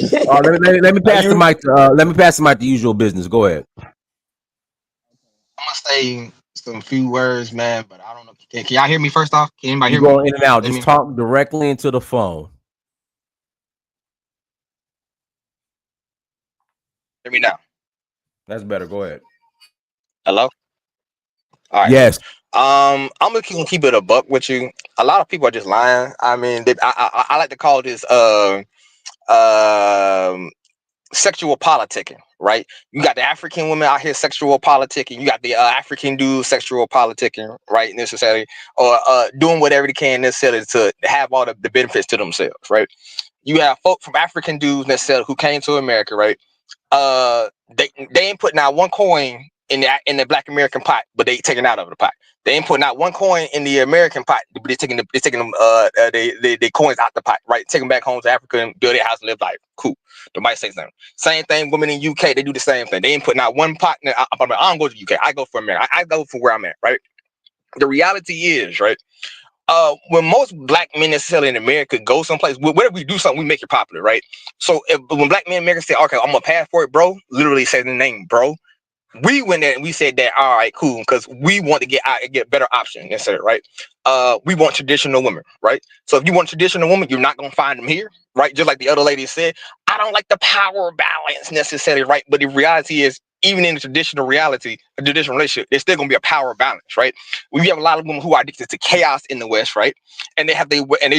Let me pass the mic to usual business. Go ahead. I'm gonna say some few words, man, but I don't know. Can y'all hear me first off? Can anybody hear me? Going in and out. Just talk directly into the phone. Hear me now. That's better. Go ahead. Hello. All right. Yes. I'm gonna keep it a buck with you. A lot of people are just lying. I mean, I like to call this sexual politicking, right? You got the African women out here sexual politicking. You got the African dudes sexual politicking, right? Necessarily, or doing whatever they can necessarily to have all the benefits to themselves, right? You have folk from African dudes necessarily who came to America, right? They ain't putting out one coin in the Black American pot, but they taking out of the pot. They ain't putting out one coin in the American pot, but they taking them they coins out the pot, right? Take them back home to Africa and build their house and live life. Cool. They might say something. Same thing. Women in UK, they do the same thing. They ain't putting out one pot. I don't go to UK. I go for America. I go for where I'm at, right? The reality is, right? When most Black men necessarily in America go someplace, whenever we do something, we make it popular, right? So when Black men in America say, okay, I'm gonna pass for it, bro, literally says the name, bro. We went there and we said that, all right, cool, because we want to get better option, necessarily, right? We want traditional women, right? So if you want traditional women, you're not gonna find them here, right? Just like the other lady said, I don't like the power balance necessarily, right? But the reality is, even in the traditional reality, a traditional relationship, there's still gonna be a power balance, right? We have a lot of women who are addicted to chaos in the West, right? And they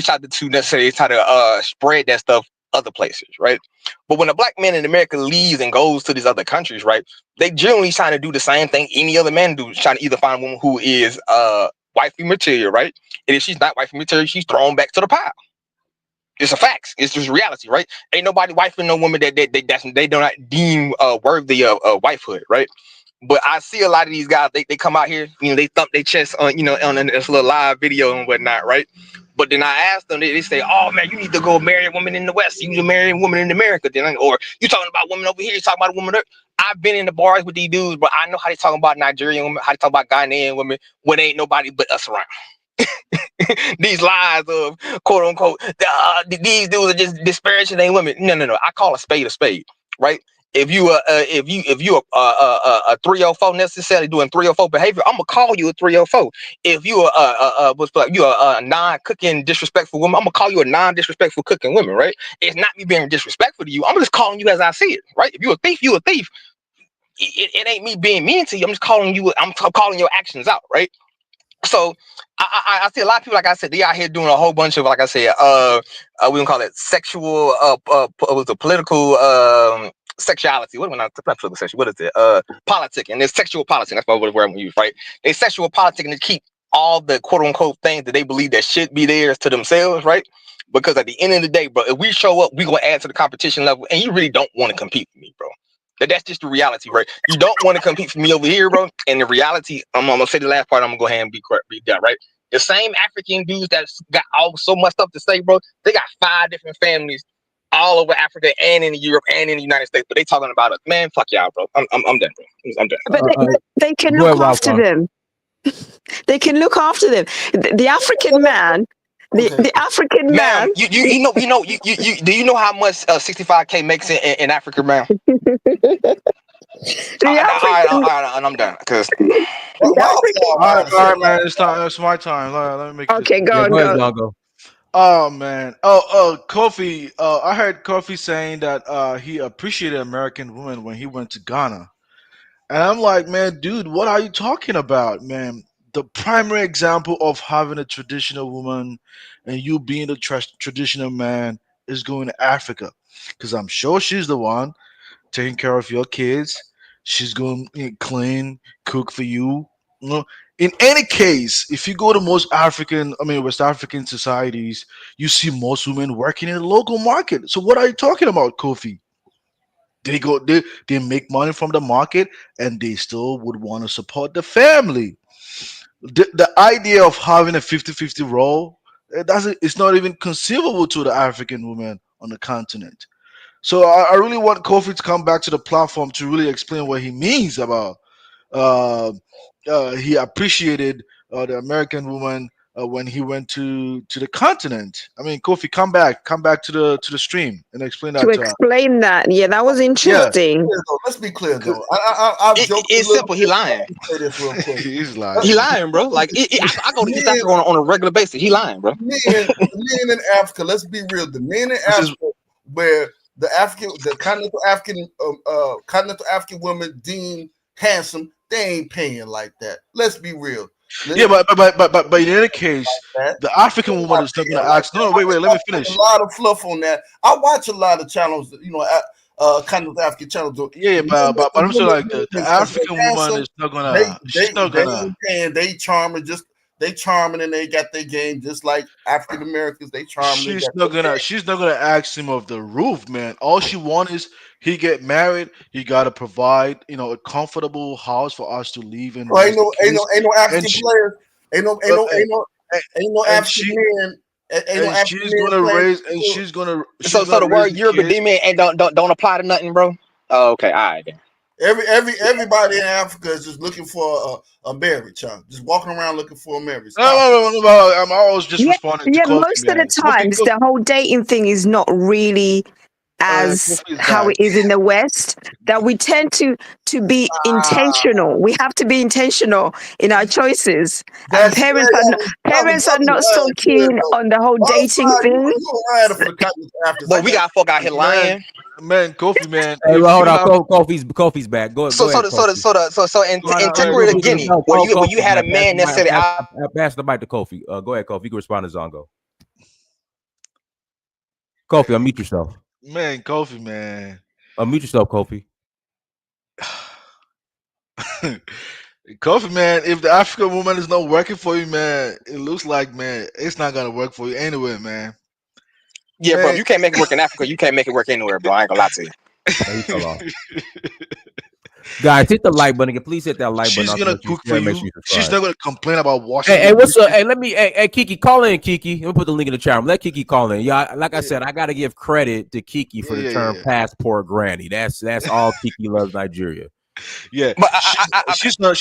try to spread that stuff other places, right? But when a Black man in America leaves and goes to these other countries, right, they generally trying to do the same thing any other man do, trying to either find a woman who is wifey material, right? And if she's not wifey material, she's thrown back to the pile. It's a fact. It's just reality, right? Ain't nobody wifing no woman that they do not deem worthy of wifehood, right? But I see a lot of these guys, they come out here, they thump their chest on, on this little live video and whatnot, right? But then I asked them, they say, oh man, you need to go marry a woman in the West. You need to marry a woman in America. Or you talking about women over here, you talking about a woman there. I've been in the bars with these dudes, but I know how they talking about Nigerian women, how they talk about Ghanaian women, when ain't nobody but us around. These lies of quote unquote, these dudes are just disparaging their women. No. I call a spade a spade. right? If you a 304 necessarily doing 304 behavior, I'm gonna call you a 304. If you a non-cooking disrespectful woman, I'm gonna call you a non-disrespectful cooking woman, right? It's not me being disrespectful to you. I'm just calling you as I see it, right? If you a thief, you a thief. It ain't me being mean to you. I'm just calling you. I'm calling your actions out, right? So I see a lot of people, like I said, they out here doing a whole bunch of, like I said, we can call it sexual, political sexuality. What not political sexual? What is it? Politicking. There's sexual politicking. That's probably the word I'm gonna use, right? They sexual politicking to keep all the quote unquote things that they believe that should be theirs to themselves, right? Because at the end of the day, bro, if we show up, we gonna add to the competition level, and you really don't want to compete with me, bro. That's just the reality, right? You don't want to compete for me over here, bro. And the reality, I'm gonna say the last part. I'm gonna go ahead and be done, right? The same African dudes that's got so much stuff to say, bro. They got 5 different families all over Africa and in Europe and in the United States, but they talking about us. Man, fuck y'all, bro. I'm done, bro. I'm done. But they can look after them. They can look after them. The African man. The African man. You do you know how much 65K makes in Africa, man? All right, I'm done. Cause all right, man, it's time. It's my time. Let me make okay. this. Go. Oh man. Kofi. I heard Kofi saying that he appreciated American women when he went to Ghana, and I'm like, man, dude, what are you talking about, man? The primary example of having a traditional woman and you being the traditional man is going to Africa, because I'm sure she's the one taking care of your kids. She's going to clean, cook for you. You know, in any case, if you go to most West African societies, you see most women working in the local market. So what are you talking about, Kofi? They make money from the market, and they still would want to support the family. The idea of having a 50-50 role, it's not even conceivable to the African woman on the continent. So I really want Kofi to come back to the platform to really explain what he means about he appreciated the American woman when he went to the continent. I mean, Kofi, come back to the stream and explain that. To explain that, yeah, that was interesting. Yeah. Let's be clear though. It's simple. He lying. He's lying. He lying, bro. Like I go to East Africa on a regular basis. He lying, bro. Men in Africa. Let's be real. The men in Africa where the continental African women deemed handsome, they ain't paying like that. Let's be real. But in any case, the African woman is not going to ask. No, wait, let me finish. A lot of fluff on that. I watch a lot of channels, continental African channels. But I'm saying like the African woman is not gonna. She's not gonna. They charming, they charming, and they got their game just like African Americans. They charming. She's not gonna ask him of the roof, man. All she wants is he get married. He gotta provide, a comfortable house for us to live in. Ain't no African players. Ain't no African men. And she's gonna raise, and she's gonna. So the word Europe and don't apply to nothing, bro. Oh, okay, all right then. Everybody in Africa is just looking for a marriage, child. Just walking around looking for a marriage. No, I'm always just responding to Kofi, most of the times, the whole dating thing is not really as how it is in the West. That we tend to be intentional. We have to be intentional in our choices. And parents are not so keen on the whole dating thing. But we got folk out here lying. Man, Kofi, man. Hey, hold on, Kofi's back. Go ahead. So in Tigray, Guinea, when you had a man that said, "I pass the mic to Kofi." Go ahead, Kofi. You can respond to Zongo. Kofi, unmute yourself. Man, Kofi, man. Unmute yourself, Kofi. Kofi, man, if the African woman is not working for you, man, it looks like, man, it's not gonna work for you anyway, man. Yeah, man. Bro, if you can't make it work in Africa, you can't make it work anywhere, bro. I ain't gonna lie to you. Guys, hit the like button. Please hit that like button. She's gonna cook for you. She's not gonna complain about washing. Hey, what's up? Hey, Kiki, call in, Kiki. Let me put the link in the chat room. Let Kiki call in. Yeah, like I said, I gotta give credit to Kiki for the term passport granny. That's all Kiki loves Nigeria. Yeah, But she's not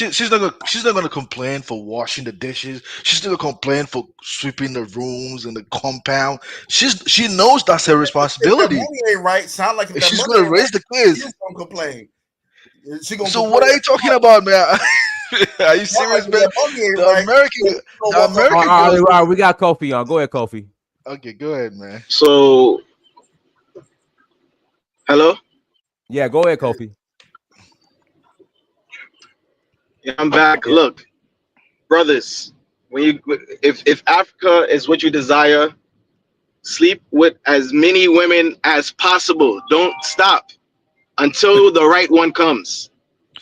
gonna complain for washing the dishes. She's not gonna complain for sweeping the rooms and the compound. She knows that's her If that responsibility. money ain't right, sound like if that She's money gonna ain't raise right, the kids. she's gonna complain. She gonna So complain. what are you talking about, man? Are you Sound serious, like if man? that money ain't The right, American, she gonna the walk up. American All girls. right, we got Kofi on. Go ahead, Kofi. Okay, go ahead, man. So, hello? Yeah, go ahead, Kofi. Yeah, I'm back. Yeah. Look, brothers, if Africa is what you desire, sleep with as many women as possible. Don't stop until the right one comes.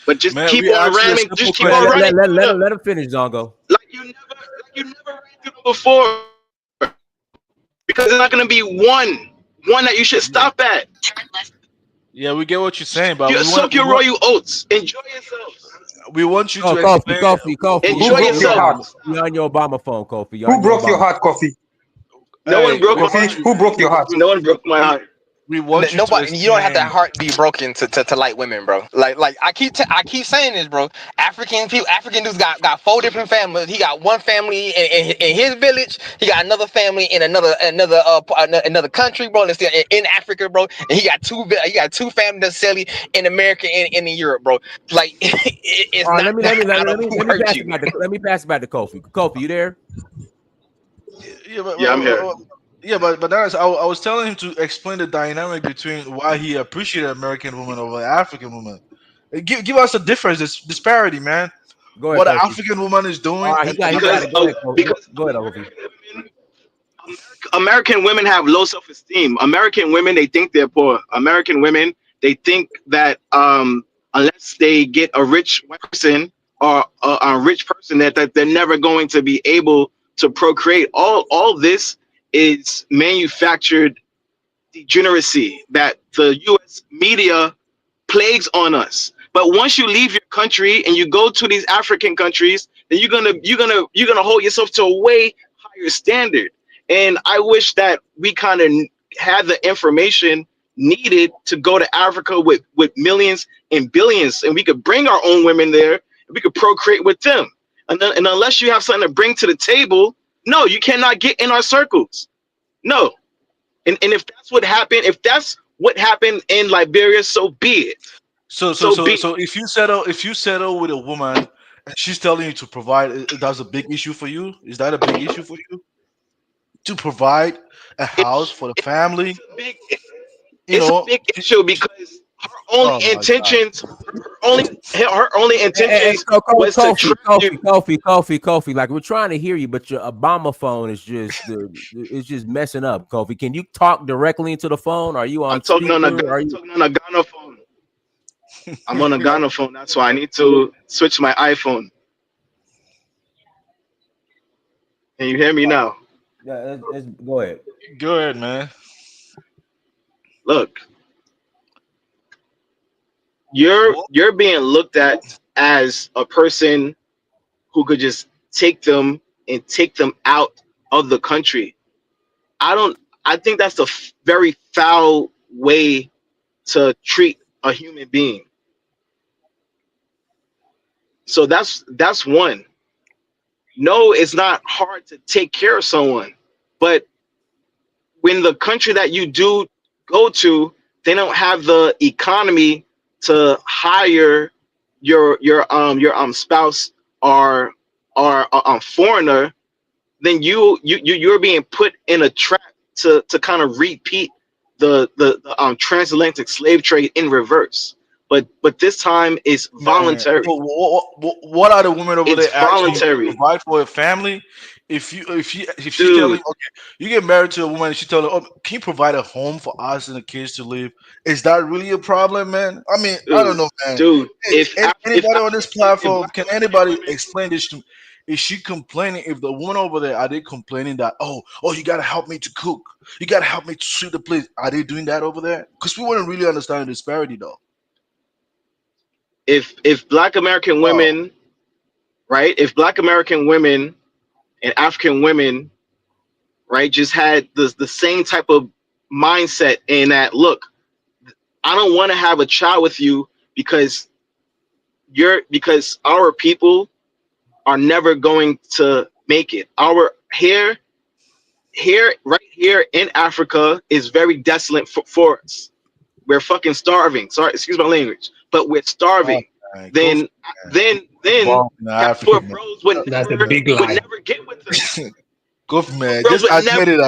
But just Man, keep we on asked you a ramming. simple Just keep on question. running Let him finish, Zongo. like you never ran through them before. Because there's not gonna be one that you should stop at. Yeah, we get what you're saying, but Soak your royal oats. Enjoy yourselves. we want you Oh, to Kofi. Enjoy Who broke your heart? yourselves. You're on your Obama phone, Kofi. Who broke your heart, Kofi? No one broke my Kofi, heart. who broke your heart? No one broke my heart. We want you Nobody. to You don't have that explain. heart be broken to like women, bro. Like I keep saying this, bro. African dudes got 4 different families. He got one family in his village. He got another family in another country, bro. Let's say in Africa, bro. And he got two families necessarily in America and in Europe, bro. Like it's All right, not let me pass it back to Kofi. Kofi, you there? Yeah, I'm here. But that's I was telling him to explain the dynamic between why he appreciated American women over African women. Give us a difference, this disparity, man. Go ahead, What an Kofi. African woman is doing. All right, he got it. Go ahead, Kofi. Go ahead, Kofi. American women have low self-esteem. American women, they think they're poor. American women, they think that unless they get a rich white person or a rich person, that they're never going to be able to procreate. All this is manufactured degeneracy that the U.S. media plagues on us. But once you leave your country and you go to these African countries, then you're gonna hold yourself to a way higher standard. And I wish that we kind of had the information needed to go to Africa with millions and billions, and we could bring our own women there and we could procreate with them. And unless you have something to bring to the table, no, you cannot get in our circles. No. And if that's what happened in Liberia, so be it. So if you settle with a woman and she's telling you to provide, that's a big issue for you. Is that a big issue for you? To provide a house for the family? It's a big issue because her only intentions was to trap you. Kofi. Like, we're trying to hear you, but your Obama phone is just messing up. Kofi, can you talk directly into the phone? Are you on? I'm talking on a Ghana phone. I'm on a Ghana phone. That's why I need to switch my iPhone. Can you hear me now? Yeah, go ahead. Go ahead, man. Look, you're being looked at as a person who could just take them out of the country. I think that's a very foul way to treat a human being. So that's one. No, it's not hard to take care of someone, but when the country that you do go to, they don't have the economy to hire your spouse or foreigner, then you're being put in a trap to kind of repeat the transatlantic slave trade in reverse. But this time it's voluntary. What are the women over there voluntary. actually provide for a family? If she's telling, okay, you get married to a woman and she's telling, oh, can you provide a home for us and the kids to live? Is that really a problem, man? I mean, I don't know, man. Dude, anybody on this platform, can anybody explain this to me? Is she complaining? If the woman over there, are they complaining that, oh, you gotta help me to cook, you gotta help me to sweep the place? Are they doing that over there? Because we wouldn't really understand the disparity, though. If Black American women, right? If Black American women and African women, right, just had the same type of mindset in that, look, I don't want to have a child with you because because our people are never going to make it. Our right here in Africa is very desolate for us. We're fucking starving. Sorry, excuse my language, but we're starving. Then poor bros would never get with us. Goofy, man, just admit it.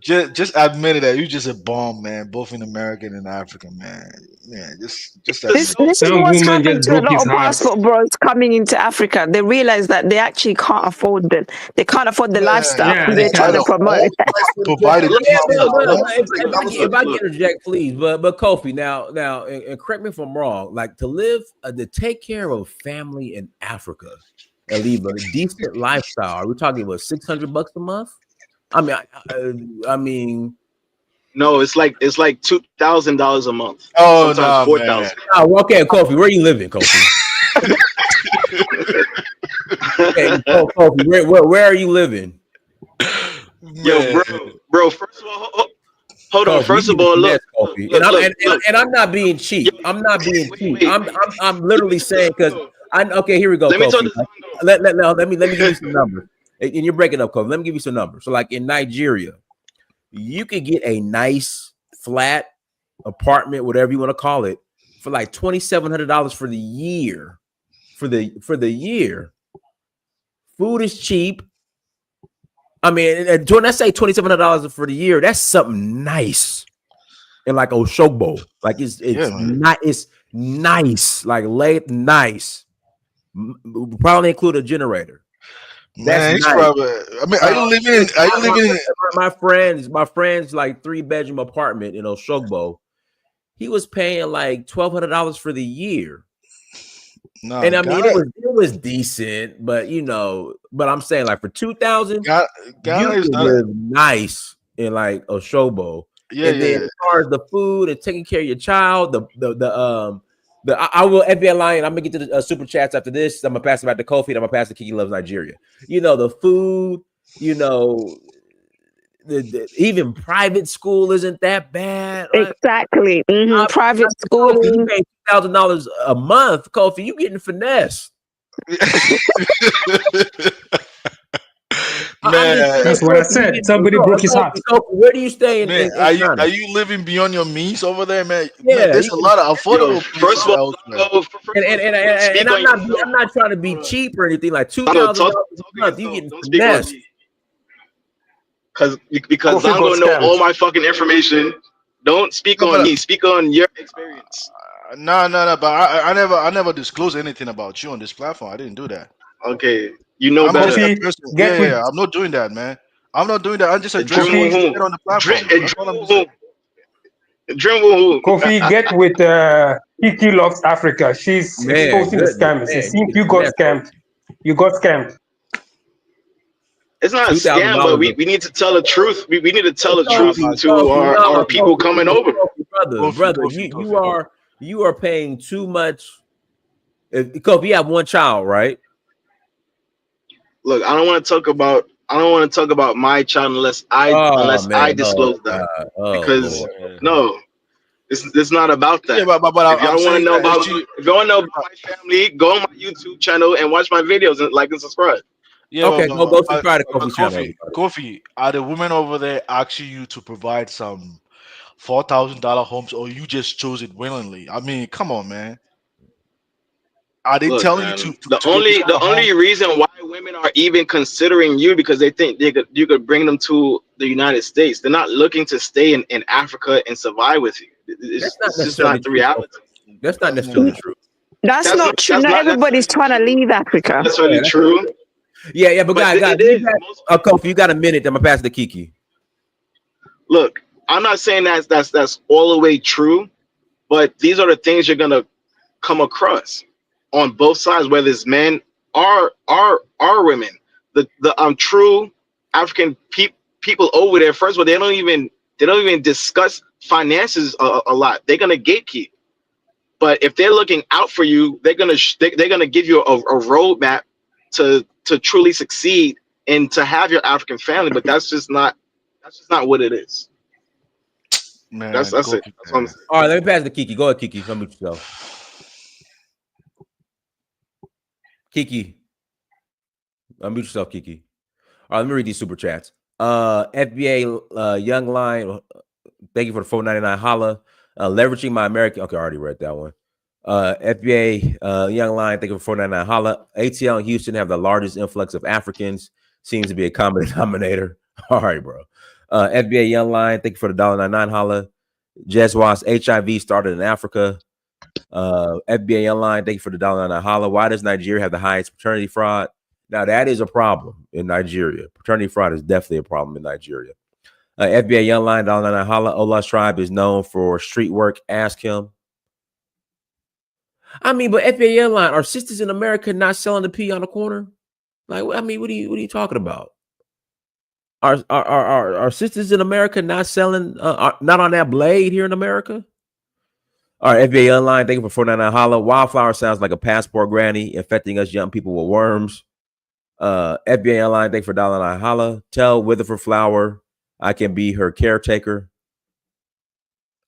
Just admit it that you just a bomb, man. Both in American and African, man. Man, just this is what's happened to a lot of passport bros coming into Africa. They realize that they actually can't afford they can't afford the lifestyle. Yeah, they're trying to promote it. If I can interject, please, but Kofi, now, and correct me if I'm wrong. Like to take care of a family in Africa and leave a decent lifestyle. Are we talking about $600 a month? I mean, no, it's like $2,000 a month. Oh no, $4,000. Oh, okay, Kofi, where are you living, Kofi? Okay, Kofi, where are you living? Yo, bro. First of all, hold on. First of all, look, and I'm not being cheap. I'm not being cheap. I'm literally saying because okay, here we go. Let me tell you. Let me give you some numbers. And you're breaking up, Kofi. Let me give you some numbers. So, like in Nigeria, you could get a nice flat apartment, whatever you want to call it, for like $2,700 for the year. For the year, food is cheap. I mean, when I say $2,700 for the year, that's something nice. And like Oshogbo, like it's not, it's nice, like late nice. Probably include a generator. Man, That's nice. probably. I mean, are you living? My friend's like 3-bedroom apartment in Oshogbo. He was paying like $1,200 for the year. No, and I mean it was decent, but I'm saying like for $2,000, you can live nice in like Oshogbo. Yeah, and then as far as the food and taking care of your child, I will FBI Lion. I'm gonna get to the super chats after this. I'm gonna pass it back to Kofi. I'm gonna pass to Kiki Loves Nigeria. The food. Even private school isn't that bad. Exactly. Private schooling. You pay $2,000 a month, Kofi. You getting finesse. Man, that's what I said. Somebody broke his heart. Where do you stay in Are you living beyond your means over there, man? Yeah, man, there's a lot of affordable. First of all, and I'm not trying to be cheap or anything. Like $2,000 a month, you getting finesse. Because I'm gonna know all my fucking information. Don't speak on me. Speak on your experience. No. But I never disclosed anything about you on this platform. I didn't do that. Okay, you know better. I'm not doing that, man. I'm not doing that. I'm just addressing on the platform. Kofi, get with Kiki Loves Africa. She's exposing the scams. It seems you got scammed. You got scammed. It's not a scam, but we need to tell the truth. We need to tell the truth to our people coming over. Brother, you are paying too much. Kofi, you have one child, right? Look, I don't want to talk about my child unless I disclose that. Because it's not about that. Yeah, but if y'all want to know about my family, go on my YouTube channel and watch my videos and like and subscribe. Yeah, okay, go subscribe to Kofi's channel. Kofi, are the women over there asking you to provide some $4,000 homes, or you just chose it willingly? I mean, come on, man. Are they telling you to the only reason why women are even considering you because they think you could bring them to the United States. They're not looking to stay in Africa and survive with you. It's just not the reality. That's not necessarily true. That's not true. Not everybody's trying to leave Africa. That's really true. Yeah, but guys, Kofi, you got a minute. I'm gonna pass it to Kiki. Look, I'm not saying that's all the way true, but these are the things you're gonna come across on both sides, whether it's men or women. The true African people over there. First of all, they don't even discuss finances a lot. They're gonna gatekeep. But if they're looking out for you, they're gonna give you a roadmap to truly succeed and to have your African family. But that's just not what it is. Man, that's it. That's all right, let me pass it to Kiki. Go ahead, Kiki. Come with yourself. Kiki. Unmute yourself, Kiki. All right, let me read these super chats. FBA Young Line, thank you for the $4.99 holla. Leveraging my American. Okay, I already read that one. FBA Young Line, thank you for $4.99 holla. ATL and Houston have the largest influx of Africans. Seems to be a common denominator. All right, bro. FBA Young Line, thank you for the $1.99 holla. Jess Wass, HIV started in Africa. FBA Young Line, thank you for the $1.99 holla. Why does Nigeria have the highest paternity fraud? Now, that is a problem in Nigeria. Paternity fraud is definitely a problem in Nigeria. FBA Young Line, $1.99 holla. Ola's tribe is known for street work. Ask him. I mean, but FBA Young Line, are sisters in America not selling the pee on the corner? Like, I mean, what are you talking about? Are sisters in America not selling, not on that blade here in America? All right, FBA Young Line, thank you for $4.99 holla. Wildflower sounds like a passport granny infecting us young people with worms. FBA Online, thank you for $1.99 holla. Tell Witherford Flower I can be her caretaker.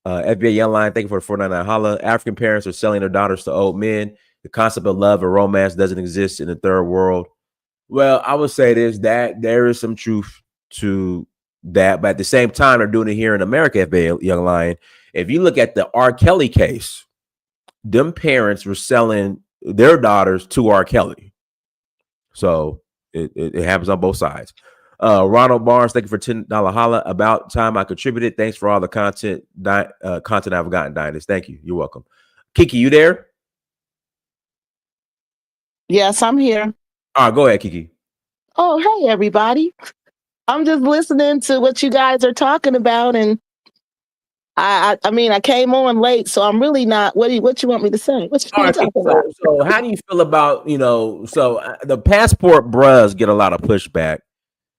FBA Young Line, thank you for the $4.99 holla. African parents are selling their daughters to old men. The concept of love and romance doesn't exist in the third world. Well, I would say this, that there is some truth to that, but at the same time, they're doing it here in America, FBA Young Line. If you look at the R. Kelly case, them parents were selling their daughters to R. Kelly. So it happens on both sides. Ronald Barnes, thank you for $10 holla. About time I contributed. Thanks for all the content I've gotten, Diners. Thank you. You're welcome. Kiki, you there? Yes, I'm here. All right, go ahead, Kiki. Oh, hey, everybody. I'm just listening to what you guys are talking about, and I mean, I came on late, so I'm really not. What you want me to say? What you talking about? So how do you feel about, the passport bros get a lot of pushback?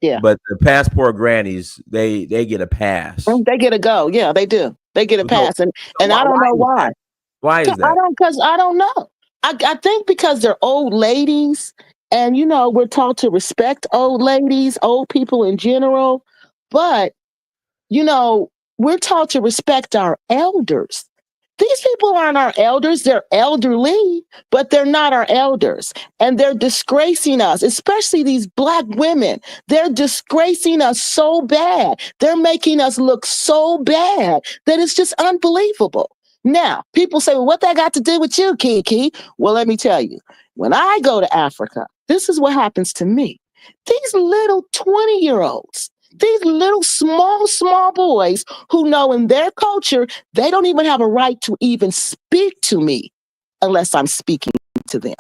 Yeah, but the passport grannies, they get a pass. They get a go. Yeah, they do. They get a pass, and I don't know why. Why is that? I don't know. I think because they're old ladies, and we're taught to respect old ladies, old people in general, but we're taught to respect our elders. These people aren't our elders. They're elderly, but they're not our elders. And they're disgracing us, especially these Black women. They're disgracing us so bad. They're making us look so bad that it's just unbelievable. Now, people say, well, what that got to do with you, Kiki? Well, let me tell you, when I go to Africa, this is what happens to me. These little 20-year-olds, these little small boys who know in their culture, they don't even have a right to even speak to me unless I'm speaking to them.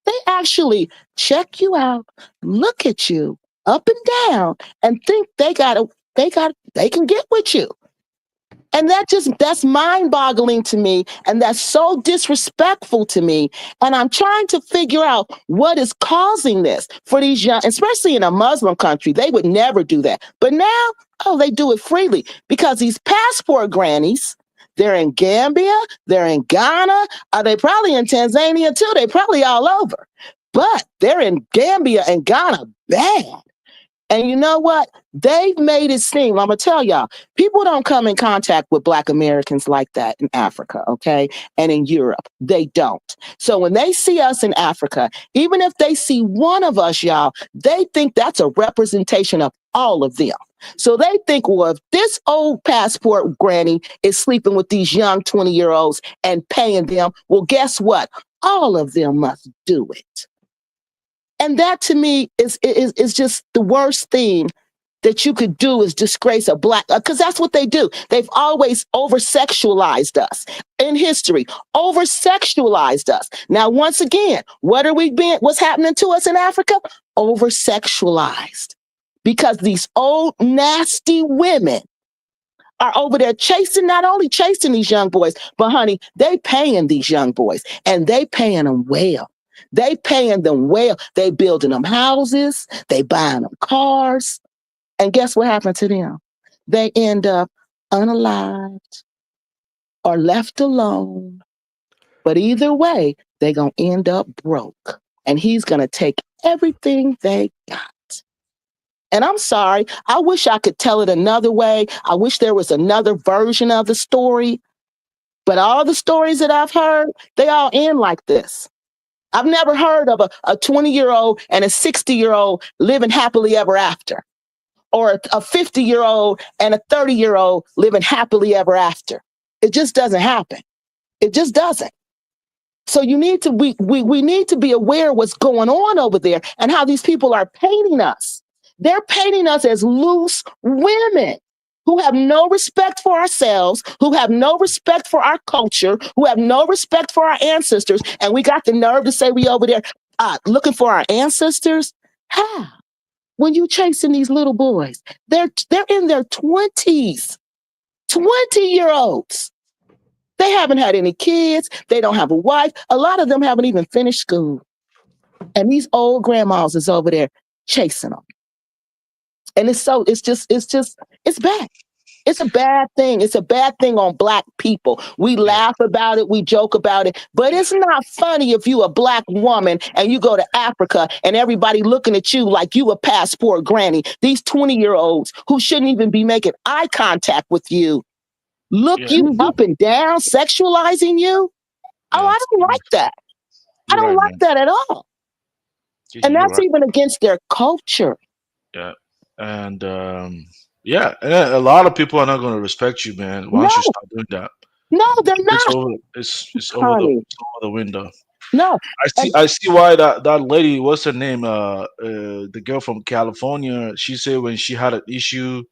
They actually check you out, look at you up and down, and think they can get with you. And that's mind-boggling to me, and that's so disrespectful to me. And I'm trying to figure out what is causing this for these young, especially in a Muslim country. They would never do that. But now, they do it freely because these passport grannies, they're in Gambia, they're in Ghana, they probably in Tanzania too. They're probably all over. But they're in Gambia and Ghana bad. And you know what? They've made it seem, I'm going to tell y'all, people don't come in contact with Black Americans like that in Africa, okay? And in Europe, they don't. So when they see us in Africa, even if they see one of us, y'all, they think that's a representation of all of them. So they think, well, if this old passport granny is sleeping with these young 20-year-olds and paying them, well, guess what? All of them must do it. And that to me is just the worst thing that you could do is disgrace a Black, because that's what they do. They've always over-sexualized us in history, over-sexualized us. Now, once again, what's happening to us in Africa? Over-sexualized. Because these old, nasty women are over there not only chasing these young boys, but honey, they paying these young boys, and they paying them well. They paying them well. They building them houses. They buying them cars. And guess what happened to them? They end up unalived or left alone. But either way, they're going to end up broke. And he's going to take everything they got. And I'm sorry. I wish I could tell it another way. I wish there was another version of the story. But all the stories that I've heard, they all end like this. I've never heard of a 20-year-old and a 60-year-old living happily ever after, or a 50-year-old and a 30-year-old living happily ever after. It just doesn't happen. It just doesn't. So we need to be aware of what's going on over there and how these people are painting us. They're painting us as loose women who have no respect for ourselves, who have no respect for our culture, who have no respect for our ancestors. And we got the nerve to say we over there looking for our ancestors. How? When you chasing these little boys, they're in their 20s, 20-year-olds. They haven't had any kids. They don't have a wife. A lot of them haven't even finished school. And these old grandmas is over there chasing them. And it's bad. It's a bad thing. It's a bad thing on Black people. We laugh about it. We joke about it. But it's not funny if you a Black woman and you go to Africa and everybody looking at you like you a passport granny. These 20-year-olds who shouldn't even be making eye contact with you, look you up and down, sexualizing you. Oh, I don't like that. I don't like that at all. And that's even against their culture. Yeah. And and a lot of people are not going to respect you, man. Why don't you stop doing that? No, they're not. It's over the window. No, I see why that lady, what's her name? The girl from California. She said when she had an issue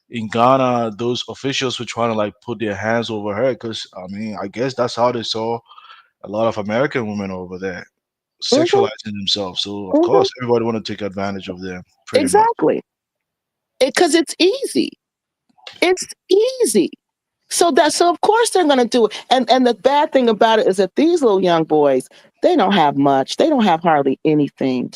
in Ghana, those officials were trying to like put their hands over her because I mean, I guess that's how they saw a lot of American women over there sexualizing themselves. So of course, everybody want to take advantage of them. Exactly. Because it's easy. It's easy. So of course they're going to do it. And the bad thing about it is that these little young boys, they don't have much. They don't have hardly anything.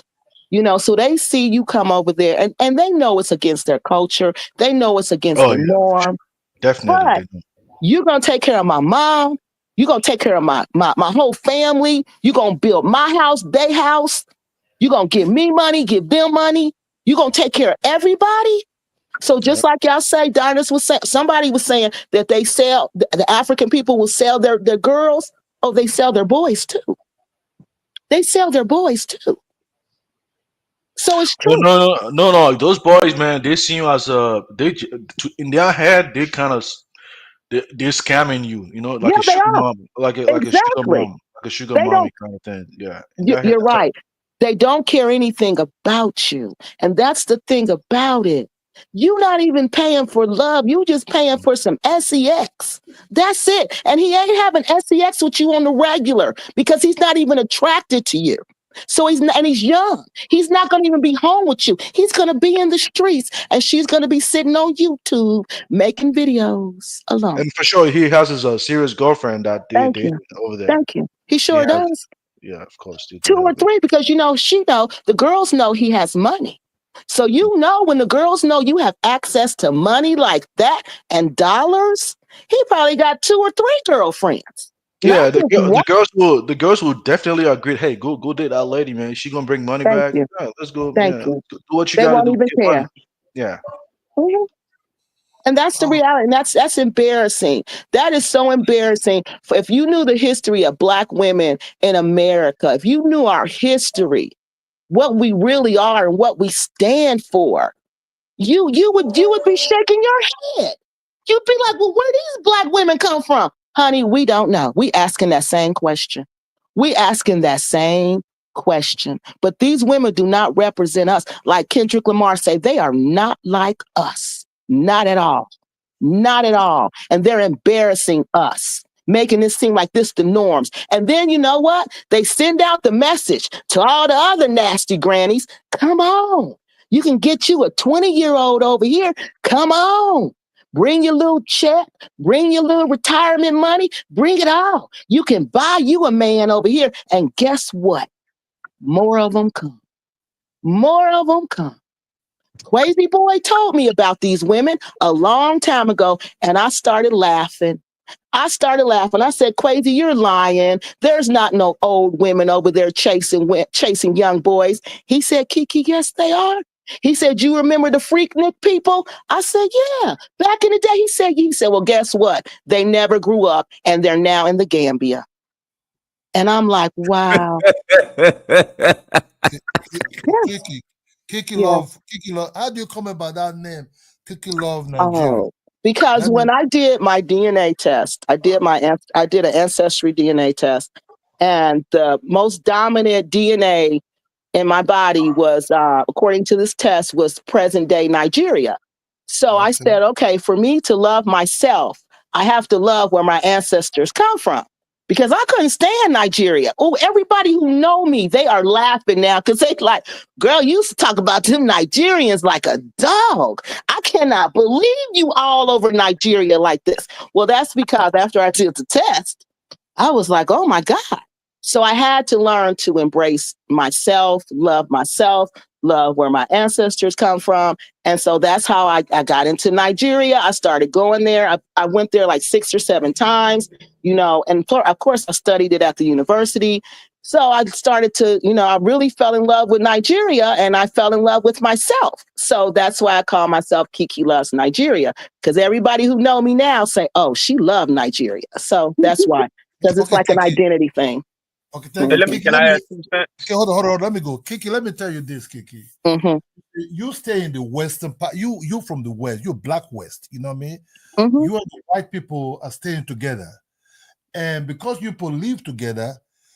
So they see you come over there and they know it's against their culture. They know it's against the norm. Definitely. But you're going to take care of my mom. You're going to take care of my whole family. You're going to build my house, their house. You're going to give me money, give them money. You're going to take care of everybody. So just like y'all say, Diners was saying, somebody was saying that they sell, the African people will sell their girls. Oh, they sell their boys too. They sell their boys too. So it's true. No. Those boys, man, they see you as in their head, they kind of they're scamming you, like a sugar mom, like a sugar mom, like a sugar mommy kind of thing. Yeah, you're right. They don't care anything about you, and that's the thing about it. You're not even paying for love. You just paying for some sex. That's it. And he ain't having sex with you on the regular because he's not even attracted to you. So he's young. He's not going to even be home with you. He's going to be in the streets and she's going to be sitting on YouTube making videos alone. And for sure, he has his serious girlfriend that they over there. Thank you. He sure does. Yeah, of course. 2 or 3 because the girls know he has money. So when the girls know you have access to money like that and dollars, he probably got 2 or 3 girlfriends. Yeah, the girls will definitely agree. Hey, go date that lady, man. She gonna bring money back. You. Yeah, let's go. Thank you. Do what you they gotta won't do. Even care. Yeah. Mm-hmm. And that's the reality. And that's embarrassing. That is so embarrassing. If you knew the history of Black women in America, if you knew our history, what we really are and what we stand for, you would be shaking your head. You'd be like, well, where these Black women come from? Honey, we don't know. We asking that same question. But these women do not represent us. Like Kendrick Lamar say, they are not like us. Not at all. Not at all. And they're embarrassing us, making this seem like this the norms. And then you know what? They send out the message to all the other nasty grannies. Come on. You can get you a 20-year-old over here. Come on. Bring your little check. Bring your little retirement money. Bring it all. You can buy you a man over here. And guess what? More of them come. More of them come. Crazy Boy told me about these women a long time ago, and I started laughing. I said, Crazy, you're lying. There's not no old women over there chasing young boys. He said, Kiki, yes, they are. He said, you remember the Freaknik people? I said, yeah. Back in the day, he said, well, guess what? They never grew up, and they're now in the Gambia. And I'm like, wow. Kiki Love. How do you come about that name? Kiki Love Nigeria. Oh, because when I did my DNA test, I did an ancestry DNA test, and the most dominant DNA in my body was, according to this test, was present day Nigeria. So I said, okay, for me to love myself, I have to love where my ancestors come from. Because I couldn't stand Nigeria. Oh, everybody who know me, they are laughing now because they like, girl, you used to talk about them Nigerians like a dog. I cannot believe you all over Nigeria like this. Well, that's because after I did the test, I was like, oh my God. So I had to learn to embrace myself, love where my ancestors come from. And so that's how I got into Nigeria. I started going there. I went there like 6 or 7 times, and of course I studied it at the university. So I started to, I really fell in love with Nigeria and I fell in love with myself. So that's why I call myself Kiki Loves Nigeria, because everybody who know me now say, oh, she loved Nigeria. So that's why, because it's like an identity thing. Okay, thank you. Kiki, hold on. Let me go. Kiki, let me tell you this, Kiki. Mm-hmm. You stay in the western part. You from the west. You're Black West. You know what I mean? Mm-hmm. You and the white people are staying together. And because you people live together,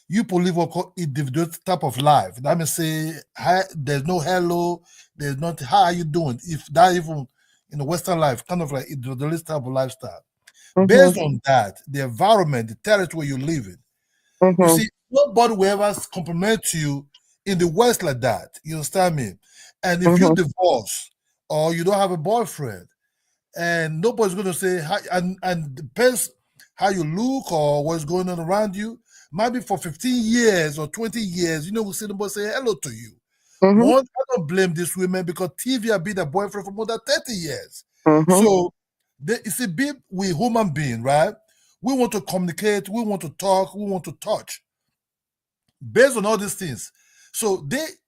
you people live what called individual type of life. That means say, hi, there's no hello, there's not, how are you doing? If that even in the Western life, kind of like individualist type of lifestyle. Mm-hmm. Based on that, the environment, the territory you live in, mm-hmm. you see, nobody will ever compliment you in the West like that. You understand me? And if you divorce or you don't have a boyfriend, and nobody's going to say hi, and depends how you look or what's going on around you. Maybe for 15 years or 20 years, we'll see nobody say hello to you. One, I don't blame these women because TV have been their boyfriend for more than 30 years. So it's a bit we human being, right? We want to communicate, we want to talk, we want to touch. Based on all these things. So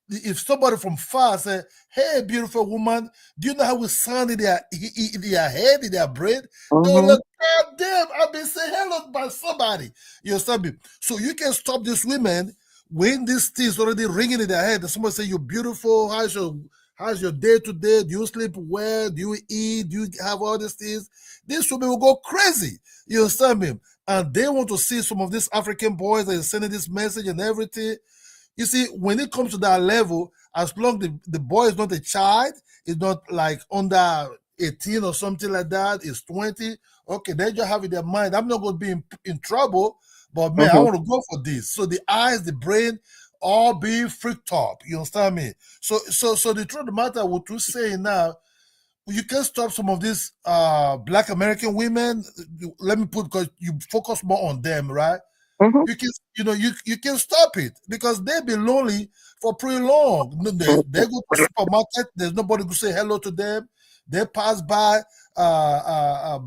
if somebody from far say, hey, beautiful woman, do you know how we sound in their head, in their brain? They'll look, God damn, I've been saying hello by somebody. You understand me? So you can stop these women when these things already ringing in their head. Somebody say, you're beautiful, how's your day to day? Do you sleep well? Do you eat? Do you have all these things? These women will go crazy. You understand me? And they want to see some of these African boys that are sending this message and everything. You see, when it comes to that level, as long as the boy is not a child, it's not like under 18 or something like that, it's 20, okay, they just have in their mind, I'm not going to be in trouble, but man, I want to go for this. So the eyes, the brain, all being freaked up. You understand me? So the truth of the matter, what we're saying now, you can stop some of these Black American women. Let me put, because you focus more on them, right? You can, you can stop it because they be lonely for pretty long. They go to the supermarket. There's nobody to say hello to them. They pass by a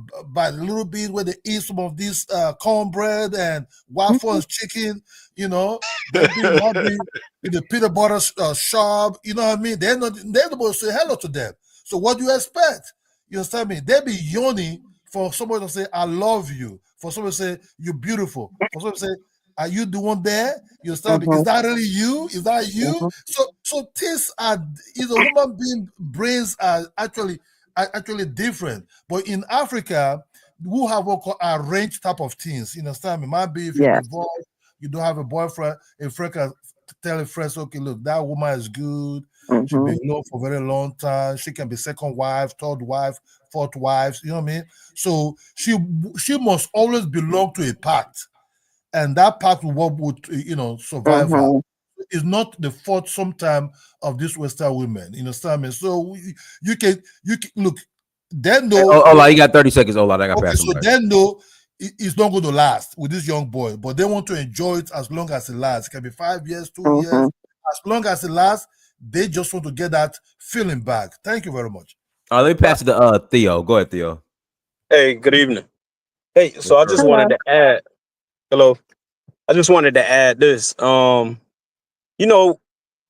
little bit where they eat some of this cornbread and waffles, chicken. They be lovely in the peanut butter shop. You know what I mean? They're nobody to say hello to them. So what do you expect? You understand me? They be yawning for somebody to say, I love you. For somebody to say, you're beautiful. For somebody to say, are you the one there? You understand me? Is that really you? Is that you? So things are, human being brains are actually different. But in Africa, we have what called arranged type of things. You understand me? Might be if you're divorced, you don't have a boyfriend, a friend can tell a friend, okay, look, that woman is good. She'll be alone for a very long time. She can be second wife, third wife, fourth wife. You know what I mean? So she must always belong to a pact, and that pact would survive her. It's not the fault sometimes of these Western women. You understand me? So you can look. Then know. Ola, you got 30 seconds. Ola, I got okay, past so then know it's not going to last with this young boy, but they want to enjoy it as long as it lasts. It can be 5 years, 2 years. As long as it lasts, they just want to get that feeling back. Thank you very much. Let me pass it to Theo. Go ahead, Theo. Hey, good evening. Hey, so I just wanted to add. Hello. I just wanted to add this.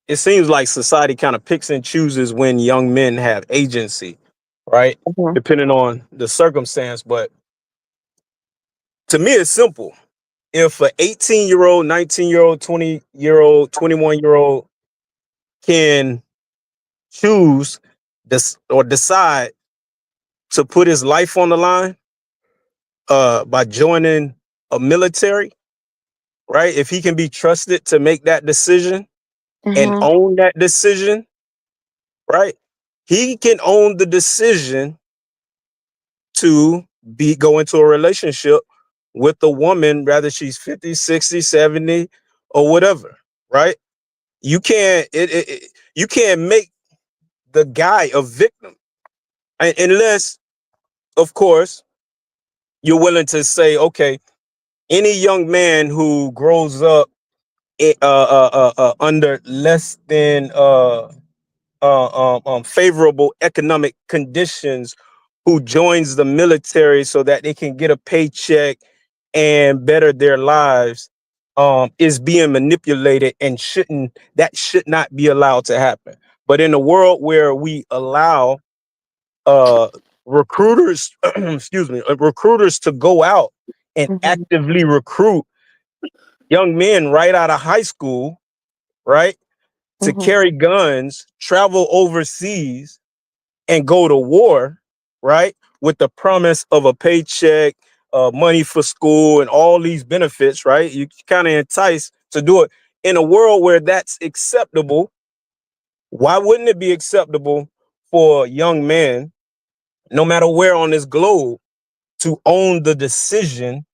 It seems like society kind of picks and chooses when young men have agency, right? Depending on the circumstance. But to me, it's simple. if an 18-year-old, 19-year-old, 20-year-old, 21-year-old can choose this or decide to put his life on the line by joining a military, right? If he can be trusted to make that decision and own that decision, right? He can own the decision to go into a relationship with a woman, whether she's 50, 60, 70, or whatever, right? You can't you can't make the guy a victim unless, of course, you're willing to say, okay, any young man who grows up under less than favorable economic conditions, who joins the military so that they can get a paycheck and better their lives, is being manipulated and should not be allowed to happen. But in a world where we allow recruiters, recruiters to go out and actively recruit young men right out of high school, right, to carry guns, travel overseas, and go to war, right, with the promise of a paycheck, money for school, and all these benefits, right? You kind of entice to do it. In a world where that's acceptable, why wouldn't it be acceptable for young men, no matter where on this globe, to own the decision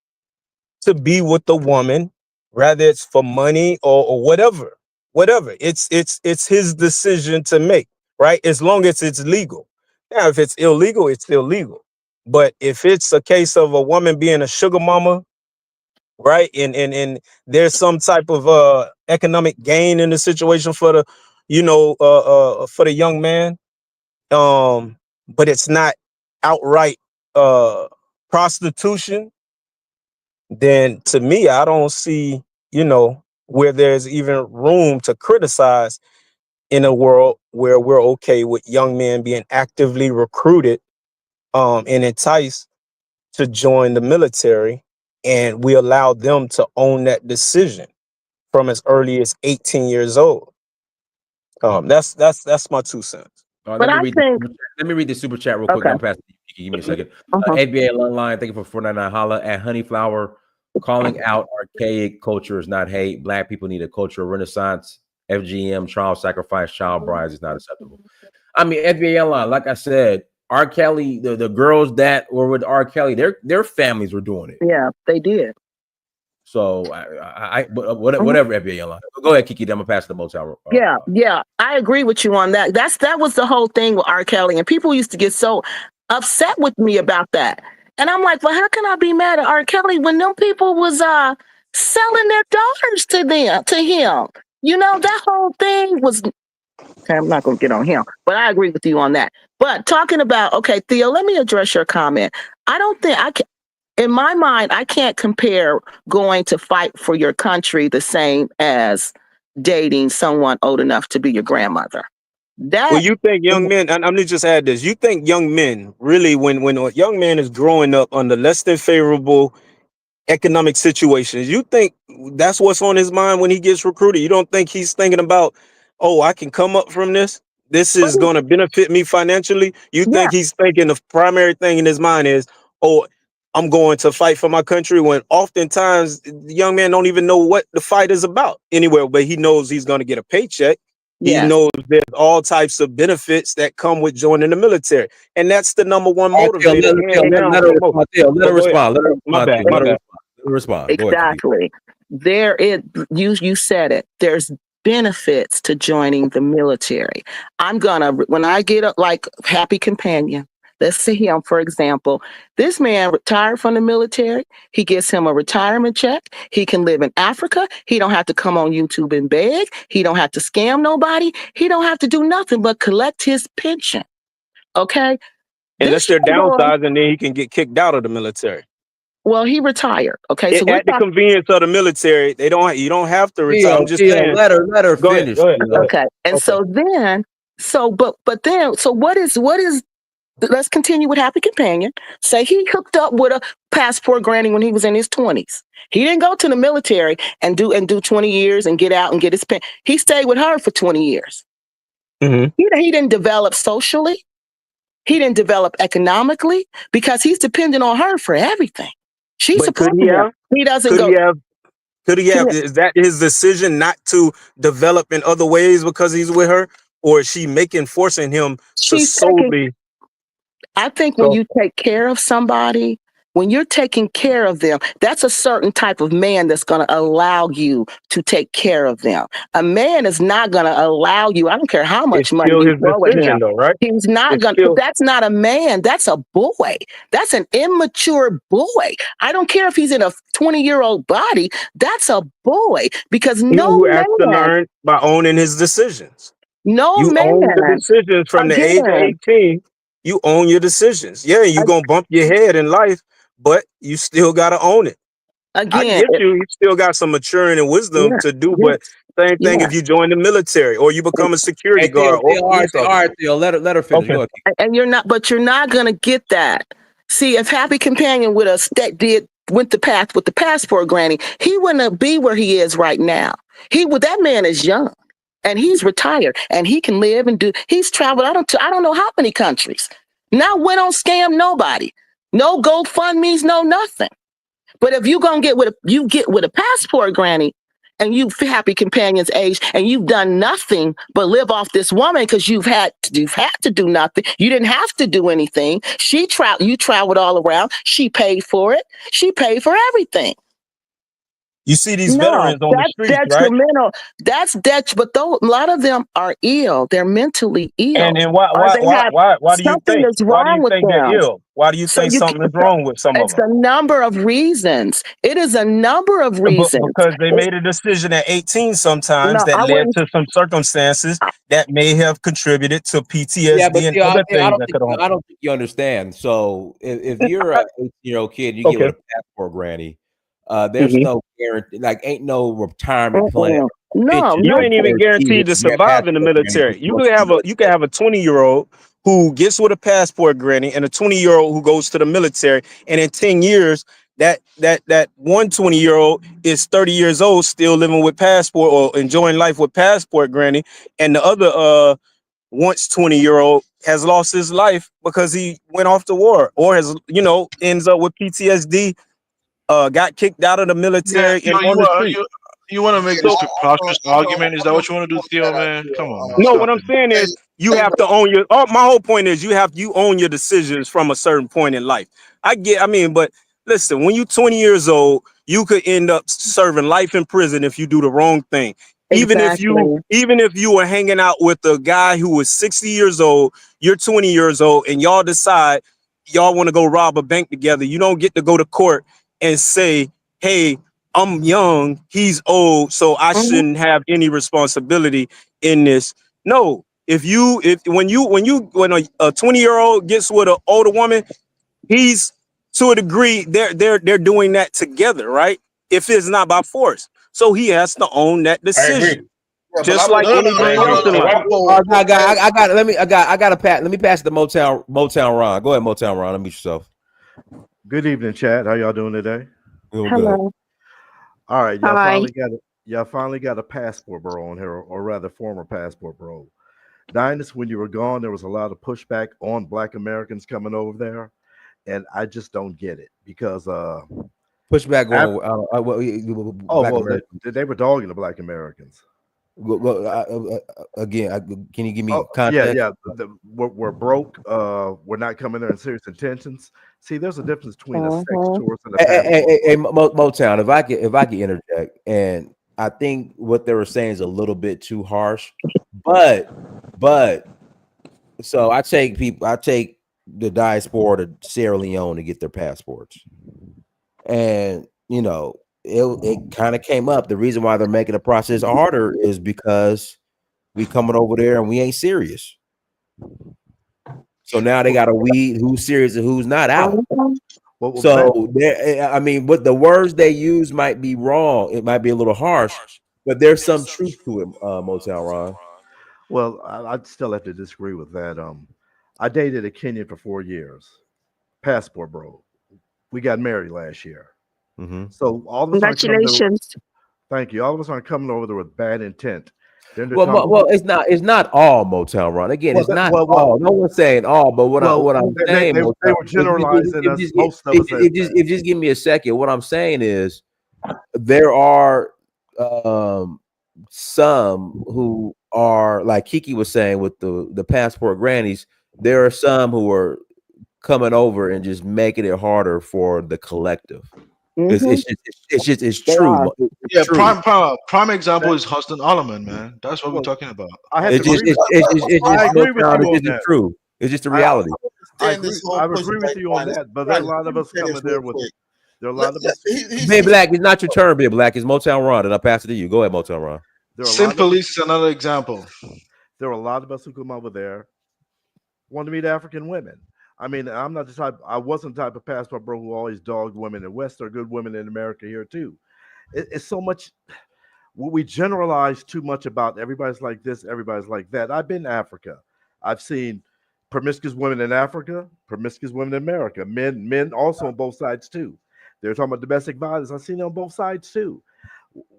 to be with the woman, whether it's for money or whatever? It's his decision to make, right? As long as it's legal. Now, if it's illegal, it's illegal. But if it's a case of a woman being a sugar mama, right, and there's some type of economic gain in the situation for the, for the young man, but it's not outright prostitution, then to me, I don't see, where there's even room to criticize in a world where we're okay with young men being actively recruited and enticed to join the military, and we allow them to own that decision from as early as 18 years old. That's my 2 cents. Let me read the super chat real quick. Okay. I'm passing you. Give me a second. FBA online, thank you for $4.99. Holla at Honeyflower. Calling out archaic culture is not hate. Black people need a cultural renaissance. FGM, child sacrifice, child brides is not acceptable. I mean, FBA online, like I said, R. Kelly, the girls that were with R. Kelly, their families were doing it. Yeah, they did. So whatever FBA online. Go ahead, Kiki. I'm gonna pass the motel. Yeah, I agree with you on that. That was the whole thing with R. Kelly, and people used to get so upset with me about that. And I'm like, well, how can I be mad at R. Kelly when them people was selling their daughters to him? That whole thing was. Okay, I'm not going to get on him, but I agree with you on that. But talking about, okay, Theo, let me address your comment. I don't think I can. In my mind, I can't compare going to fight for your country the same as dating someone old enough to be your grandmother. Well, you think young men, and I'm gonna just add this, you think young men really, when a young man is growing up under less than favorable economic situations, you think that's what's on his mind when he gets recruited? You don't think he's thinking about, oh, I can come up from this? This is going to benefit me financially? You think he's thinking the primary thing in his mind is, oh, I'm going to fight for my country, when oftentimes the young man don't even know what the fight is about anywhere, but he knows he's going to get a paycheck. He knows there's all types of benefits that come with joining the military. And that's the number one motivator. Let her respond. Exactly. You said it. There's benefits to joining the military. When I get up, like Happy Companion, let's see him, for example. This man retired from the military. He gets him a retirement check. He can live in Africa. He don't have to come on YouTube and beg. He don't have to scam nobody. He don't have to do nothing but collect his pension. Okay? Unless they're downsized, and then he can get kicked out of the military. Well, he retired. Okay, so at the convenience of the military, you don't have to retire. I'm just saying. Let her finish. Go ahead. Okay, and so what is let's continue with Happy Companion. Say he hooked up with a passport granny when he was in his 20s. He didn't go to the military and do 20 years and get out and get his pen. He stayed with her for 20 years. Mm-hmm. He didn't develop socially. He didn't develop economically because he's dependent on her for everything. She's supporting him. He doesn't go. Could he have? Is that his decision not to develop in other ways because he's with her, or is she forcing him to solely? I think when you take care of somebody, when you're taking care of them, that's a certain type of man that's going to allow you to take care of them. A man is not going to allow you. I don't care how much money you throw at him. Though, right? He's not going to. That's not a man. That's a boy. That's an immature boy. I don't care if he's in a 20-year-old body. That's a boy because no man has to learn by owning his decisions. No you man own the decisions from the age of 18. You own your decisions. Yeah, you're going to bump your head in life, but you still got to own it. Again, I get you. You still got some maturing and wisdom to do, but same thing if you join the military or you become a security guard. All right, Theo, let her finish. Okay. And you're not going to get that. See, if Happy Companion went the path with the passport granny, he wouldn't be where he is right now. That man is young. And he's retired and he can live and he's traveled. I don't know how many countries. Now we don't scam nobody. No GoFundMe's, no nothing. But if you get with a passport granny and you Happy Companion's age and you've done nothing but live off this woman because you've had to do nothing. You didn't have to do anything. You traveled all around. She paid for it. She paid for everything. You see these veterans on the streets, detrimental. That's but a lot of them are ill. They're mentally ill. And why do you think? Why do you think they're ill? Why do you think something is wrong with some of them? It's a number of reasons. It is a number of reasons. Because they made a decision at 18 sometimes that led to some circumstances that may have contributed to PTSD and other things that could have happened. I don't think you understand. So if you're an 18-year-old kid, you get with a passport granny. There's no guarantee, ain't no retirement plan. No, you ain't even guaranteed to survive in the military. You can have a 20-year-old who gets with a passport granny and a 20-year-old who goes to the military, and in 10 years, that one 20-year-old is 30 years old, still living with passport or enjoying life with passport granny, and the other once 20-year-old has lost his life because he went off to war or has ends up with PTSD. Got kicked out of the military. You want to make this preposterous argument? Is that what you want to do, Theo, man? Come on, man. No, what I'm saying is you have to own your. My whole point is you own your decisions from a certain point in life. But listen, when you're 20 years old, you could end up serving life in prison if you do the wrong thing. Exactly. Even if you were hanging out with a guy who was 60 years old, you're 20 years old, and y'all decide y'all want to go rob a bank together, you don't get to go to court and say, hey, I'm young, he's old, so I shouldn't have any responsibility in this. No, when a 20-year-old gets with an older woman, he's to a degree, they're doing that together, right? If it's not by force. So he has to own that decision. Just like anything else in life. I got let me pass it to Motown Ron. Go ahead, Motown Ron. Unmute yourself. Good evening, chat. How y'all doing today? Hello. Good. All right, y'all finally got a passport bro on here, or rather former passport bro. Dinus, when you were gone, there was a lot of pushback on Black Americans coming over there, and I just don't get it because pushback on they were dogging the Black Americans. Again, can you give me context? Yeah. We're broke. We're not coming there in serious intentions. See, there's a difference between a sex tourist and a hey, Motown. If I could interject, and I think what they were saying is a little bit too harsh, but so I take the diaspora to Sierra Leone to get their passports, and it kind of came up. The reason why they're making the process harder is because we coming over there and we ain't serious. So now they got to weed who's serious and who's not out. What the words they use might be wrong. It might be a little harsh, but there's some truth to it, Motown Ron. Well, I'd still have to disagree with that. I dated a Kenyan for 4 years. Passport bro. We got married last year. So all of us aren't coming there. Congratulations. Thank you. All of us aren't coming over there with bad intent. Well, it's not all Motown Run. Again, it's not all. No one's saying all, but what I'm saying, they were generalizing us. Most of us. If just give me a second. What I'm saying is, there are some who are like Kiki was saying with the passport grannies. There are some who are coming over and just making it harder for the collective. It's true. Yeah, prime example is Huston Alleman, man. That's what we're talking about. I agree with you on that. True. It's just a reality. I agree with you on that, but there are a lot of us coming there with. There are a lot of us. Big Black, it's not your turn, Big Black. It's Motown Run, and I'll pass it to you. Go ahead, Motown Run. Sin Police is another example. There are a lot of us who come over there want to meet African women. I mean, I'm not the type. I wasn't the type of passport bro who always dogged women in West. There are good women in America here too. It's so much. We generalize too much about everybody's like this, everybody's like that. I've been to Africa. I've seen promiscuous women in Africa, promiscuous women in America. Men also on both sides too. They're talking about domestic violence. I've seen it on both sides too.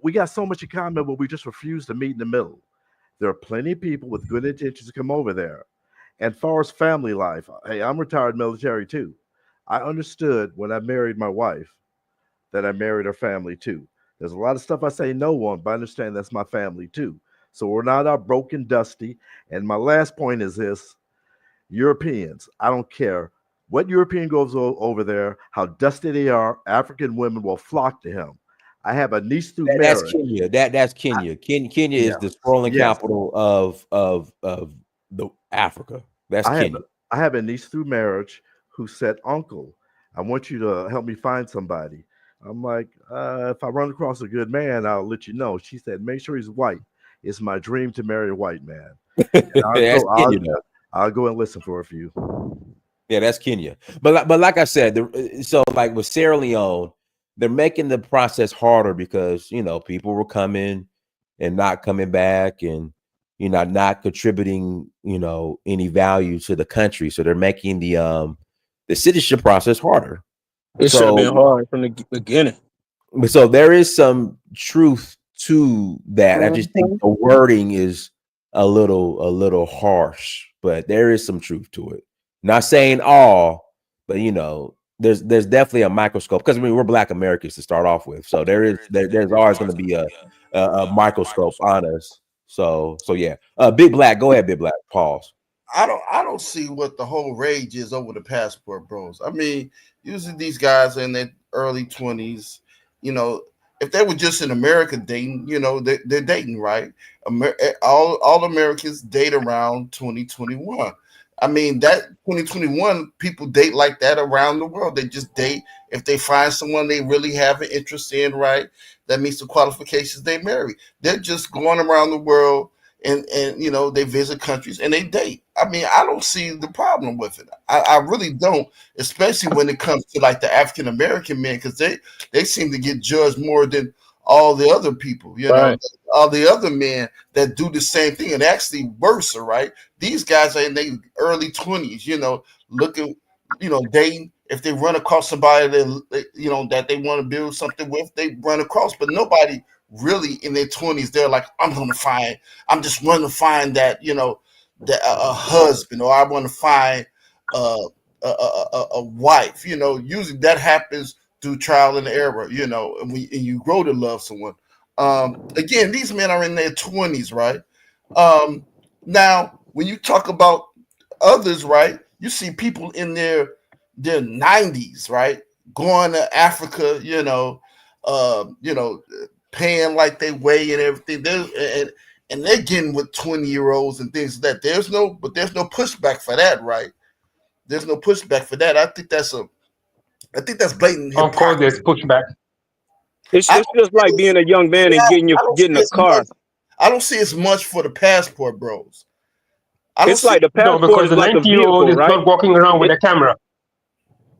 We got so much in common, but we just refuse to meet in the middle. There are plenty of people with good intentions to come over there. And far as family life, hey, I'm retired military too. I understood when I married my wife that I married her family too. There's a lot of stuff I say no on, but I understand that's my family too. So we're not out broken, dusty. And my last point is this: Europeans, I don't care what European goes over there, how dusty they are, African women will flock to him. I have a niece through marriage. That's Kenya. That's Kenya. Kenya is the scrolling capital of the Africa. That's Kenya. I have a niece through marriage who said, "Uncle, I want you to help me find somebody." I'm like, if I run across a good man, I'll let you know. She said, "Make sure he's white. It's my dream to marry a white man." I'll go and listen for a few. Yeah, that's Kenya. But like I said, so like with Sierra Leone, they're making the process harder because people were coming and not coming back, and not contributing any value to the country. So they're making the citizenship process harder. It should have been hard from the beginning. So there is some truth to that. I just think the wording is a little harsh, but there is some truth to it. Not saying all, but there's definitely a microscope, because we're Black Americans to start off with. So there's always going to be a microscope on us. So yeah. Big Black, go ahead, Big Black. Pause. I don't see what the whole rage is over the passport bros. I mean, usually these guys are in their early 20s. If they were just in America dating, they're dating, right? All Americans date around 2021. I mean, that 2021 people date like that around the world. They just date. If they find someone they really have an interest in, right, that meets the qualifications, they marry. They're just going around the world and they visit countries and they date. I mean, I don't see the problem with it. I really don't, especially when it comes to like the African American men, because they seem to get judged more than all the other people, all the other men that do the same thing, and actually worse, right? These guys are in their early 20s, looking, dating. If they run across somebody that they want to build something with, they run across. But nobody really in their 20s, they're like, I'm just going to find that, a husband, or I want to find a wife. Usually that happens through trial and error, and you grow to love someone. Again, these men are in their 20s, right? Now, when you talk about others, right, you see people in their 90s, right, going to Africa, paying like they weigh and everything. And they're getting with 20-year-olds and things like that. There's no pushback for that, right? There's no pushback for that. I think that's blatant. Of course, there's pushback. It's just like being a young man and getting a car. I don't see as much for the passport bros. It's like the passport because the like 90-year-old is not walking around with a camera.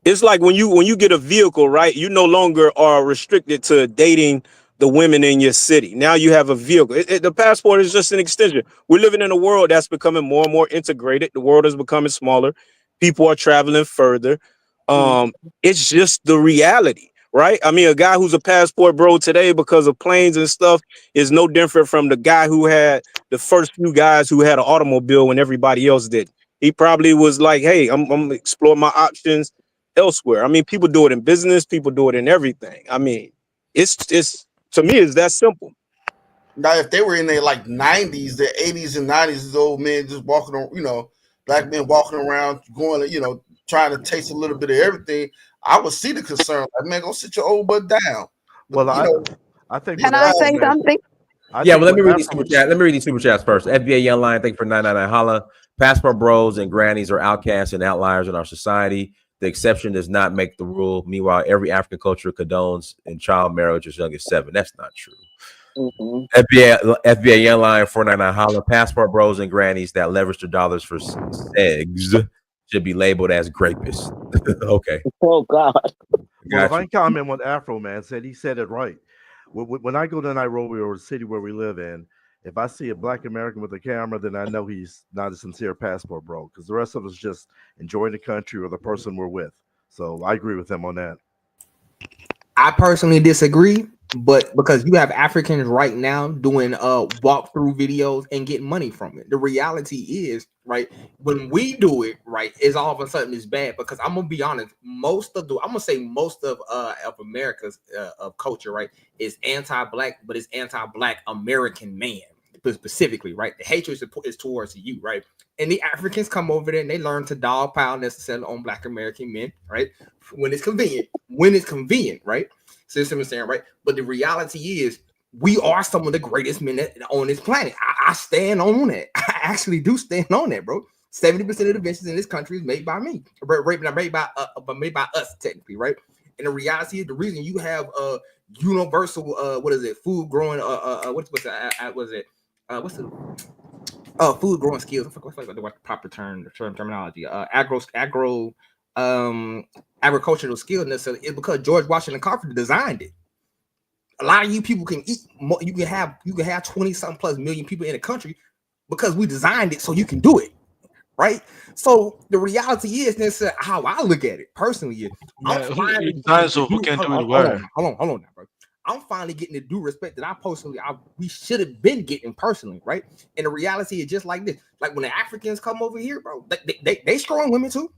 It's like when you get a vehicle, right? You no longer are restricted to dating the women in your city. Now you have a vehicle. The passport is just an extension. We're living in a world that's becoming more and more integrated. The world is becoming smaller. People are traveling further. It's just the reality, right? I mean, a guy who's a passport bro today because of planes and stuff is no different from the guy who had the first few guys who had an automobile when everybody else did. He probably was like, hey, I'm exploring my options elsewhere. I mean, people do it in business. People do it in everything. I mean, it's to me, it's that simple. Now, if they were in their like 90s, their 80s and 90s, these old men just walking on, black men walking around, going, trying to taste a little bit of everything, I would see the concern. Like, man, go sit your old butt down. But, well, I think. Can I say something? Yeah, well, let me read these super chats. Let me read these super chats first. FBA Young Lion, thank you for 999 holla. Passport bros and grannies are outcasts and outliers in our society. The exception does not make the rule. Meanwhile, every African culture condones in child marriage as young as 7. That's not true. FBA Young Lion 499 holla. Passport bros and grannies that leverage their dollars for sex should be labeled as grapists. Okay. Oh God. Well, if I can comment what Afro Man said, he said it right. When I go to Nairobi or the city where we live in, if I see a black American with a camera, then I know he's not a sincere passport bro, because the rest of us just enjoying the country or the person we're with. So I agree with him on that. I personally disagree, but because you have Africans right now doing walkthrough videos and getting money from it. The reality is, right, when we do it, right, is all of a sudden it's bad, because I'm gonna be honest, most of America's of culture, right, is anti-black, but it's anti-black American man specifically, right? The hatred is towards you, right? And the Africans come over there and they learn to dogpile necessarily on black American men, right? When it's convenient, right? So that's what I'm saying, right? But the reality is, we are some of the greatest men on this planet. I stand on that. I actually do stand on that, bro. 70% of the inventions in this country is made by me, made by us technically, right? And the reality is, the reason you have universal food growing what's the food growing skills. What's the proper terminology? Agricultural skills necessarily is because George Washington Carver designed it. A lot of you people can eat more, you can have 20 something plus million people in the country because we designed it so you can do it, right? So the reality is, this how I look at it personally. Who can do it well? Hold on now, bro. I'm finally getting the due respect that we should have been getting personally, right? And the reality is just like this. Like when the Africans come over here, bro, they strong women too.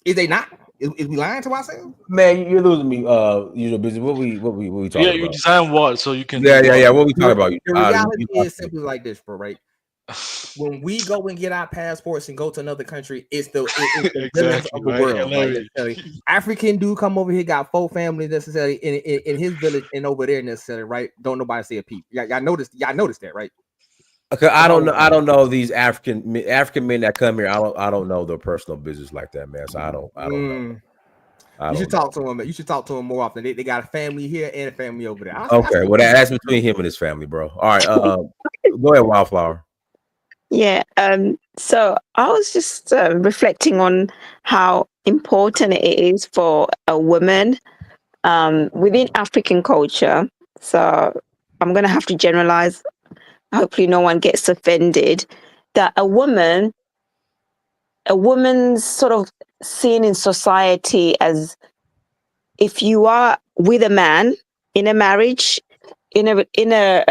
Is they not? Is we lying to ourselves? Man, you're losing me. You're busy. What we talking about? Yeah, you design what so you can. Yeah. What we talking about? The reality is simply like this, bro. Right? When we go and get our passports and go to another country, it's the villains of the world. Right? African dude come over here, got 4 families necessarily in his village and over there necessarily, right? Don't nobody say a peep. Y'all noticed that, right? Okay, I don't know these African men that come here. I don't know their personal business like that, man. So I don't know. You should talk to them. You should talk to them more often. They got a family here and a family over there. Okay, well that's between him and his family, bro. All right, go ahead, Wildflower. Yeah. So I was just reflecting on how important it is for a woman within African culture. So I'm going to have to generalize. Hopefully no one gets offended, that a woman's sort of seen in society as, if you are with a man in a marriage, in a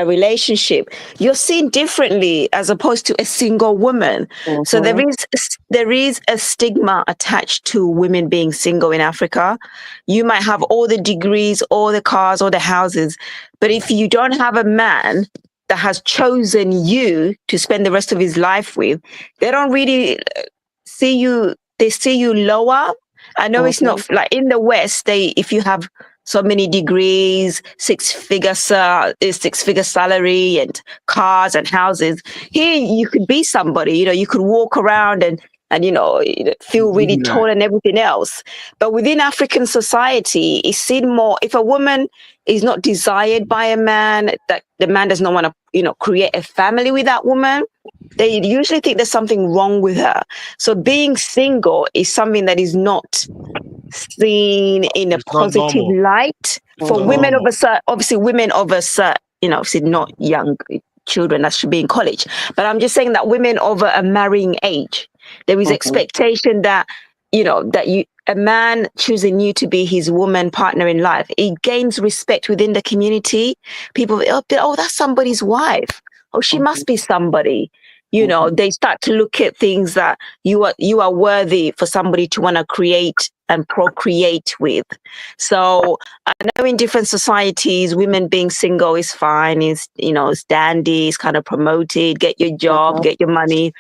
relationship, you're seen differently as opposed to a single woman. Mm-hmm. So there is a stigma attached to women being single in Africa. You might have all the degrees, all the cars, all the houses, but if you don't have a man that has chosen you to spend the rest of his life with, they don't really see you. They see you lower. I know it's not like in the West. If you have so many degrees, six-figure salary, and cars and houses, here you could be somebody. You could walk around and feel really tall and everything else. But within African society, it's seen more. If a woman is not desired by a man, that the man does not want to, create a family with that woman, they usually think there's something wrong with her. So being single is something that is not seen in a positive light for women of a certain, obviously women of a certain, obviously not young children that should be in college, but I'm just saying that women of a marrying age, there is expectation that, a man choosing you to be his woman partner in life, it gains respect within the community. People, oh, that's somebody's wife. Oh, she must be somebody. They start to look at things that you are worthy for somebody to want to create and procreate with. So I know in different societies, women being single is fine, it's dandy, it's kind of promoted, get your job, get your money.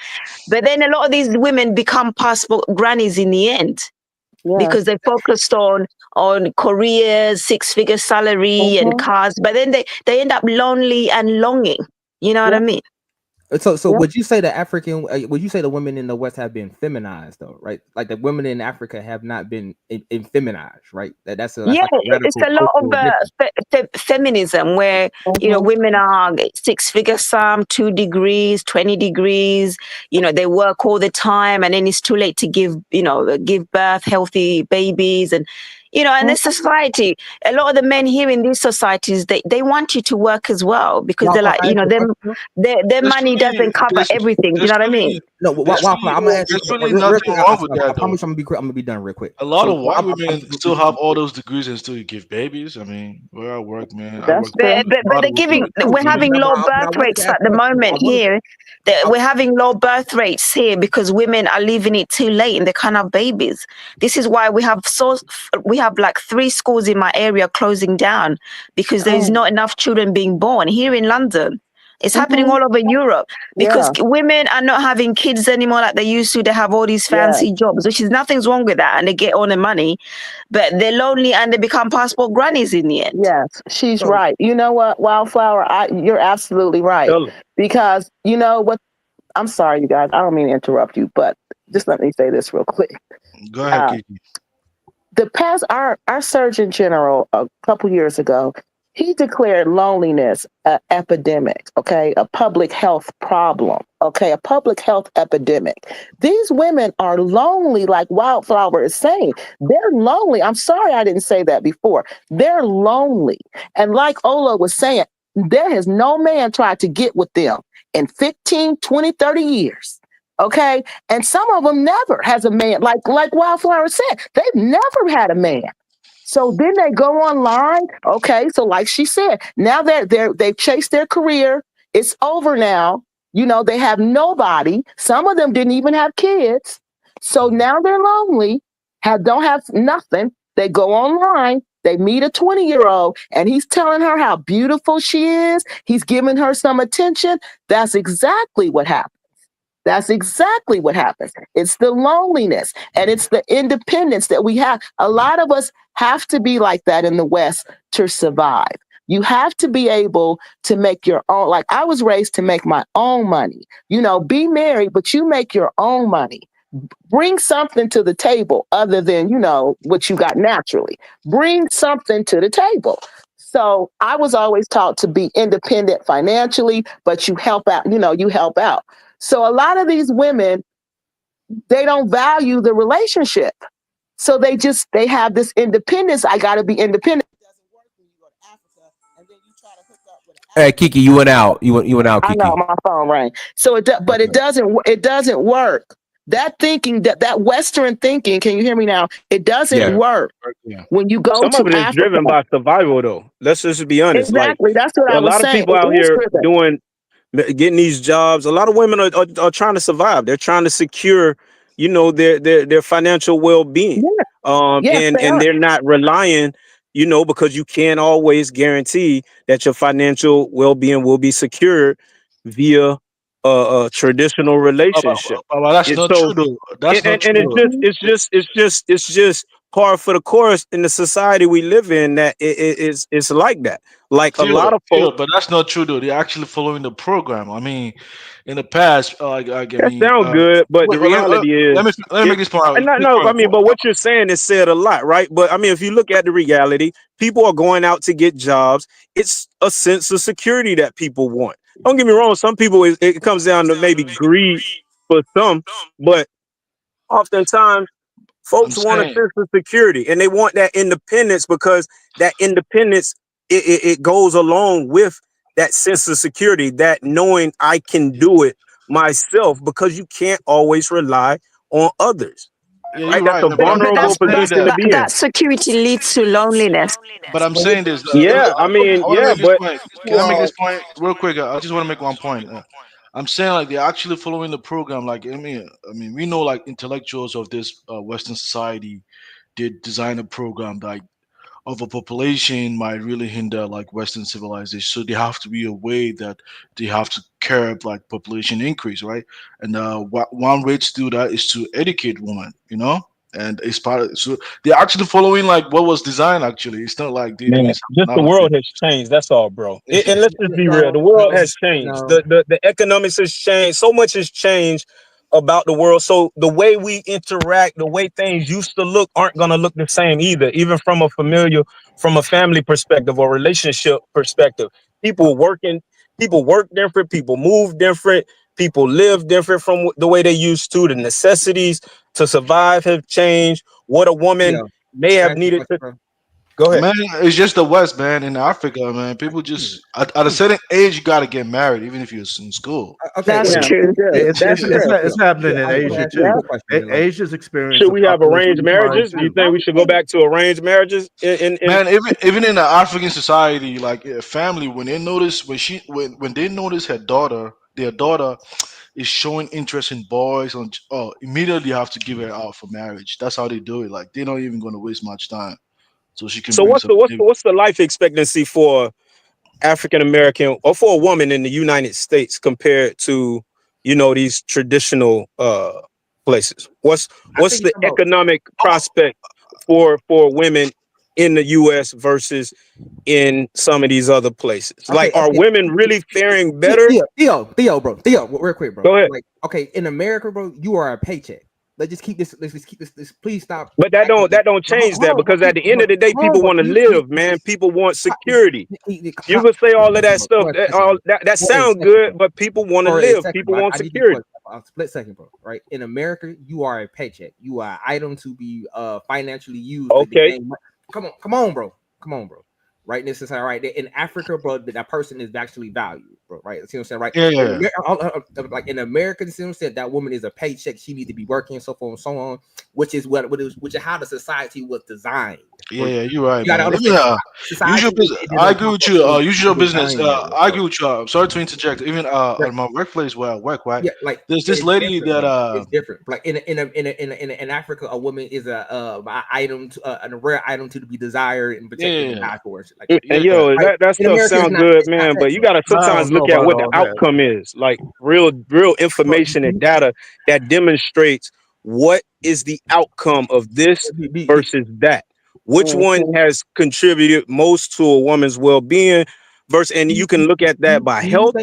But then a lot of these women become passport grannies in the end. Because they focused on careers, 6-figure salary and cars, but then they end up lonely and longing. You know what I mean? So would you say would you say the women in the West have been feminized though, right? Like the women in Africa have not been feminized, right? That's like a it's a lot of feminism where women are 6-figure sum, 2 degrees, 20 degrees. They work all the time, and then it's too late to give birth, healthy babies, and and the society. A lot of the men here in these societies, they want you to work as well because they're like, their money doesn't cover everything. You know what I mean? No, I'm gonna ask you. There's really nothing wrong with that. I promise I'm gonna be done real quick. A lot of white women still have all those degrees and still give babies. I mean, where I work, man. But they're giving. We're having low birth rates at the moment here. We're having low birth rates here because women are leaving it too late and they can't have babies. This is why we have like 3 schools in my area closing down because there is not enough children being born here in London. It's happening all over Europe because women are not having kids anymore like they used to. They have all these fancy jobs, which is nothing's wrong with that, and they get all the money, but they're lonely and they become passport grannies in the end. Yes, she's right. You know what, Wildflower? You're absolutely right. Because you know what? I'm sorry, you guys. I don't mean to interrupt you, but just let me say this real quick. Go ahead, Kiki. Our Surgeon General a couple years ago, he declared loneliness an epidemic, a public health problem, a public health epidemic. These women are lonely, like Wildflower is saying. They're lonely. I'm sorry I didn't say that before. They're lonely. And like Ola was saying, there has no man tried to get with them in 15, 20, 30 years. And some of them never has a man, like Wildflower said, they've never had a man. So then they go online. So like she said, now they've chased their career. It's over now. They have nobody. Some of them didn't even have kids. So now they're lonely, don't have nothing. They go online. They meet a 20-year-old and he's telling her how beautiful she is. He's giving her some attention. That's exactly what happens. That's exactly what happens. It's the loneliness and it's the independence that we have. A lot of us have to be like that in the West to survive. You have to be able to make your own. Like I was raised to make my own money. Be married, but you make your own money. Bring something to the table other than, what you got naturally. Bring something to the table. So I was always taught to be independent financially, but you help out, you help out. So a lot of these women, they don't value the relationship. So they have this independence. I got to be independent. Hey, Kiki, you went out. You went out, Kiki. I know my phone rang. So it doesn't work. That thinking, that Western thinking, can you hear me now? It doesn't work. When you go Some of it is driven by survival, though. Let's just be honest. Exactly. That's what I was saying. A lot of people out here getting these jobs. A lot of women are trying to survive. They're trying to secure, their financial well-being. And they're not relying, because you can't always guarantee that your financial well-being will be secured via a traditional relationship. That's not true, though. That's not true. It's just par for the course in the society we live in that it's like that. Like a lot of folks. But that's not true though. They're actually following the program. I mean, in the past, That sounds good, but the reality is, let me make this point. I mean, but what you're saying is said a lot, right? But I mean, if you look at the reality, people are going out to get jobs. It's a sense of security that people want. Don't get me wrong. Some people, it comes down to maybe greed for some, but oftentimes folks want a sense of security and they want that independence because that independence, it goes along with that sense of security, that knowing I can do it myself, because you can't always rely on others. Yeah, right? You're That's right. a vulnerable position to be in. That security leads to loneliness. But I'm saying this. Yeah, I mean, yeah, but Can I make this point real quick? I just want to make one point. I'm saying like they're actually following the program. Like I mean, we know like intellectuals of this Western society did design a program like of a population might really hinder like Western civilization. So they have to be a way that they have to curb like population increase, right? And one way to do that is to educate women, you know. And it's part of so they're actually following like what was designed. Actually, it's not like they're doing Man, just the world has changed. That's all, bro. And let's just be real. The world has changed. The economics has changed. So much has changed about the world. So the way we interact, the way things used to look aren't going to look the same either, even from a family perspective or relationship perspective. People work different, people move different, people live different from the way they used to. The necessities to survive have changed. What a woman may have needed to. Go ahead. Man, it's just the West, man. In Africa, man, people just at a certain age you gotta get married, even if you're in school. That's true. It's happening in Asia too. Asia's experience. Should we have arranged marriages? Do you think we should go back to arranged marriages? Man, even in the African society, like a family, when they notice when they notice their daughter is showing interest in boys, immediately have to give her out for marriage. That's how they do it. Like they're not even going to waste much time. So she can. So what's the life expectancy for African American or for a woman in the United States compared to these traditional places? What's the economic prospect for women in the U.S. versus in some of these other places? Like, are women really faring better? Theo, bro. Real quick, bro. Go ahead. Like, okay, in America, bro, you are a paycheck. Let's just keep this. Let's just keep this. Please stop. But that don't change that, because at the end of the day, people want to live, man. People want security. You can say all of that stuff. That sounds good, but people want to live. People want security. A split second, bro. Right? In America, you are a paycheck. You are an item to be financially used. Okay. Come on, bro. Right? This is all right. In Africa, bro, that person is actually valued, bro. Right? See what I'm saying? Right? Yeah. Like in America, see what I'm saying? That woman is a paycheck. She needs to be working, so forth and so on. Which is how the society was designed. Yeah, you're right. You gotta understand. I agree with you. Use your business. I agree with you. I'm sorry to interject. Even on my workplace where I work, right? Yeah, like there's this lady that it's different. Like in Africa, a woman is a item, a rare item to be desired and protected and died for. Like, that stuff sounds good, man. But you gotta sometimes look at what the outcome is. Like real information and data that demonstrates what is the outcome of this versus that. Which one has contributed most to a woman's well-being versus, and you can look at that by health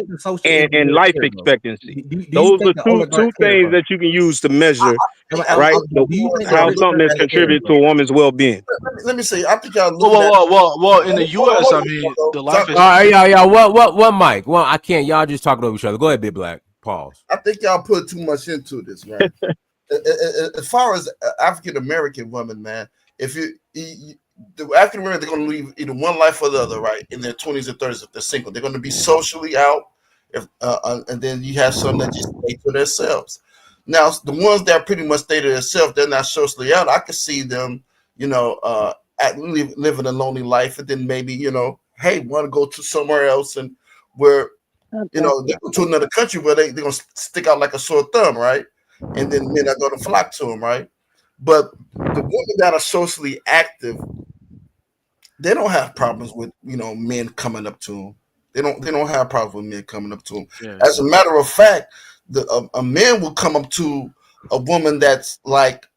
and life expectancy. Those are two things that you can use to measure, right? How something has contributed to a woman's well-being. Let me say, I think y'all. Well, in the U.S., I mean, the life is. Yeah. What, Mike? Well, I can't. Y'all just talking over each other. Go ahead, Big Black. Pause. I think y'all put too much into this, right? As far as African American women, man. If the African American, they're going to leave either one life or the other, right? In their 20s or 30s, if they're single, they're going to be socially out, and then you have some that just stay to themselves. Now, the ones that pretty much stay to themselves, they're not socially out. I could see them, living a lonely life, and then maybe, hey, want to go to somewhere else, and where, they go to another country where they're going to stick out like a sore thumb, right? And then men are going to flock to them, right? But the women that are socially active, they don't have problems with men coming up to them. They don't have problems with men coming up to them. Yeah. As a matter of fact, a man will come up to a woman that's like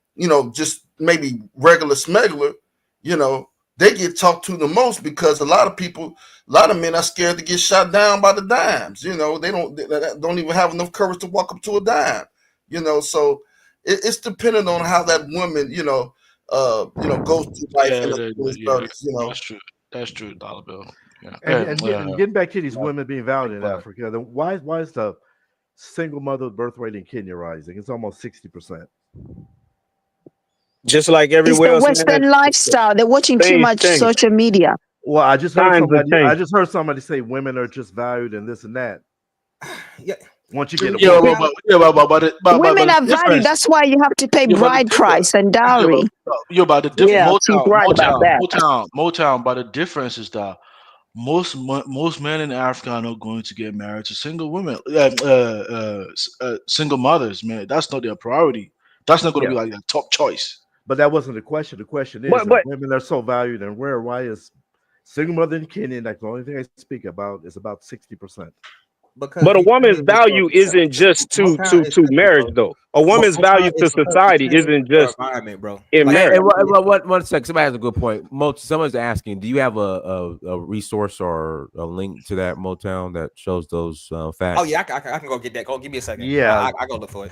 just maybe regular smuggler, you know, they get talked to the most because a lot of men are scared to get shot down by the dimes. You know, they don't even have enough courage to walk up to a dime. You know, so it's dependent on how that woman, goes through life. That's true, Dollar Bill. Yeah. And getting back to these women being valued in Africa, then why is the single mother birth rate in Kenya rising? It's almost 60%. Just like everywhere else. It's the Western lifestyle. They're watching too much social media. Well, I just heard somebody say women are just valued and this and that. Yeah. Once you get women are valued. That's why you have to pay bride price and dowry. You're about the difference. Motown, but the difference is that most men in Africa are not going to get married to single women, single mothers. Man, that's not their priority. That's not going to be like their top choice. But that wasn't the question. The question is, women are so valued and rare. Why is single mother in Kenya? That's the only thing I speak about. Is about 60%. But a woman's value isn't just to marriage, though. A woman's value to society isn't just environment, bro. In marriage. One second. Somebody has a good point. Someone's asking, do you have a resource or a link to that Motown that shows those facts? Oh yeah, I can go get that. Go give me a second. Yeah, I go look for it.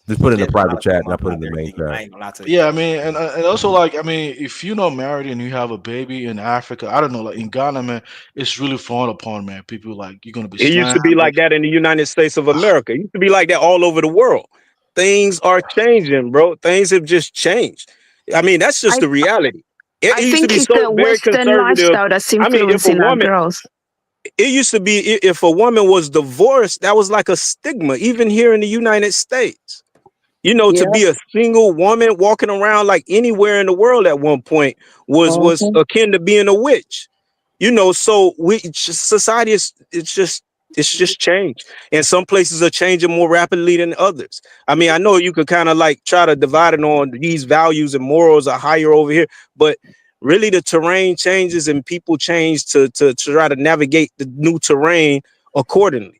Just put it in the private chat and I put it in the main chat. Yeah, I mean, and also like, I mean, if you're not married and you have a baby in Africa, I don't know, like in Ghana, man, it's really frowned upon, man. People like you're gonna be. It used to be like that in the United States of America. It used to be like that all over the world. Things are changing, bro. Things have just changed. I mean, that's just the reality. It used to be so very conservative. I mean, if a woman, girls. It used to be if a woman was divorced, that was like a stigma, even here in the United States. You know, to be a single woman walking around like anywhere in the world at one point was akin to being a witch. You know, so society it's just changed, and some places are changing more rapidly than others. I mean, I know you could kind of like try to divide it on these values and morals are higher over here, but really the terrain changes and people change to try to navigate the new terrain accordingly.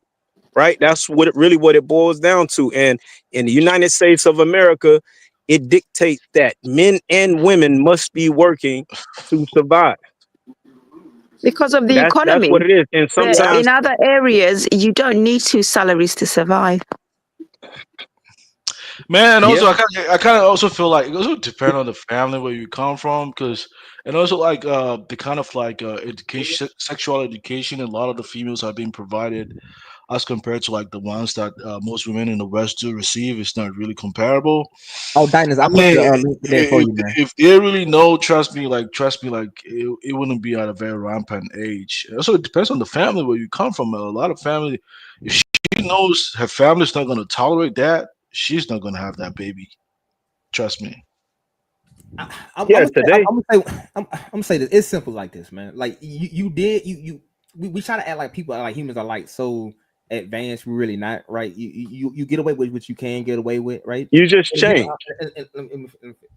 Right. That's what it boils down to. And in the United States of America, it dictates that men and women must be working to survive. Because of the economy. That's what it is. And sometimes in other areas, you don't need 2 salaries to survive. Man, also I kind of also feel like it also depends on the family where you come from, because and also like the kind of like education, sexual education, a lot of the females are being provided as compared to like the ones that most women in the West do receive. It's not really comparable. Oh, Diners, I put the link there for you, man. If they really know, trust me, it wouldn't be at a very rampant age. Also, it depends on the family where you come from. A lot of family, if she knows her family's not going to tolerate that, she's not going to have that baby. Trust me. I'm gonna say this. It's simple like this, man. Like we try to act like people like humans are like so advanced. We're really not, right? You get away with what you can get away with, right? You just change.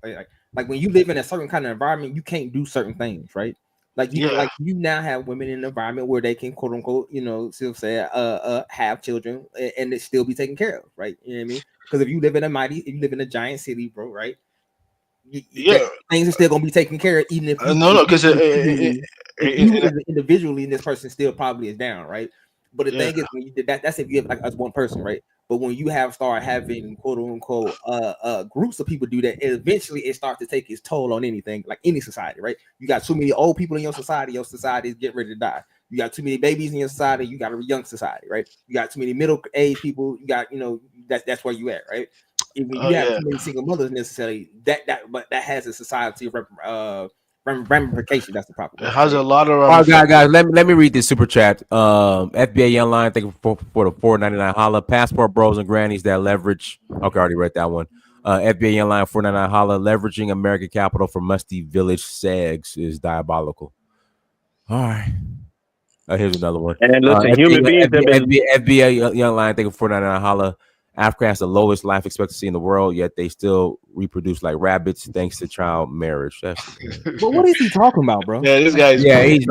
Like when you live in a certain kind of environment, you can't do certain things, right? Like you now have women in an environment where they can quote unquote, still say have children and it still be taken care of, right? You know what I mean? Because if you live in a giant city, bro, right? Things are still gonna be taken care of, even if because individually, this person still probably is down, right? But the thing is, when you did that's if you have like as one person, right? But when you start having quote unquote groups of people do that, eventually it starts to take its toll on anything, like any society, right? You got too many old people in your society is getting ready to die. You got too many babies in your society, you got a young society, right? You got too many middle-aged people, you got that's where you at, right? If you have too many single mothers necessarily, but that has a society ramification. That's the problem. It has a lot of. All right, guys, let me read this super chat. FBA Young Line, thank you for the $4.99 holla. Passport bros and grannies that leverage. Okay, I already read that one. FBA Young Line $4.99 holla. Leveraging American capital for musty village sags is diabolical. All right. Here's another one. And listen, human beings have been FBA Young Line, thank you for $4.99 holla. Africa has the lowest life expectancy in the world, yet they still reproduce like rabbits thanks to child marriage. But what is he talking about, bro? Yeah, this guy's he's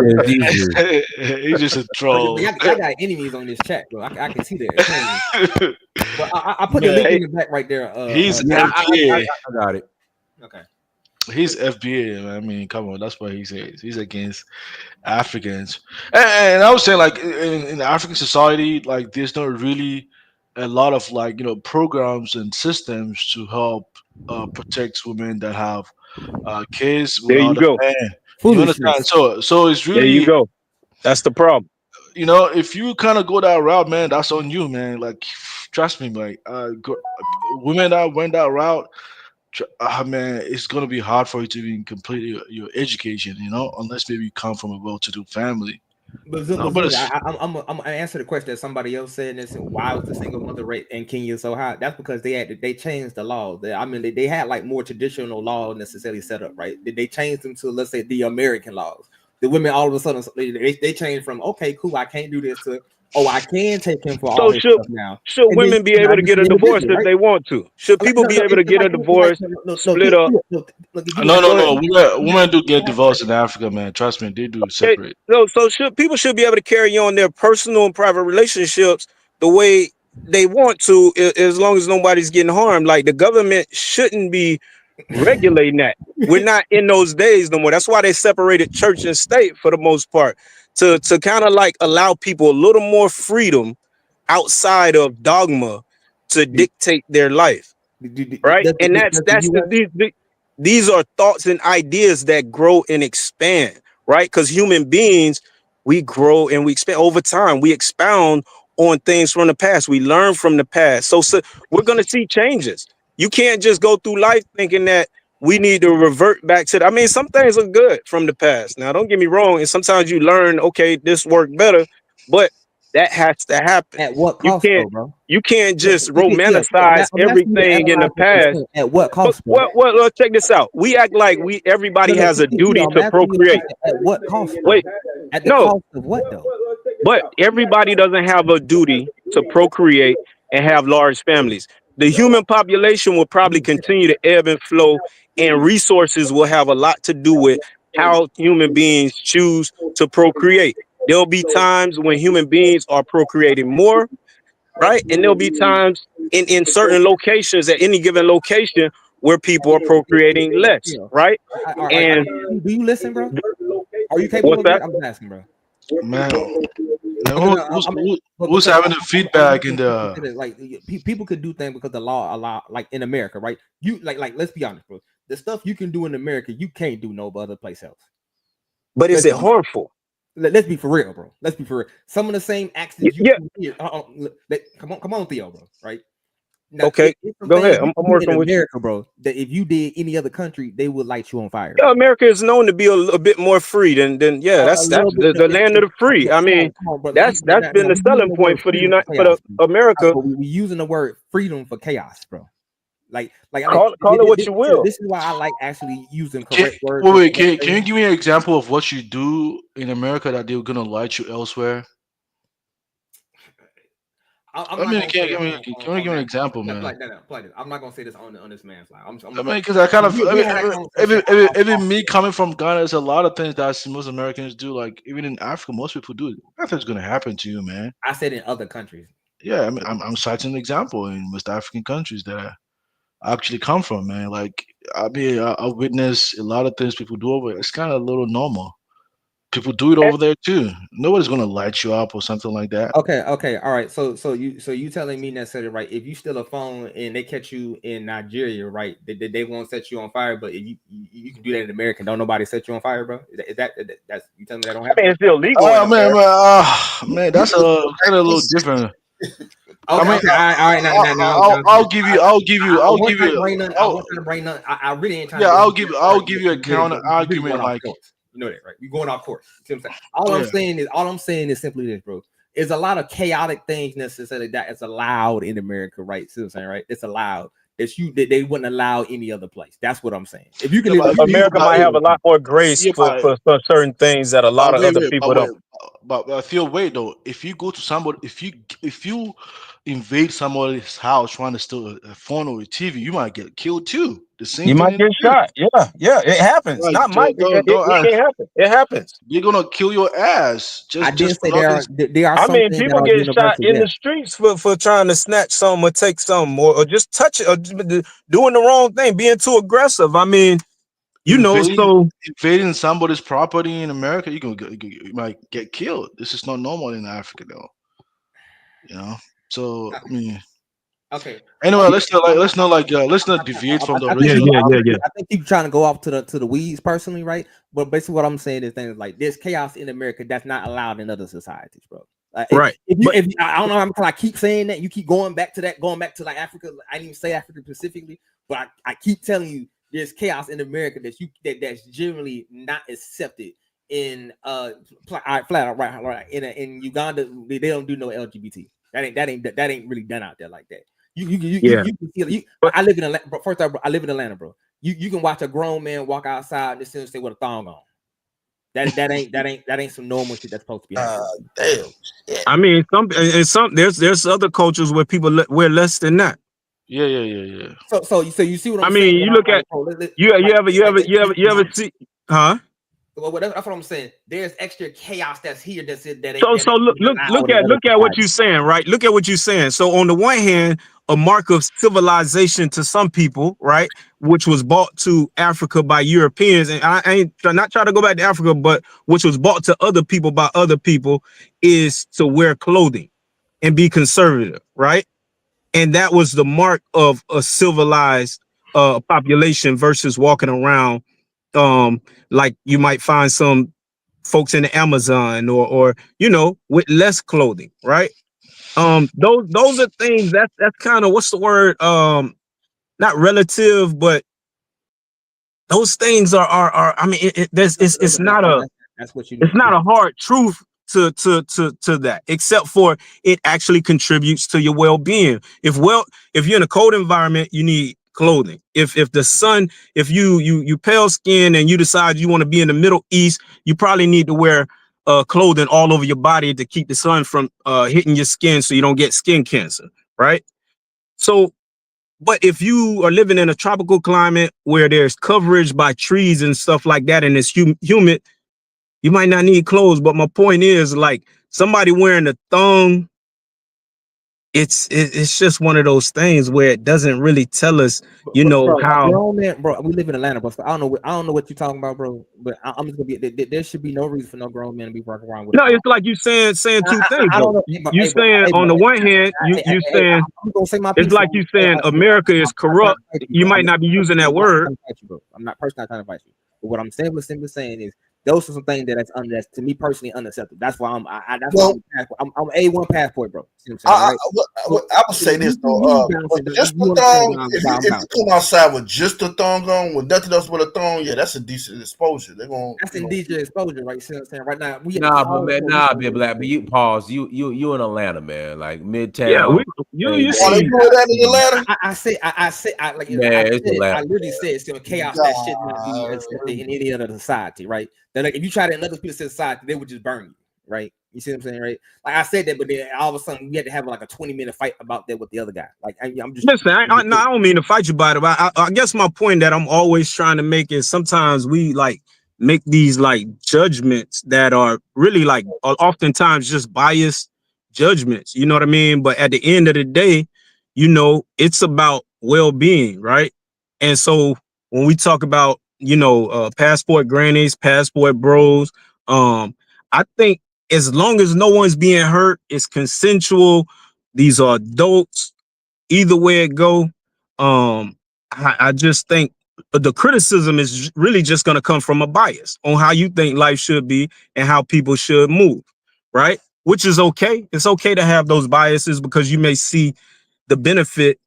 just a troll. Y'all got enemies on this chat, bro. I can see that. But I put the link in the back right there. He's FBA. I got it. Okay. He's FBA. I mean, come on, that's what he says. He's against Africans, and I was saying, like in African society, like there's not really a lot of like programs and systems to help protect women that have kids with There you other go. men. You understand? So it's really there you go. That's the problem. If you kind of go that route, man, that's on you, man. Like, trust me, like women that went that route, man, it's gonna be hard for you to even complete your education, unless maybe you come from a well-to-do family. I'm gonna answer the question that somebody else said. And said, why was the single mother rate in Kenya so high? That's because they changed the law. They had like more traditional laws necessarily set up, right? They changed them to, let's say, the American laws. The women all of a sudden they changed from, okay, cool, I can't do this, to, oh, I can take him for all this stuff now. Should women be able to get a divorce if they want to? Should people be able to get a divorce, split up? No. Women do get divorced in Africa, man. Trust me, they do separate. So people should be able to carry on their personal and private relationships the way they want to, as long as nobody's getting harmed. Like, the government shouldn't be regulating that. We're not in those days no more. That's why they separated church and state for the most part, to kind of like allow people a little more freedom outside of dogma to dictate their life, right? And these are thoughts and ideas that grow and expand, right? Because human beings, we grow and we expand over time. We expound on things from the past. We learn from the past. So we're going to see changes. You can't just go through life thinking that we need to revert back to some things are good from the past. Now, don't get me wrong. And sometimes you learn, okay, this worked better, but that has to happen. At what cost, bro? You can't just romanticize everything in the past. At what cost? Well, check this out. We act like everybody has a duty to procreate. At what cost? Wait, at the cost of what though? But everybody doesn't have a duty to procreate and have large families. The human population will probably continue to ebb and flow, and resources will have a lot to do with how human beings choose to procreate. There'll be times when human beings are procreating more, right? And there'll be times in certain locations, at any given location, where people are procreating less, right? And do you listen, bro? Are you capable of that? I'm just asking, bro. Man, who's having the feedback in the like people could do things because the law allow, like in America, right? You like let's be honest, bro. The stuff you can do in America, you can't do no other place else. But is it harmful? Let's be for real, bro. Let's be for real. Some of the same acts that you can hear. Come on, Theo, bro. Right? Now, okay, go ahead. I'm working with America, bro. That if you did any other country, they would light you on fire. Yeah, America is known to be a bit more free than that's the land of the free. I mean, that's been the selling point for America. We're using the word freedom for chaos, bro. Like call it what you will. This is why I like actually using correct words. Wait, can you give me an example of what you do in America that they're gonna light you elsewhere? Can you give me an example, man? I'm not gonna say this on this man's line. Because I kind of even me coming from Ghana, there's a lot of things that most Americans do. Like even in Africa, most people do. Nothing's gonna happen to you, man. I said in other countries. Yeah, I mean, I'm citing an example in West African countries that I actually come from, man. Like I witness a lot of things people do over. It's kind of a little normal. People do it over there too. Nobody's gonna light you up or something like that. Okay, all right. So you telling me necessarily, right? If you steal a phone and they catch you in Nigeria, right? They won't set you on fire, but if you can do that in America. Don't nobody set you on fire, bro? That's you telling me that don't happen? It's illegal. Oh man, that's a kind of a little different. Okay, all right. Now, I'll give you. I really ain't trying. Yeah, I'll give you a counter argument. Like, you know that, right? You're going off course. See what I'm saying? All I'm saying is simply this, bro. There's a lot of chaotic things necessarily that is allowed in America, right? See what I'm saying, right? It's allowed. That they wouldn't allow any other place. That's what I'm saying. If you can, America might have a lot more grace for certain things that a lot of other people don't. Phil, wait though. If you go to somebody, if you invade somebody's house trying to steal a phone or a TV, you might get killed too. The same You thing. might get shot. Yeah, it happens. Like, Not might. It can happen. It happens. They're gonna kill your ass. I did say there are I some mean, things that people are get shot universal. in Yeah. the streets for trying to snatch something or take something or just touch it or doing the wrong thing, being too aggressive. I mean, invading somebody's property in America, you might get killed. This is not normal in Africa, though. You know. So I mean. Okay. Anyway, let's not deviate from the original. I think you're trying to go off to the weeds personally, right? But basically, what I'm saying is things like there's chaos in America that's not allowed in other societies, bro. Right. If I don't know how I keep saying that, you keep going back to like Africa. I didn't even say Africa specifically, but I keep telling you there's chaos in America that's generally not accepted in right in Uganda. They don't do no LGBT. That ain't really done out there like that. You can feel it. I live in Atlanta. First off, I live in Atlanta, bro. You can watch a grown man walk outside and still stay with a thong on. That ain't some normal shit that's supposed to be happening. Damn. I mean, there's other cultures where people wear less than that. Yeah. So you see what I'm I saying? mean, you look at you ever see, huh? Well, that's what I'm saying. There's extra chaos that's here. So look at what you're saying, right? Look at what you're saying. So on the one hand, a mark of civilization to some people, right, which was brought to Africa by Europeans, and I ain't not trying to go back to Africa, but which was brought to other people by other people, is to wear clothing and be conservative, right? And that was the mark of a civilized population versus walking around like you might find some folks in the Amazon or with less clothing, right? Those are things that's kind of, what's the word, not relative, but those things are I mean, it's not a hard truth to that, except for it actually contributes to your well-being. If you're in a cold environment, you need clothing. If the sun, if you pale skin and you decide you want to be in the Middle East, you probably need to wear clothing all over your body to keep the sun from hitting your skin so you don't get skin cancer, right? So, but if you are living in a tropical climate where there's coverage by trees and stuff like that, and it's humid, you might not need clothes. But my point is, like, somebody wearing a thong, it's just one of those things where it doesn't really tell us, how. Bro, we live in Atlanta, bro. So I don't know what you're talking about, bro. But I'm just gonna be. There should be no reason for no grown man to be walking around with. No, it's like you saying two things. You saying on the one hand, you saying it's like you saying America is corrupt. You might not be using that word. I'm not personally trying to fight you. But what I'm simply saying is those are some things that's to me personally unacceptable. That's why I'm A1 passport, bro. You know what I'm saying, I would say this though, just the thong. If you come outside with just the thong on, with nothing else but a thong, yeah, that's a decent exposure. That's indecent exposure, right? You know what I'm saying? Right now, be black. But you pause. You in Atlanta, man, like Midtown. Yeah, you see that in Atlanta. I literally said it's chaos. That shit not be accepted in any other society, right? That like if you try to another piece of society, they would just burn you, right? You see what I'm saying, right? Like I said that, but then all of a sudden we had to have like a 20-minute fight about that with the other guy. Like I'm just listen. I don't mean to fight you about it, but I guess my point that I'm always trying to make is sometimes we like make these like judgments that are really like oftentimes just biased judgments. You know what I mean? But at the end of the day, it's about well-being, right? And so when we talk about passport grannies, passport bros, I think as long as no one's being hurt, it's consensual. These are adults. Either way it go, I just think the criticism is really just going to come from a bias on how you think life should be and how people should move, right? Which is okay. It's okay to have those biases because you may see the benefit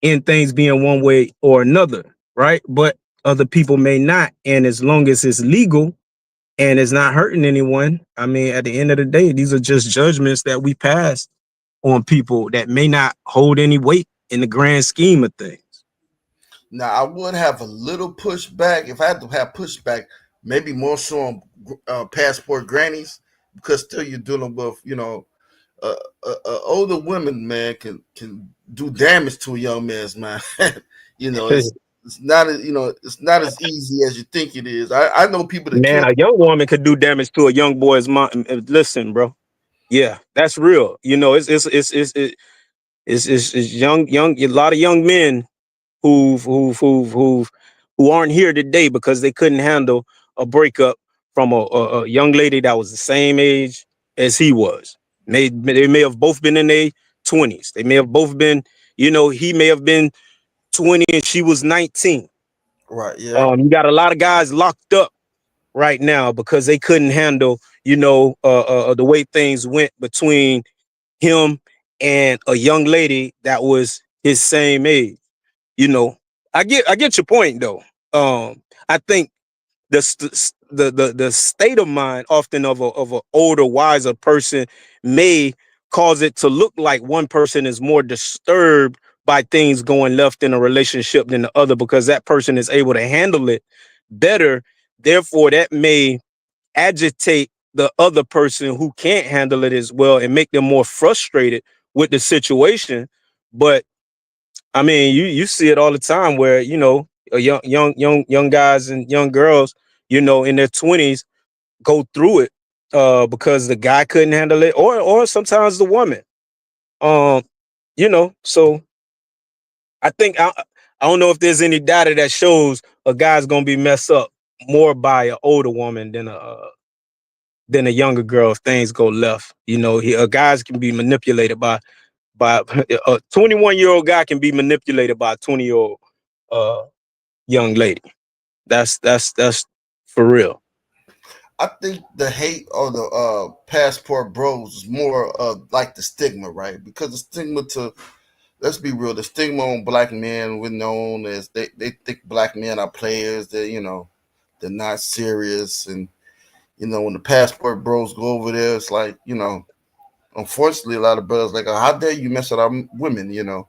in things being one way or another, right? But other people may not. And as long as it's legal and it's not hurting anyone, I mean, at the end of the day, these are just judgments that we pass on people that may not hold any weight in the grand scheme of things. Now, I would have a little pushback. If I had to have pushback, maybe more so on passport grannies, because still you're dealing with, older women, man, can do damage to a young man's mind. It's not it's not as easy as you think it is. I know people that Man, kill. a young woman could do damage to a young boy's mind. Listen, bro. Yeah, that's real. It's young, a lot of young men who aren't here today because they couldn't handle a breakup from a young lady that was the same age as he was. They may have both been in their 20s. They may have both been, he may have been 20 and she was 19. Right. Yeah. You got a lot of guys locked up right now because they couldn't handle, the way things went between him and a young lady that was his same age. I get your point though. I think the state of mind often of a older, wiser person may cause it to look like one person is more disturbed by things going left in a relationship than the other because that person is able to handle it better. Therefore, that may agitate the other person who can't handle it as well and make them more frustrated with the situation. But I mean, you see it all the time where, young guys and young girls, in their 20s go through it because the guy couldn't handle it or sometimes the woman. So I think I don't know if there's any data that shows a guy's gonna be messed up more by an older woman than a younger girl if things go left. Guys can be manipulated by a 21-year-old guy can be manipulated by a 20-year-old young lady. That's for real. I think the hate on the passport bros is more like the stigma, right? Because the stigma let's be real, the stigma on black men, we're known as they think black men are players. They're not serious, and when the passport bros go over there, it's like unfortunately a lot of brothers like, how dare you mess with our women,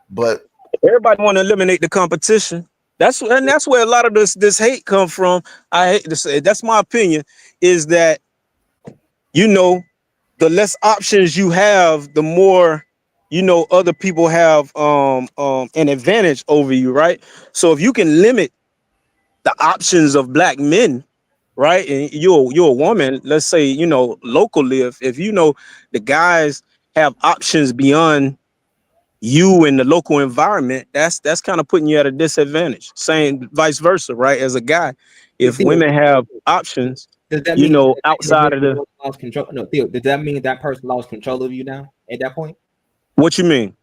but everybody want to eliminate the competition. That's where a lot of this hate come from. I hate to say it. That's my opinion, is that the less options you have, the more other people have an advantage over you, right? So if you can limit the options of black men, right, and you're a woman, let's say locally, if the guys have options beyond you in the local environment, that's kind of putting you at a disadvantage. Same vice versa, right? As a guy, if women have options, does that mean outside of the lost control? No, Theo, does that mean that person lost control of you now at that point? What you mean?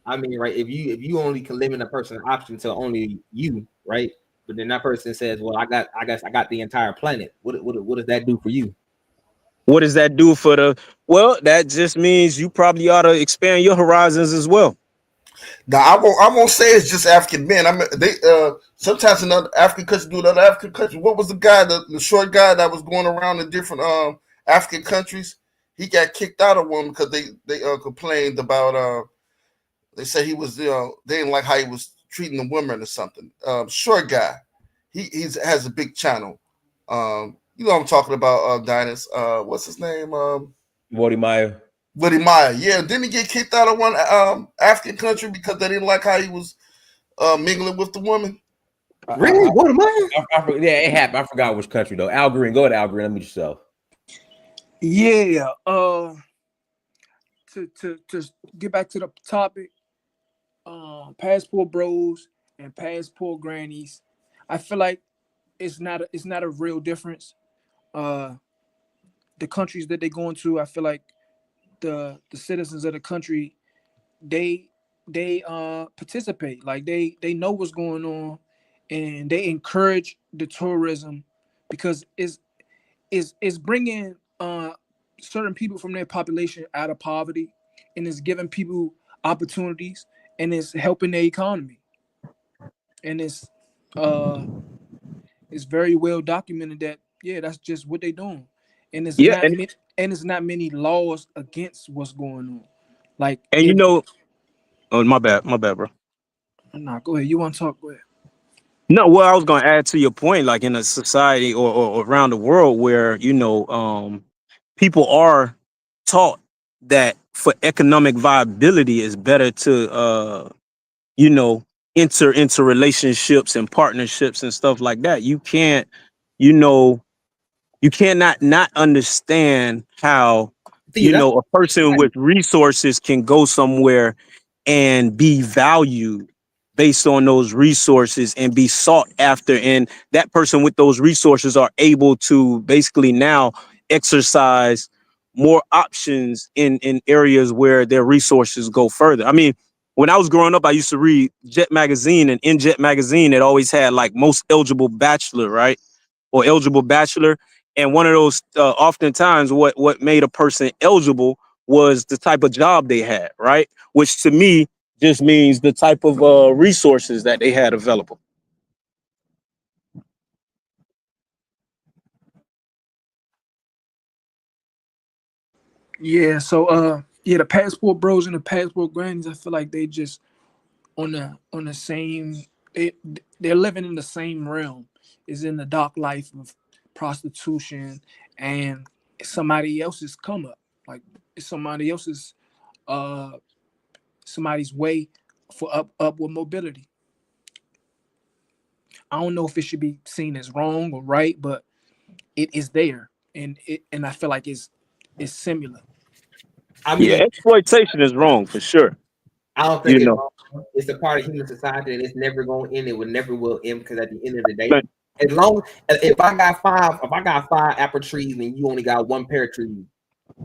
I mean, right? If you only can limit a person's option to only you, right? But then that person says, "Well, I got the entire planet." What does that do for you? What does that do for that just means you probably ought to expand your horizons as well. Now I won't say it's just African men. I mean, they sometimes in other African countries do another African country. What was the guy, the short guy that was going around in different African countries? He got kicked out of one because they complained about they said he was they didn't like how he was treating the women or something. Short guy, he has a big channel. What I'm talking about, Dinus. What's his name? Woody Meyer. Yeah, didn't he get kicked out of one African country because they didn't like how he was mingling with the woman? Really? Woody Meyer? Yeah, it happened. I forgot which country though. Al Green. Go ahead, Al Green. Let me yourself. Yeah. To get back to the topic, passport bros and passport grannies, I feel like it's not a real difference. The countries that they go into, I feel like the citizens of the country, they participate, like they know what's going on, and they encourage the tourism because it's bringing certain people from their population out of poverty, and it's giving people opportunities, and it's helping their economy, and it's very well documented that that's just what they're doing, and it's not many laws against what's going on. Like, oh, my bad, bro. Nah, go ahead. You want to talk? Go ahead. No, well, I was going to add to your point, like in a society or around the world where, people are taught that for economic viability, it's better to, you know, enter into relationships and partnerships and stuff like that. You can't, you know, you cannot not understand how, you know, a person with resources can go somewhere and be valued based on those resources and be sought after. And that person with those resources are able to basically now exercise more options in areas where their resources go further. I mean, when I was growing up, I used to read Jet Magazine, and in Jet Magazine, it always had like most eligible bachelor, right? Or eligible bachelor. And one of those, oftentimes what made a person eligible was the type of job they had, right? Which to me just means the type of resources that they had available. Yeah, so yeah, the passport bros and the passport grannies, I feel like they just on the same, they're living in the same realm. Is in the dark life of prostitution and somebody else's come up. Like it's somebody else's somebody's way for upward mobility. I don't know if it should be seen as wrong or right, but it is there, and I feel like it's similar. I mean, Yeah, exploitation is wrong for sure. I don't think You it's know, wrong. It's a part of human society, and it's never going to end. It will never will end because at the end of the day, as long if I got five apple trees and you only got one pear tree,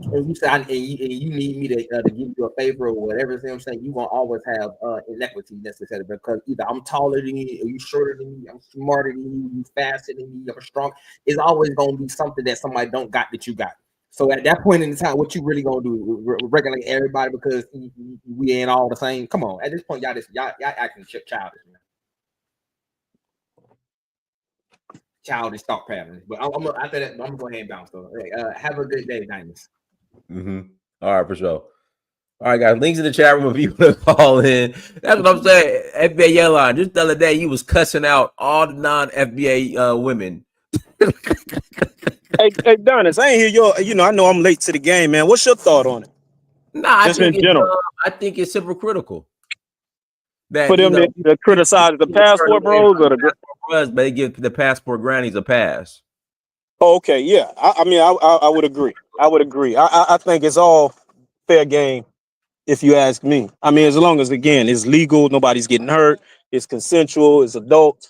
and you say and you need me to give you a favor or whatever, you know what I'm saying, you're gonna always have inequity necessary because either I'm taller than you, or you shorter than me, I'm smarter than you, you faster than me, I'm strong. It's always gonna be something that somebody don't got that you got. So at that point in time, what you really gonna do? Regulate everybody because we ain't all the same? Come on, at this point, y'all acting childish, man. Childish thought patterns. But after that, I'm gonna go ahead and bounce though. Hey, have a good day, Diamonds. All right, for sure. All right, guys. Links in the chat room if you want to call in. That's what I'm saying. FBA Yellowline. Just the other day, you was cussing out all the non-FBA women. hey, Donis, I ain't hear your. You know, I know I'm late to the game, man. What's your thought on it? Nah, just in general. I think it's hypocritical. That, for them to criticize the passport bros or the but they give the passport grannies a pass. Oh, okay, yeah. I mean, I would agree. I would agree. I think it's all fair game, if you ask me. I mean, as long as again it's legal, nobody's getting hurt, it's consensual, it's adult.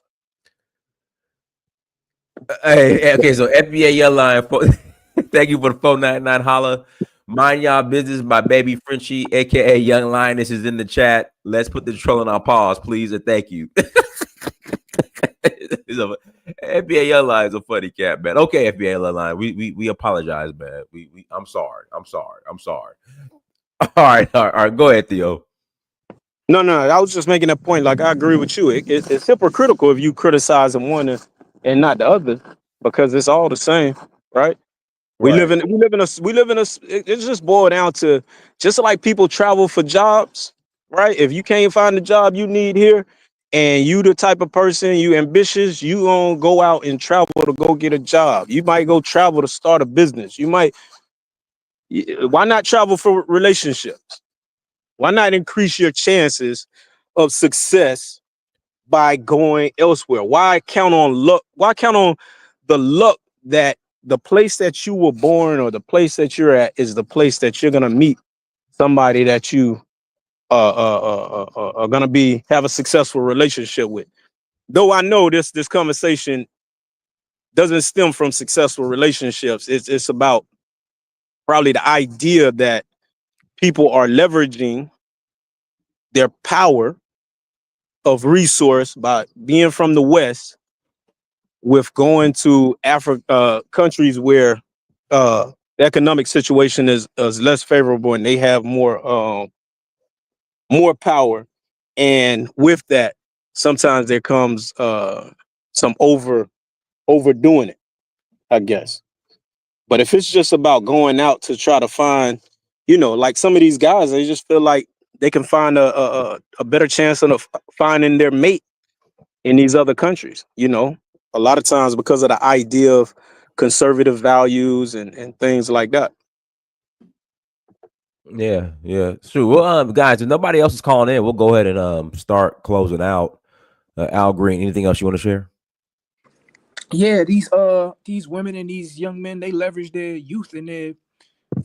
Hey, okay, so FBA Yellowline, thank you for the 499 holla. Mind y'all business, my baby Frenchie, aka Young Lioness, is in the chat. Let's put the trolling on pause, please, and thank you. FBA Yellowline is a funny cat, man. Okay, FBA Yellowline, we apologize, man. I'm sorry. All right. Go ahead, Theo. No, I was just making a point. Like, I agree with you. It's hypocritical if you criticize one and not the other, because it's all the same, right? We live in a. It's just boiled down to just like people travel for jobs, right? If you can't find the job you need here, and you the type of person, you ambitious, you gonna go out and travel to go get a job. You might go travel to start a business. Why not travel for relationships? Why not increase your chances of success by going elsewhere? Why count on luck? Why count on the luck that the place that you were born or the place that you're at is the place that you're gonna meet somebody that you are gonna have a successful relationship with? Though I know this conversation doesn't stem from successful relationships. It's about probably the idea that people are leveraging their power of resource by being from the West with going to Africa, countries where the economic situation is less favorable and they have more power. And with that, sometimes there comes some overdoing it, I guess. But if it's just about going out to try to find, like some of these guys, they just feel like they can find a better chance of finding their mate in these other countries. A lot of times because of the idea of conservative values and things like that. Yeah, yeah, true. Well, guys, if nobody else is calling in, we'll go ahead and start closing out. Al Green, anything else you want to share? Yeah, these women and these young men, they leverage their youth and their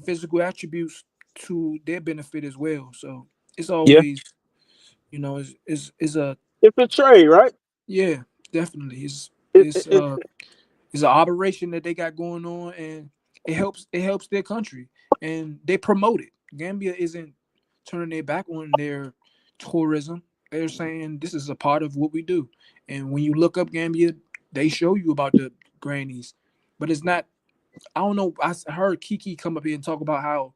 physical attributes to their benefit as well. So it's always, you know, it's a trade, right? Yeah, definitely. It's It, an operation that they got going on, and it helps their country, and they promote it. Gambia isn't turning their back on their tourism. They're saying this is a part of what we do. And when you look up Gambia, they show you about the grannies, but it's not. I don't know. I heard Kiki come up here and talk about how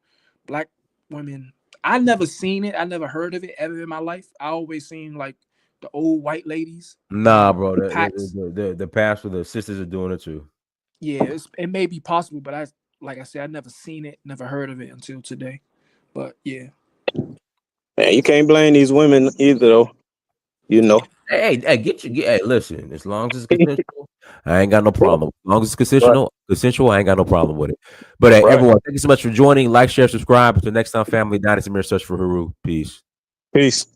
black women. I never seen it. I never heard of it ever in my life. I always seen like the old white ladies. Nah, bro. Packs. The pastor, the sisters are doing it too. Yeah, it may be possible, but like I said, I never seen it, never heard of it until today. But yeah. Man, you can't blame these women either, though. You know. Hey, listen. As long as it's consensual, I ain't got no problem. As long as it's consensual, I ain't got no problem with it. But everyone, thank you so much for joining. Like, share, subscribe. Until next time, family. Dynasty Mirror Search for Huru. Peace. Peace.